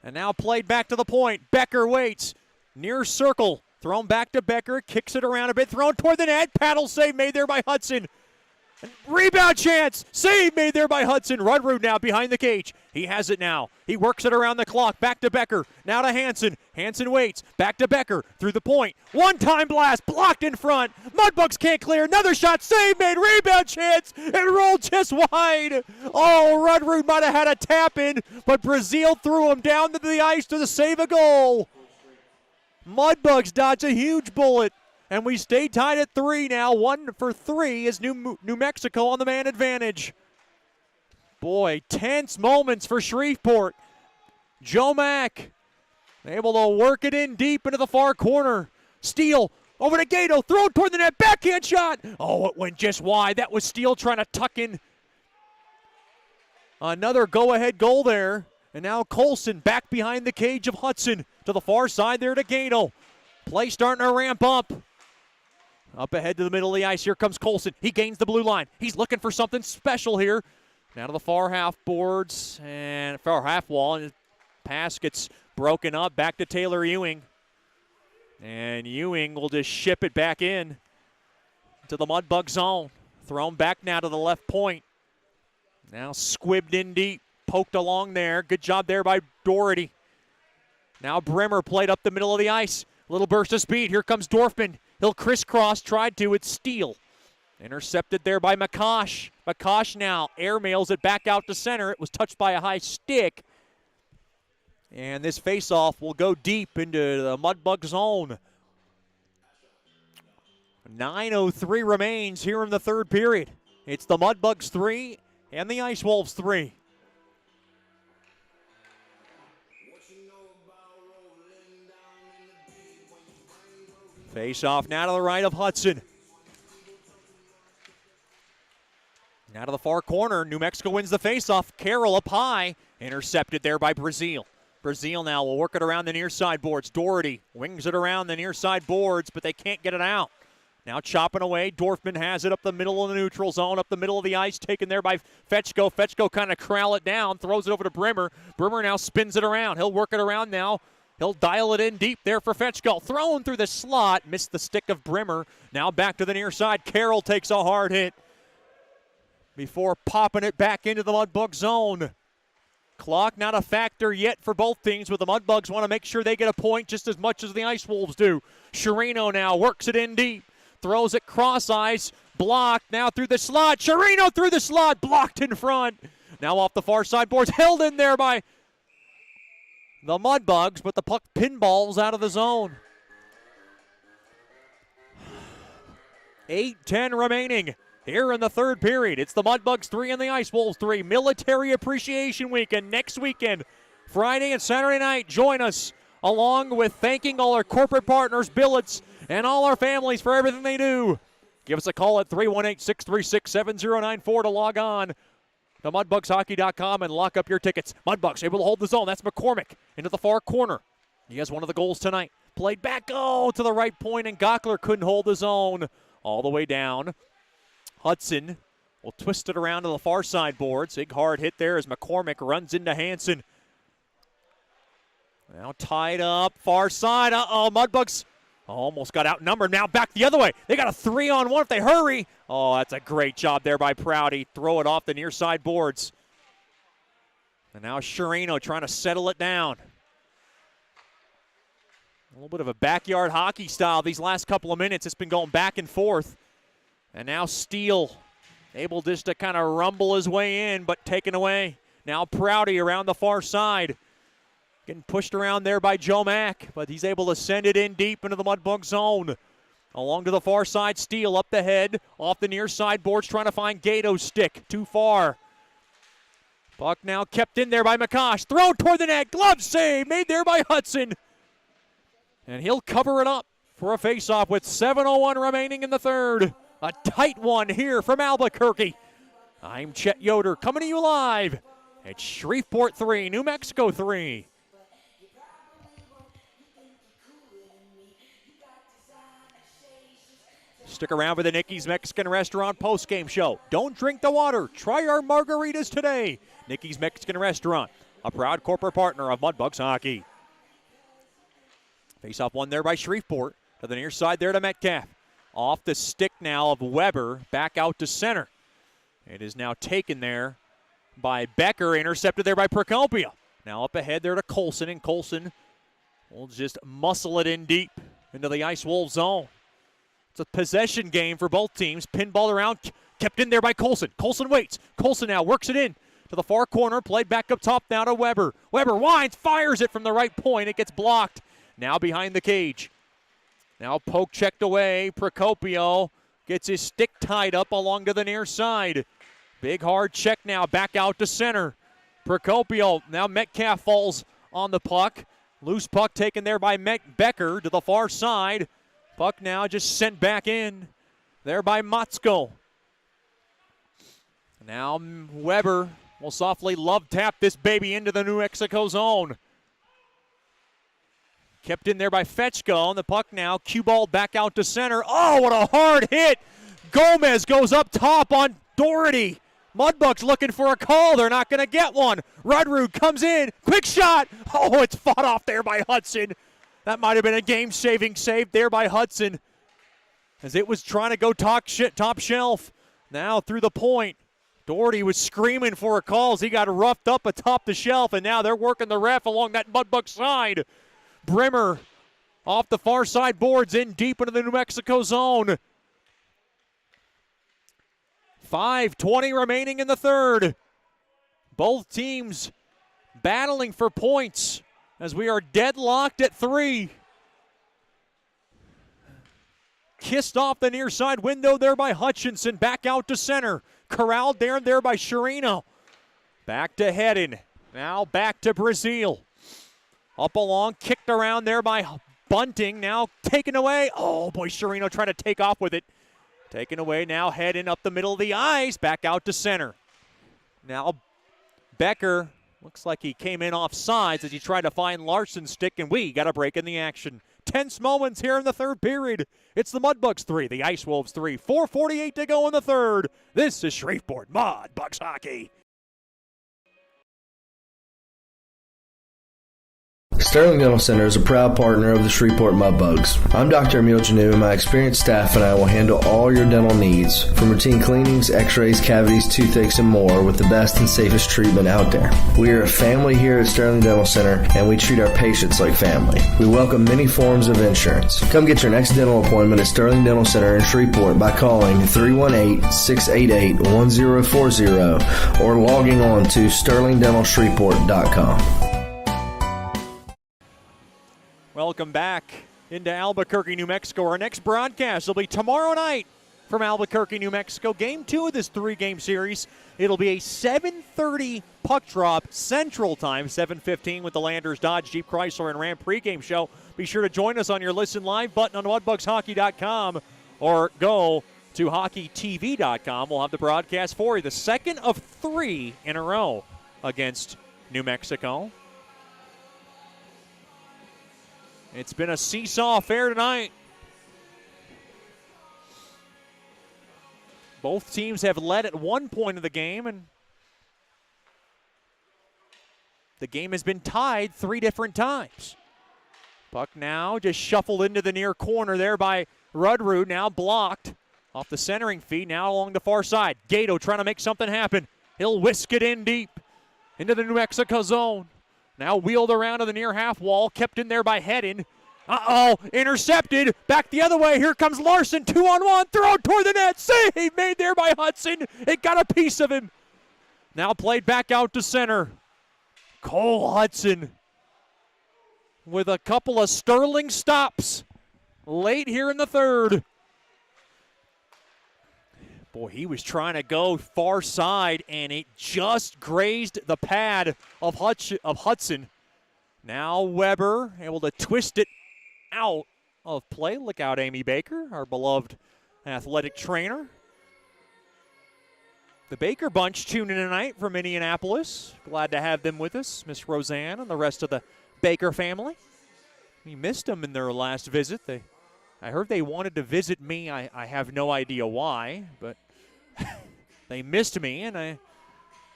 And now played back to the point. Becker waits. Near circle. Thrown back to Becker. Kicks it around a bit. Thrown toward the net. Paddle save made there by Hudson. Rebound chance. Save made there by Hudson. Rudrud now behind the cage. He has it now. He works it around the clock. Back to Becker. Now to Hanson. Hanson waits. Back to Becker. Through the point. One-time blast. Blocked in front. Mudbugs can't clear. Another shot. Save made. Rebound chance. And rolled just wide. Rudrud might have had a tap in, but Brazil threw him down to the ice to the save a goal. Mudbugs dodge a huge bullet. And we stay tied at 3 now. 1 for 3 is New Mexico on the man advantage. Boy, tense moments for Shreveport. Joe Mack able to work it in deep into the far corner. Steele over to Gato, thrown toward the net, backhand shot. Oh, it went just wide. That was Steele trying to tuck in another go-ahead goal there. And now Colson back behind the cage of Hudson to the far side there to Gato. Play starting to ramp up. Up ahead to the middle of the ice. Here comes Colson. He gains the blue line. He's looking for something special here. Now to the far half boards and far half wall. And his pass gets broken up. Back to Taylor Ewing. And Ewing will just ship it back in to the Mudbug zone. Thrown back now to the left point. Now squibbed in deep. Poked along there. Good job there by Doherty. Now Bremer played up the middle of the ice. Little burst of speed. Here comes Dorfman. He'll crisscross, tried to, it's Steele. Intercepted there by McCosh. McCosh now airmails it back out to center. It was touched by a high stick. And this faceoff will go deep into the Mudbug zone. 9:03 remains here in the third period. It's the Mudbugs 3 and the Ice Wolves 3. Face off now to the right of Hudson. Now to the far corner. New Mexico wins the faceoff. Carroll up high. Intercepted there by Brazil. Brazil now will work it around the near side boards. Doherty wings it around the near side boards, but they can't get it out. Now chopping away. Dorfman has it up the middle of the neutral zone, up the middle of the ice, taken there by Fetchko. Fetchko kind of corral it down, throws it over to Bremer. Bremer now spins it around. He'll work it around now. He'll dial it in deep there for Fetchko. Thrown through the slot. Missed the stick of Bremer. Now back to the near side. Carroll takes a hard hit before popping it back into the Mudbug zone. Clock not a factor yet for both teams, but the Mudbugs want to make sure they get a point just as much as the Ice Wolves do. Sherino now works it in deep. Throws it cross ice. Blocked now through the slot. Sherino through the slot. Blocked in front. Now off the far side boards. Held in there by the Mudbugs, but the puck pinballs out of the zone. 8:10 remaining here in the third period. It's the Mudbugs 3 and the Ice Wolves 3. Military Appreciation Weekend next weekend, Friday and Saturday night. Join us along with thanking all our corporate partners, billets, and all our families for everything they do. Give us a call at 318-636-7094 to log on to mudbugshockey.com and lock up your tickets. Mudbugs able to hold the zone. That's McCormick into the far corner. He has one of the goals tonight. Played back, to the right point, and Gockler couldn't hold the zone all the way down. Hudson will twist it around to the far side boards. Big hard hit there as McCormick runs into Hansen. Now tied up, far side. Mudbugs almost got outnumbered. Now back the other way. They got a 3-on-1 if they hurry. Oh, that's a great job there by Prouty. Throw it off the near side boards. And now Sherino trying to settle it down. A little bit of a backyard hockey style these last couple of minutes. It's been going back and forth. And now Steele able just to kind of rumble his way in, but taken away. Now Prouty around the far side. Getting pushed around there by Joe Mack, but he's able to send it in deep into the Mudbug zone. Along to the far side, Steele up the head, off the near side boards, trying to find Gato's stick. Too far. Puck now kept in there by McCosh. Thrown toward the net. Glove save made there by Hudson. And he'll cover it up for a faceoff with 7:01 remaining in the third. A tight one here from Albuquerque. I'm Chet Yoder coming to you live at Shreveport 3, New Mexico 3. Stick around for the Nicky's Mexican Restaurant postgame show. Don't drink the water. Try our margaritas today. Nicky's Mexican Restaurant, a proud corporate partner of Mudbugs Hockey. Face-off one there by Shreveport. To the near side there to Metcalf. Off the stick now of Weber. Back out to center. It is now taken there by Becker. Intercepted there by Procopio. Now up ahead there to Colson. And Colson will just muscle it in deep into the Ice Wolves zone. It's a possession game for both teams. Pinball around, kept in there by Colson. Colson waits. Colson now works it in to the far corner. Played back up top now to Weber. Weber winds, fires it from the right point. It gets blocked. Now behind the cage. Now poke checked away. Procopio gets his stick tied up along to the near side. Big hard check now, back out to center. Procopio, now Metcalf falls on the puck. Loose puck taken there by Becker to the far side. Puck now just sent back in there by Motzko. Now Weber will softly love tap this baby into the New Mexico zone. Kept in there by Fetchko, and the puck now cue-balled back out to center. Oh, what a hard hit! Gomez goes up top on Doherty. Mudbugs looking for a call. They're not going to get one. Rudrud comes in. Quick shot. Oh, it's fought off there by Hudson. That might have been a game-saving save there by Hudson, as it was trying to go top shelf. Now through the point. Doherty was screaming for a call as he got roughed up atop the shelf, and now they're working the ref along that Mudbug side. Brimmer off the far side boards in deep into the New Mexico zone. 5:20 remaining in the third. Both teams battling for points as we are deadlocked at 3. Kissed off the near side window there by Hutchinson. Back out to center. Corralled there by Sherino. Back to Hedden. Now back to Brazil. Up along, kicked around there by Bunting. Now taken away. Oh boy, Sherino trying to take off with it. Taken away now, Hedden up the middle of the ice. Back out to center. Now Becker, looks like he came in off sides as he tried to find Larson's stick, and we got a break in the action. Tense moments here in the third period. It's the Mudbugs 3, the Ice Wolves 3. 4:48 to go in the third. This is Shreveport Mudbugs hockey. Sterling Dental Center is a proud partner of the Shreveport Mudbugs. I'm Dr. Emil Janu, and my experienced staff and I will handle all your dental needs, from routine cleanings, x-rays, cavities, toothaches, and more, with the best and safest treatment out there. We are a family here at Sterling Dental Center, and we treat our patients like family. We welcome many forms of insurance. Come get your next dental appointment at Sterling Dental Center in Shreveport by calling 318-688-1040 or logging on to sterlingdentalshreveport.com. Welcome back into Albuquerque, New Mexico. Our next broadcast will be tomorrow night from Albuquerque, New Mexico. Game 2 of this 3-game series. It'll be a 7:30 puck drop Central Time, 7:15 with the Landers Dodge Jeep Chrysler and Ram pregame show. Be sure to join us on your Listen Live button on MudbugsHockey.com or go to HockeyTV.com. We'll have the broadcast for you. The second of 3 in a row against New Mexico. It's been a seesaw affair tonight. Both teams have led at one point of the game, and the game has been tied 3 different times. Puck now just shuffled into the near corner there by Rudrud, now blocked off the centering feed, now along the far side. Gato trying to make something happen. He'll whisk it in deep into the New Mexico zone. Now wheeled around to the near half wall, kept in there by Hedden. Intercepted. Back the other way. Here comes Larson. 2-on-1. Throw toward the net. Save made there by Hudson. It got a piece of him. Now played back out to center. Cole Hudson with a couple of sterling stops late here in the third. Boy, he was trying to go far side, and it just grazed the pad of Hudson. Now Weber able to twist it out of play. Look out, Amy Baker, our beloved athletic trainer. The Baker bunch tuning in tonight from Indianapolis. Glad to have them with us, Miss Roseanne and the rest of the Baker family. We missed them in their last visit. I heard they wanted to visit me. I have no idea why, but they missed me, and I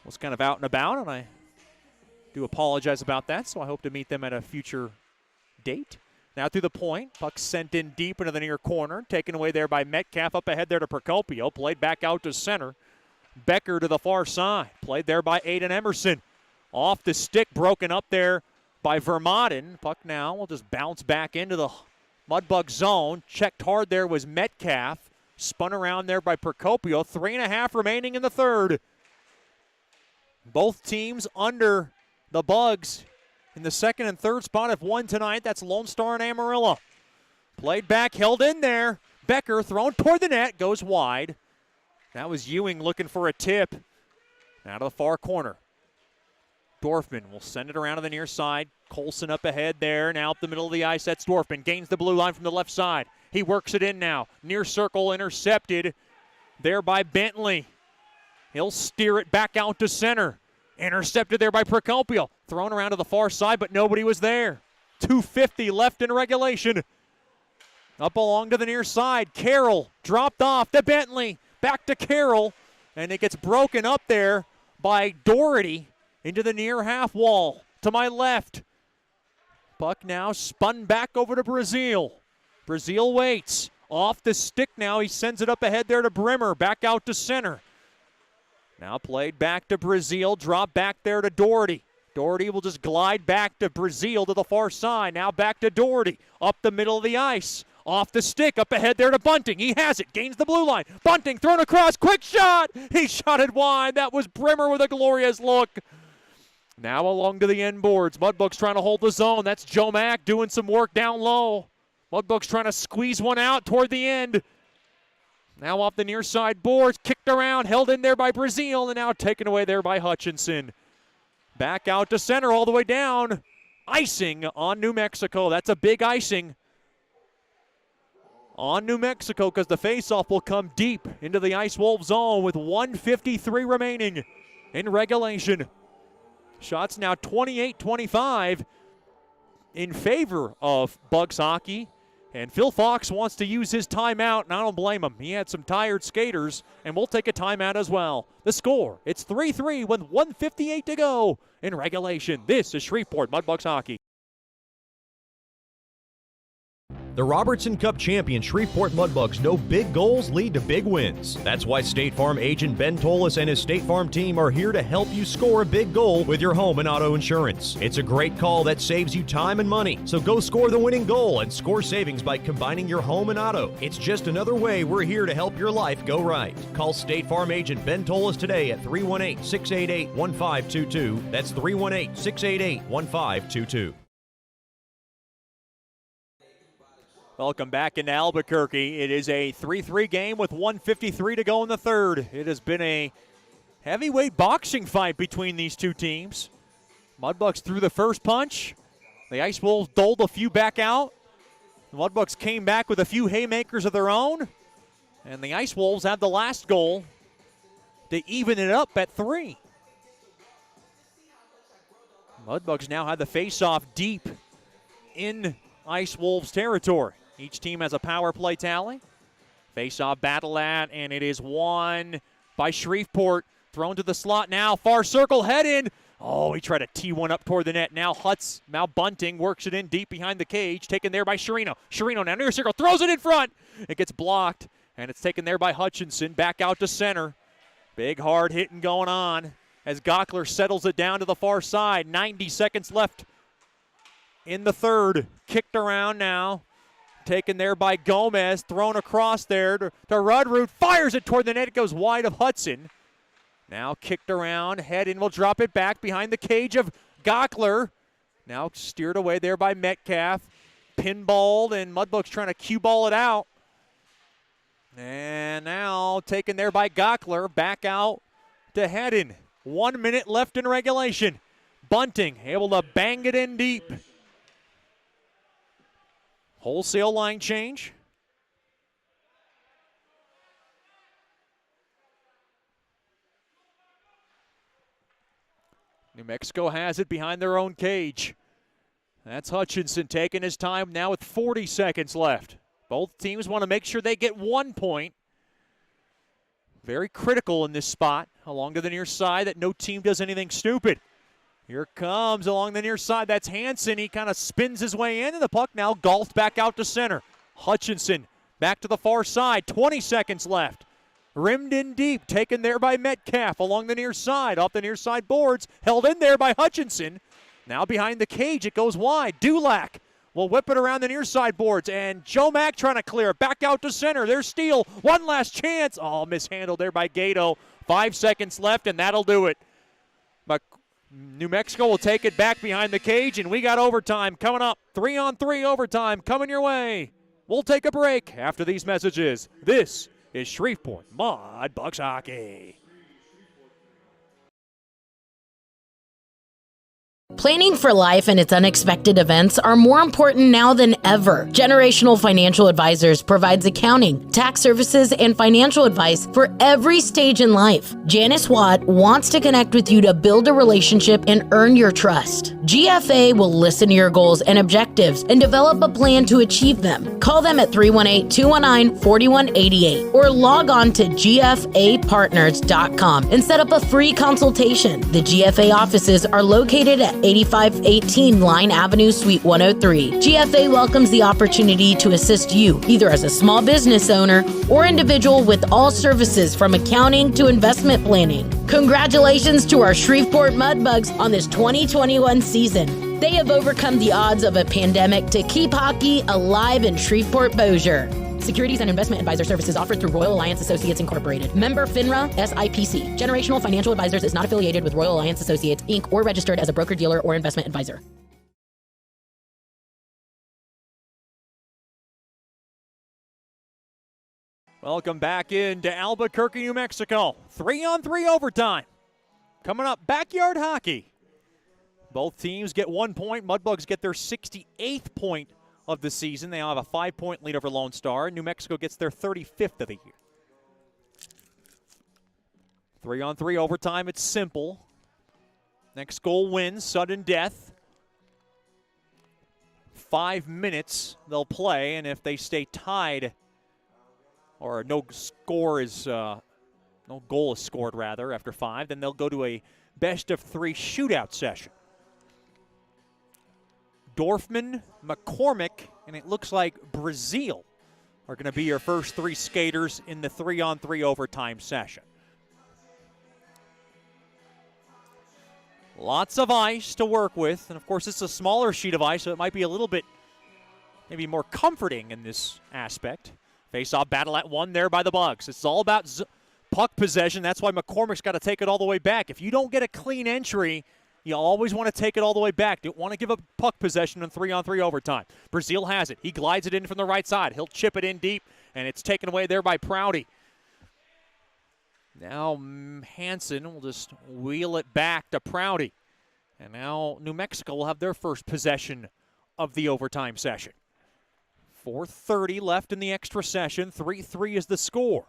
was kind of out and about, and I do apologize about that, so I hope to meet them at a future date. Now through the point, puck sent in deep into the near corner, taken away there by Metcalf, up ahead there to Procopio, played back out to center. Becker to the far side, played there by Aiden Emerson. Off the stick, broken up there by Vermaden. Puck now will just bounce back into the Mudbug zone. Checked hard there was Metcalf. Spun around there by Procopio. 3.5 remaining in the third. Both teams under the Bugs in the second and third spot have won tonight. That's Lone Star and Amarillo. Played back, held in there. Becker thrown toward the net, goes wide. That was Ewing looking for a tip out of the far corner. Dorfman will send it around to the near side. Colson up ahead there. Now up the middle of the ice. That's Dorfman. Gains the blue line from the left side. He works it in now. Near circle intercepted there by Bentley. He'll steer it back out to center. Intercepted there by Procopio. Thrown around to the far side, but nobody was there. 2:50 left in regulation. Up along to the near side. Carroll dropped off to Bentley. Back to Carroll. And it gets broken up there by Doherty into the near half wall. To my left. Puck now spun back over to Brazil. Brazil waits. Off the stick now. He sends it up ahead there to Brimmer. Back out to center. Now played back to Brazil. Drop back there to Doherty. Doherty will just glide back to Brazil to the far side. Now back to Doherty. Up the middle of the ice. Off the stick. Up ahead there to Bunting. He has it. Gains the blue line. Bunting thrown across. Quick shot. He shot it wide. That was Brimmer with a glorious look. Now along to the end boards. Mudbugs trying to hold the zone. That's Joe Mack doing some work down low. Mudbugs trying to squeeze one out toward the end. Now off the near side boards. Kicked around. Held in there by Brazil. And now taken away there by Hutchinson. Back out to center all the way down. Icing on New Mexico. That's a big icing on New Mexico because the faceoff will come deep into the Ice Wolf zone with 1:53 remaining in regulation. Shots now 28-25 in favor of Bugs hockey. And Phil Fox wants to use his timeout, and I don't blame him. He had some tired skaters, and we'll take a timeout as well. The score, it's 3-3 with 1:58 to go in regulation. This is Shreveport Mudbugs hockey. The Robertson Cup champion Shreveport Mudbugs know big goals lead to big wins. That's why State Farm agent Ben Tolis and his State Farm team are here to help you score a big goal with your home and auto insurance. It's a great call that saves you time and money. So go score the winning goal and score savings by combining your home and auto. It's just another way we're here to help your life go right. Call State Farm agent Ben Tolis today at 318-688-1522. That's 318-688-1522. Welcome back into Albuquerque. It is a 3-3 game with 1:53 to go in the third. It has been a heavyweight boxing fight between these two teams. Mudbugs threw the first punch. The Ice Wolves doled a few back out. The Mudbugs came back with a few haymakers of their own. And the Ice Wolves had the last goal to even it up at 3. Mudbugs now had the face-off deep in Ice Wolves territory. Each team has a power play tally. Face-off battle at, and it is won by Shreveport. Thrown to the slot now. Far circle, head in. Oh, he tried to tee one up toward the net. Now Bunting works it in deep behind the cage. Taken there by Sherino. Sherino now near circle. Throws it in front. It gets blocked, and it's taken there by Hutchinson. Back out to center. Big hard hitting going on as Gockler settles it down to the far side. 90 seconds left in the third. Kicked around now. Taken there by Gomez. Thrown across there to Rudroot. Fires it toward the net. It goes wide of Hudson. Now kicked around. Head in. Will drop it back behind the cage of Gockler. Now steered away there by Metcalf. Pinballed, and Mudbugs trying to cue ball it out. And now taken there by Gockler. Back out to Hedden. 1 minute left in regulation. Bunting able to bang it in deep. Wholesale line change. New Mexico has it behind their own cage. That's Hutchinson taking his time now with 40 seconds left. Both teams want to make sure they get 1 point. Very critical in this spot. Along to the near side that no team does anything stupid. Here comes along the near side. That's Hansen. He kind of spins his way in, and the puck now golfed back out to center. Hutchinson back to the far side. 20 seconds left. Rimmed in deep. Taken there by Metcalf along the near side. Off the near side boards. Held in there by Hutchinson. Now behind the cage. It goes wide. Dulac will whip it around the near side boards. And Joe Mack trying to clear. Back out to center. There's Steele. One last chance. Oh, mishandled there by Gato. 5 seconds left, and that'll do it. New Mexico will take it back behind the cage, and we got overtime coming up. 3-on-3 overtime coming your way. We'll take a break after these messages. This is Shreveport Mudbugs Hockey. Planning for life and its unexpected events are more important now than ever. Generational Financial Advisors provides accounting, tax services, and financial advice for every stage in life. Janice Watt wants to connect with you to build a relationship and earn your trust. GFA will listen to your goals and objectives and develop a plan to achieve them. Call them at 318-219-4188 or log on to gfapartners.com and set up a free consultation. The GFA offices are located at 8518 Line Avenue, Suite 103. GFA welcomes the opportunity to assist you, either as a small business owner or individual, with all services from accounting to investment planning. Congratulations to our Shreveport Mudbugs on this 2021 season. They have overcome the odds of a pandemic to keep hockey alive in Shreveport-Bossier. Securities and investment advisor services offered through Royal Alliance Associates Incorporated. Member FINRA SIPC. Generational Financial Advisors is not affiliated with Royal Alliance Associates, Inc. or registered as a broker-dealer or investment advisor. Welcome back into Albuquerque, New Mexico. 3-on-3 overtime. Coming up, backyard hockey. Both teams get 1 point. Mudbugs get their 68th point of the season. They have a 5-point lead over Lone Star. New Mexico gets their 35th of the year. 3-on-3 overtime, it's simple. Next goal wins, sudden death. 5 minutes they'll play, and if they stay tied, or no goal is scored rather after 5, then they'll go to a best-of-3 shootout session. Dorfman, McCormick, and it looks like Brazil are going to be your first 3 skaters in the 3-on-3 overtime session. Lots of ice to work with, and of course it's a smaller sheet of ice, so it might be a little bit maybe more comforting in this aspect. Face-off battle at 1 there by the Bugs. It's all about puck possession. That's why McCormick's got to take it all the way back. If you don't get a clean entry, you always want to take it all the way back. Don't want to give up puck possession in 3-on-3 overtime. Brazil has it. He glides it in from the right side. He'll chip it in deep, and it's taken away there by Prouty. Now Hansen will just wheel it back to Prouty. And now New Mexico will have their first possession of the overtime session. 4:30 left in the extra session. 3-3 is the score.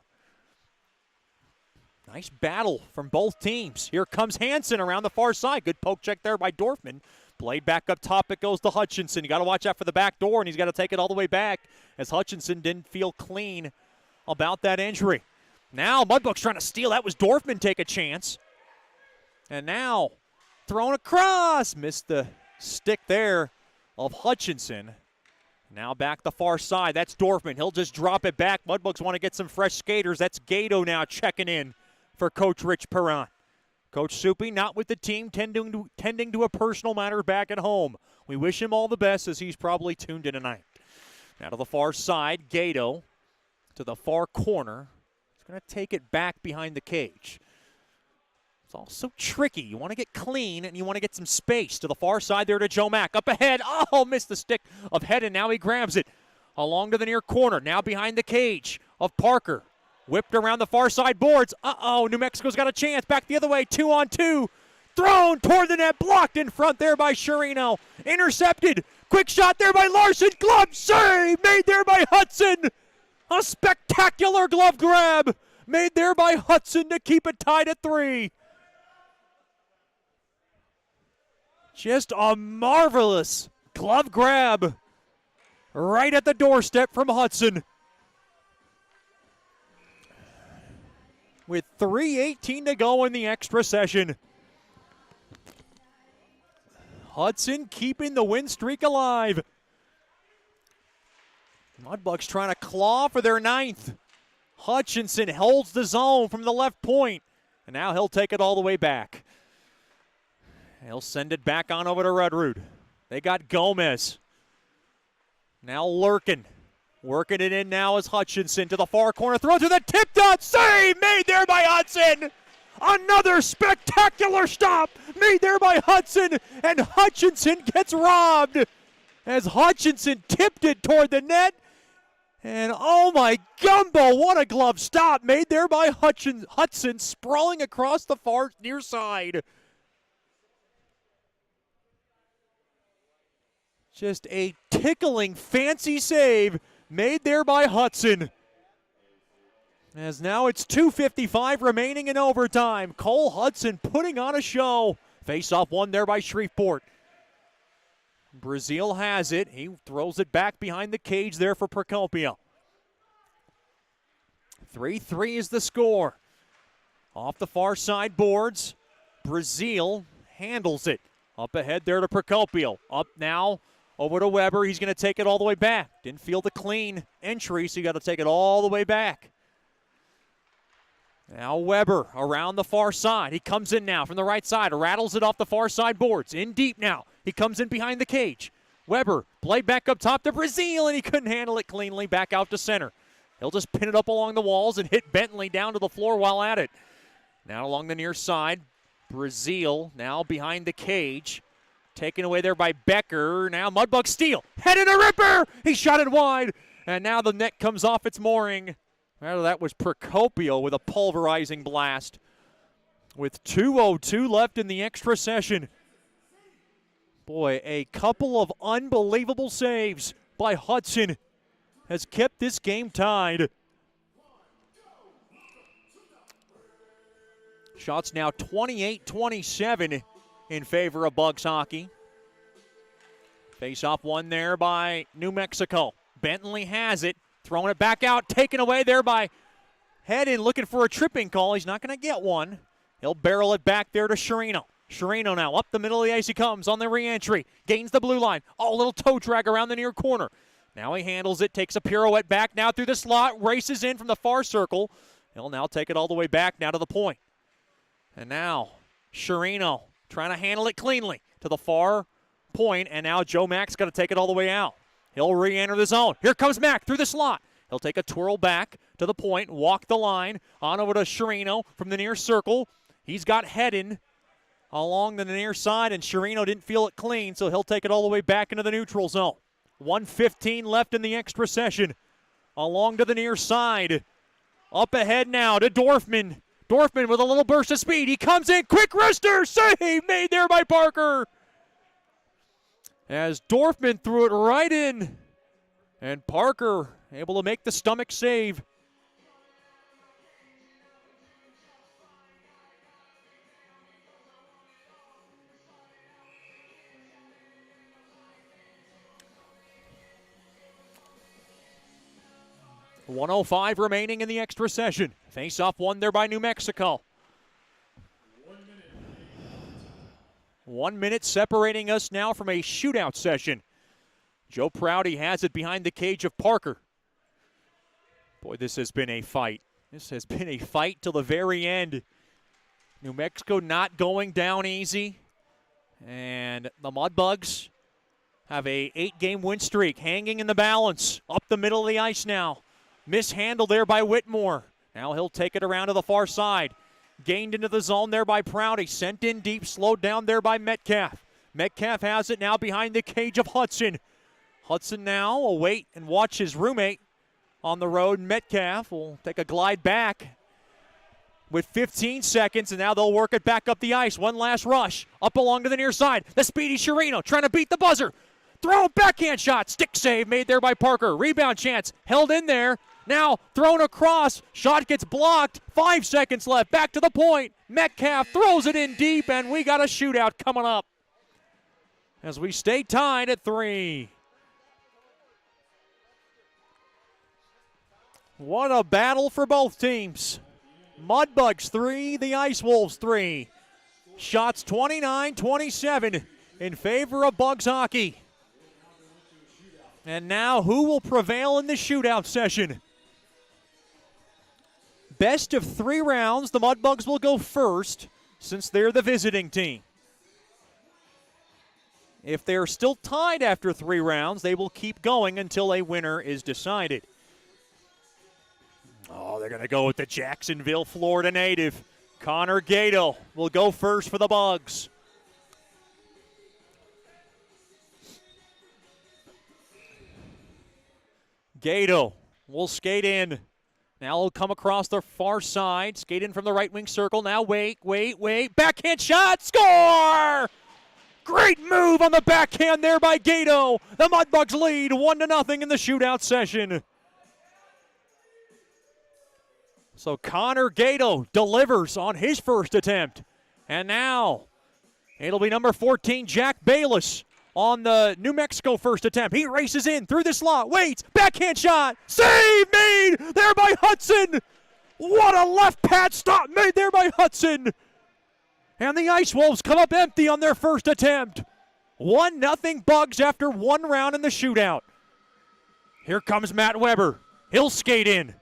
Nice battle from both teams. Here comes Hansen around the far side. Good poke check there by Dorfman. Played back up top, it goes to Hutchinson. You got to watch out for the back door, and he's got to take it all the way back as Hutchinson didn't feel clean about that injury. Now Mudbugs trying to steal. That was Dorfman take a chance. And now thrown across. Missed the stick there of Hutchinson. Now back the far side. That's Dorfman. He'll just drop it back. Mudbugs want to get some fresh skaters. That's Gato now checking in for Coach Rich Perron. Coach Soupy not with the team, tending to a personal matter back at home. We wish him all the best as he's probably tuned in tonight. Now to the far side, Gato to the far corner. He's going to take it back behind the cage. It's all so tricky. You want to get clean, and you want to get some space. To the far side there to Joe Mack. Up ahead. Oh, missed the stick of Hedden. Now he grabs it along to the near corner. Now behind the cage of Parker. Whipped around the far side boards. New Mexico's got a chance. Back the other way. 2-on-2. Thrown toward the net. Blocked in front there by Sherino. Intercepted. Quick shot there by Larson. Glove save made there by Hudson. A spectacular glove grab made there by Hudson to keep it tied at 3. Just a marvelous glove grab right at the doorstep from Hudson. With 3:18 to go in the extra session. Hudson keeping the win streak alive. Mudbugs trying to claw for their 9th. Hutchinson holds the zone from the left point. And now he'll take it all the way back. He'll send it back on over to Rudrud. They got Gomez. Now Lurkin. Working it in now is Hutchinson to the far corner. Throw to the tip dot. Save made there by Hudson. Another spectacular stop made there by Hudson, and Hutchinson gets robbed as Hutchinson tipped it toward the net. And oh my gumbo, what a glove stop made there by Hudson sprawling across the far near side. Just a tickling fancy save made there by Hudson. As now it's 2:55 remaining in overtime. Cole Hudson putting on a show. Face-off won there by Shreveport. Brazil has it. He throws it back behind the cage there for Procopio. 3-3 is the score. Off the far side boards, Brazil handles it. Up ahead there to Procopio. Up now over to Weber. He's going to take it all the way back. Didn't feel the clean entry, so you got to take it all the way back. Now Weber around the far side. He comes in now from the right side. Rattles it off the far side boards. In deep now. He comes in behind the cage. Weber played back up top to Brazil, and he couldn't handle it cleanly. Back out to center. He'll just pin it up along the walls and hit Bentley down to the floor while at it. Now along the near side. Brazil now behind the cage. Taken away there by Becker. Now Mudbug steal. Headed a ripper. He shot it wide. And now the net comes off its mooring. Well, that was Procopio with a pulverizing blast. With 2:02 left in the extra session. Boy, a couple of unbelievable saves by Hudson has kept this game tied. Shots now 28-27 in favor of Bugs hockey. Face-off won there by New Mexico. Bentley has it. Throwing it back out, taken away there by Hedden, looking for a tripping call. He's not going to get one. He'll barrel it back there to Sherino. Sherino now up the middle of the ice he comes on the re-entry. Gains the blue line. Oh, a little toe drag around the near corner. Now he handles it, takes a pirouette back now through the slot, races in from the far circle. He'll now take it all the way back now to the point. And now Sherino trying to handle it cleanly to the far point, and now Joe Mack's got to take it all the way out. He'll re-enter the zone. Here comes Mack through the slot. He'll take a twirl back to the point, walk the line, on over to Sherino from the near circle. He's got Hedden along the near side, and Sherino didn't feel it clean, so he'll take it all the way back into the neutral zone. 1:15 left in the extra session. Along to the near side. Up ahead now to Dorfman. Dorfman with a little burst of speed. He comes in, quick wrister, save made there by Parker. As Dorfman threw it right in, and Parker able to make the stomach save. .105 remaining in the extra session. Face-off won there by New Mexico. 1 minute separating us now from a shootout session. Joe Prouty has it behind the cage of Parker. Boy, this has been a fight. This has been a fight till the very end. New Mexico not going down easy. And the Mudbugs have a 8-game win streak hanging in the balance. Up the middle of the ice now. Mishandled there by Whitmore. Now he'll take it around to the far side. Gained into the zone there by Prouty. Sent in deep, slowed down there by Metcalf. Metcalf has it now behind the cage of Hudson. Hudson now will wait and watch his roommate on the road. Metcalf will take a glide back with 15 seconds, and now they'll work it back up the ice. One last rush. Up along to the near side. The speedy Sherino trying to beat the buzzer. Throw a backhand shot. Stick save made there by Parker. Rebound chance held in there. Now thrown across. Shot gets blocked. 5 seconds left. Back to the point. Metcalf throws it in deep, and we got a shootout coming up as we stay tied at 3. What a battle for both teams. Mudbugs 3, the Ice Wolves 3. Shots 29-27 in favor of Bugs hockey. And now who will prevail in the shootout session? Best of 3 rounds, the Mudbugs will go first since they're the visiting team. If they're still tied after 3 rounds, they will keep going until a winner is decided. Oh, they're going to go with the Jacksonville, Florida native. Connor Gato will go first for the Bugs. Gato will skate in. Now he'll come across the far side. Skate in from the right wing circle. Now wait. Backhand shot. Score! Great move on the backhand there by Gato. The Mudbugs lead 1-0 in the shootout session. So Connor Gato delivers on his first attempt. And now it'll be number 14, Jack Bayless, on the New Mexico first attempt. He races in through the slot, waits, backhand shot, save made there by Hudson. What a left pad stop made there by Hudson. And the Ice Wolves come up empty on their first attempt. 1-0 Bugs after one round in the shootout. Here comes Matt Weber. He'll skate in.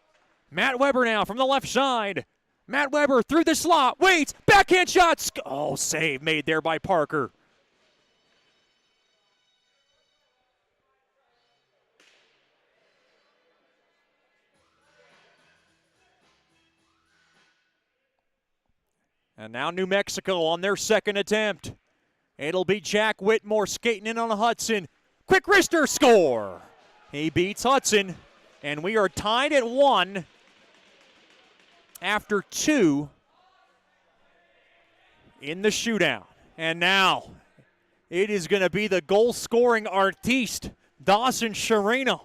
Matt Weber now from the left side. Matt Weber through the slot, waits, backhand shot. Oh, save made there by Parker. And now New Mexico on their second attempt. It'll be Jack Whitmore skating in on Hudson. Quick wrister, score. He beats Hudson, and we are tied at 1 after 2 in the shootout. And now it is going to be the goal-scoring artiste, Dawson Sharino,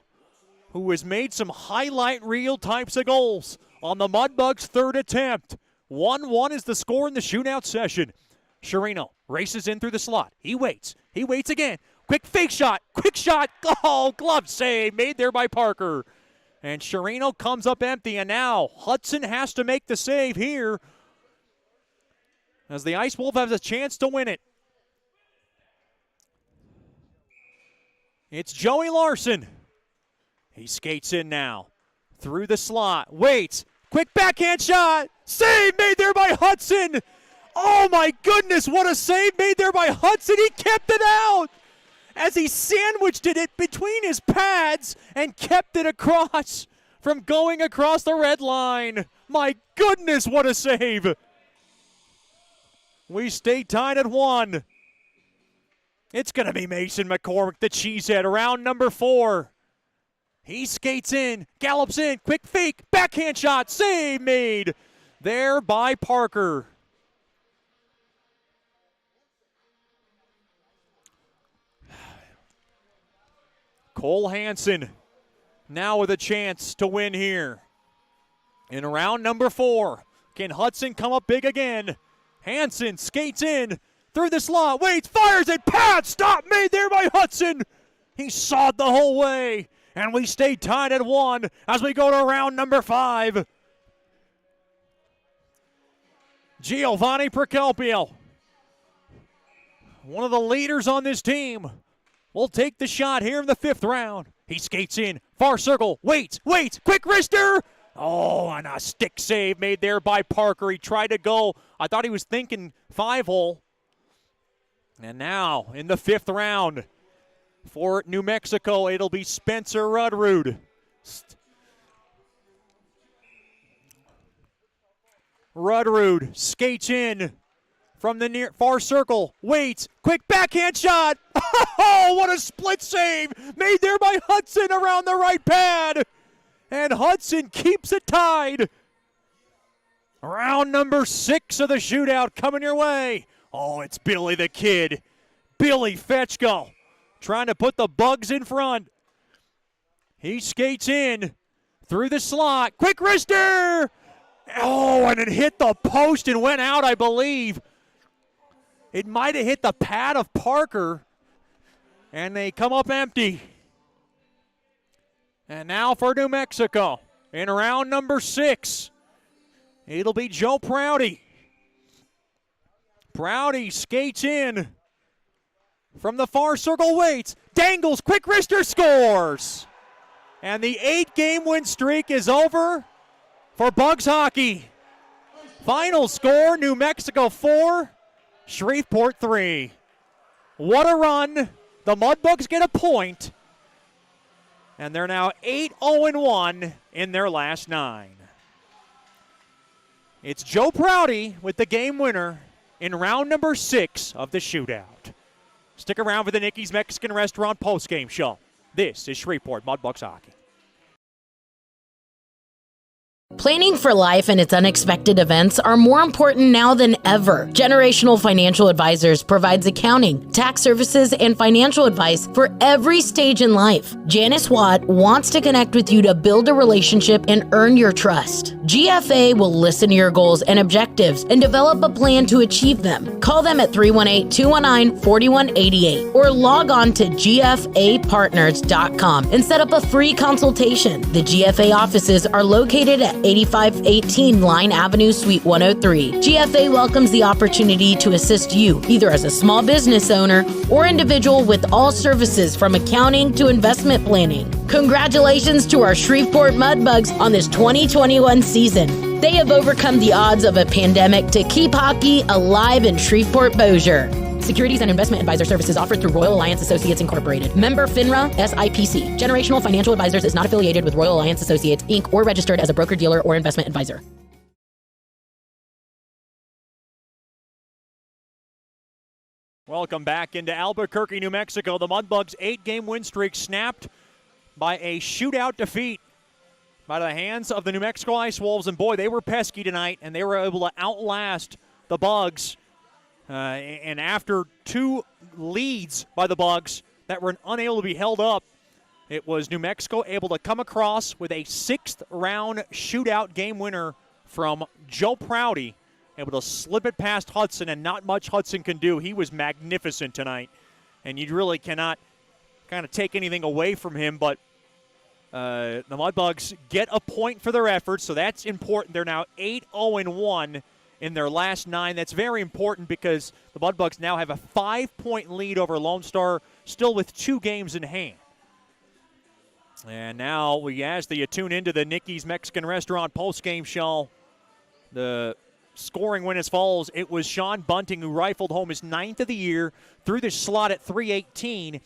who has made some highlight reel types of goals on the Mudbugs' third attempt. 1-1 is the score in the shootout session. Sharino races in through the slot. He waits again. Quick fake shot, oh, glove save made there by Parker. And Sharino comes up empty, and now Hudson has to make the save here as the Ice Wolf has a chance to win it. It's Joey Larson. He skates in now through the slot, waits, quick backhand shot, save made there by Hudson. Oh my goodness, what a save made there by Hudson. He kept it out as he sandwiched it between his pads and kept it across from going across the red line. My goodness, what a save. We stay tied at 1. It's going to be Mason McCormick, the cheesehead, round number 4. He skates in, gallops in, quick fake, backhand shot, save made there by Parker. Cole Hansen now with a chance to win here. In round number 4, can Hudson come up big again? Hansen skates in through the slot, waits, fires it, pad stop made there by Hudson. He sawed the whole way, and we stay tied at 1 as we go to round number 5. Giovanni Procalpio, one of the leaders on this team, will take the shot here in the 5th round. He skates in, far circle, waits, quick wrister. Oh, and a stick save made there by Parker. He tried to go. I thought he was thinking 5-hole. And now in the 5th round for New Mexico, it'll be Spencer Rudrud. Rudrud skates in from the near far circle, waits, quick backhand shot. Oh, what a split save made there by Hudson around the right pad. And Hudson keeps it tied. Round number 6 of the shootout coming your way. Oh, it's Billy the Kid. Billy Fetchko trying to put the Bugs in front. He skates in through the slot. Quick wrister. Oh, and it hit the post and went out, I believe. It might have hit the pad of Parker, and they come up empty. And now for New Mexico in round number 6, it'll be Joe Prouty. Prouty skates in from the far circle, waits, dangles, quick wrister, scores. And the 8-game win streak is over for Bugs hockey. Final score, New Mexico 4, Shreveport 3. What a run. The Mudbugs get a point, and they're now 8-0-1 in their last 9. It's Joe Prouty with the game winner in round number 6 of the shootout. Stick around for the Nicky's Mexican Restaurant postgame show. This is Shreveport Mudbugs hockey. Planning for life and its unexpected events are more important now than ever. Generational Financial Advisors provides accounting, tax services, and financial advice for every stage in life. Janice Watt wants to connect with you to build a relationship and earn your trust. GFA will listen to your goals and objectives and develop a plan to achieve them. Call them at 318-219-4188 or log on to gfapartners.com and set up a free consultation. The GFA offices are located at 8518 Line Avenue, Suite 103. GFA welcomes the opportunity to assist you, either as a small business owner or individual, with all services from accounting to investment planning. Congratulations to our Shreveport Mudbugs on this 2021 season. They have overcome the odds of a pandemic to keep hockey alive in Shreveport-Bossier. Securities and investment advisor services offered through Royal Alliance Associates Incorporated. Member FINRA, SIPC. Generational Financial Advisors is not affiliated with Royal Alliance Associates, Inc. or registered as a broker-dealer or investment advisor. Welcome back into Albuquerque, New Mexico. The Mudbugs' 8-game win streak snapped by a shootout defeat by the hands of the New Mexico Ice Wolves. And boy, they were pesky tonight, and they were able to outlast the Bugs. And after 2 leads by the Bugs that were unable to be held up, it was New Mexico able to come across with a 6th-round shootout game winner from Joe Prouty, able to slip it past Hudson, and not much Hudson can do. He was magnificent tonight, and you really cannot kind of take anything away from him, but the Mudbugs get a point for their efforts, so that's important. They're now 8-0-1 in their last 9. That's very important because the Mudbugs now have a 5-point lead over Lone Star, still with 2 games in hand. And now as you tune into the Nicky's Mexican Restaurant postgame show, the scoring win as follows. It was Sean Bunting who rifled home his 9th of the year through the slot at 3:18.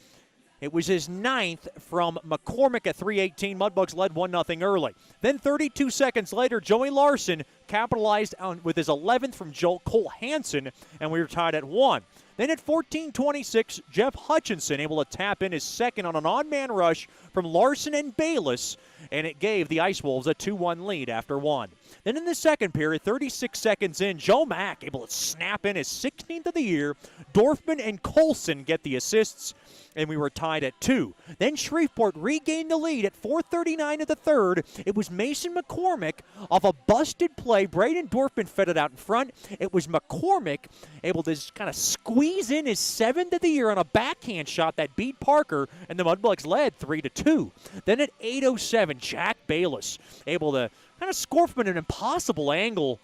It was his 9th from McCormick at 3:18. Mudbugs led 1-0 early. Then 32 seconds later, Joey Larson capitalized on with his 11th from Cole Hansen, and we were tied at 1. Then at 14:26, Jeff Hutchinson able to tap in his 2nd on an odd-man rush from Larson and Bayless, and it gave the Ice Wolves a 2-1 lead after 1. Then in the second period, 36 seconds in, Joe Mack able to snap in his 16th of the year. Dorfman and Colson get the assists, and we were tied at 2. Then Shreveport regained the lead at 4:39 of the third. It was Mason McCormick off a busted play. Braden Dorfman fed it out in front. It was McCormick able to just kind of squeeze in his 7th of the year on a backhand shot that beat Parker, and the Mudbugs led 3-2. Then at 8:07, Jack Bayless able to kind of score from an impossible angle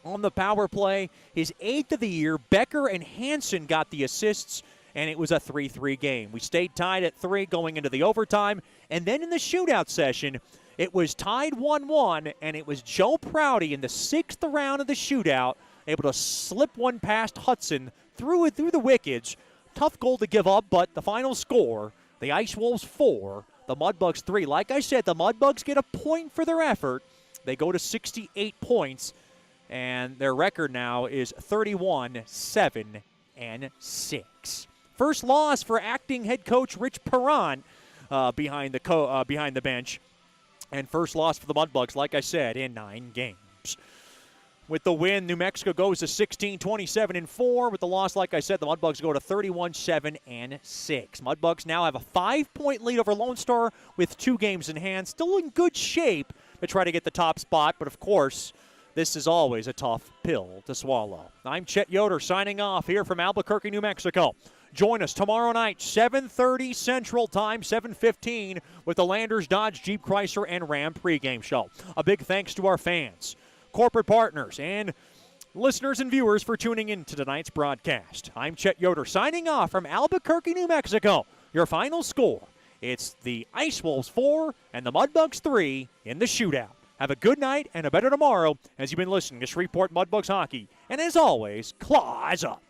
on the power play. His 8th of the year. Becker and Hansen got the assists, and it was a 3-3 game. We stayed tied at 3 going into the overtime, and then in the shootout session, it was tied 1-1, and it was Joe Prouty in the 6th round of the shootout able to slip one past Hudson through the wickets. Tough goal to give up, but the final score, the Ice Wolves 4, the Mudbugs 3. Like I said, the Mudbugs get a point for their effort. They go to 68 points, and their record now is 31-7-6. First loss for acting head coach Rich Perron behind the bench, and first loss for the Mudbugs, like I said, in 9 games. With the win, New Mexico goes to 16-27-4. With the loss, like I said, the Mudbugs go to 31-7-6. Mudbugs now have a 5-point lead over Lone Star with 2 games in hand. Still in good shape to try to get the top spot, but of course, this is always a tough pill to swallow. I'm Chet Yoder signing off here from Albuquerque, New Mexico. Join us tomorrow night, 7:30 Central Time, 7:15, with the Landers Dodge Jeep Chrysler and Ram pregame show. A big thanks to our fans, corporate partners, and listeners and viewers for tuning in to tonight's broadcast. I'm Chet Yoder signing off from Albuquerque, New Mexico. Your final score, it's the Ice Wolves 4 and the Mudbugs 3 in the shootout. Have a good night and a better tomorrow as you've been listening to Shreveport Mudbugs Hockey. And as always, claws up.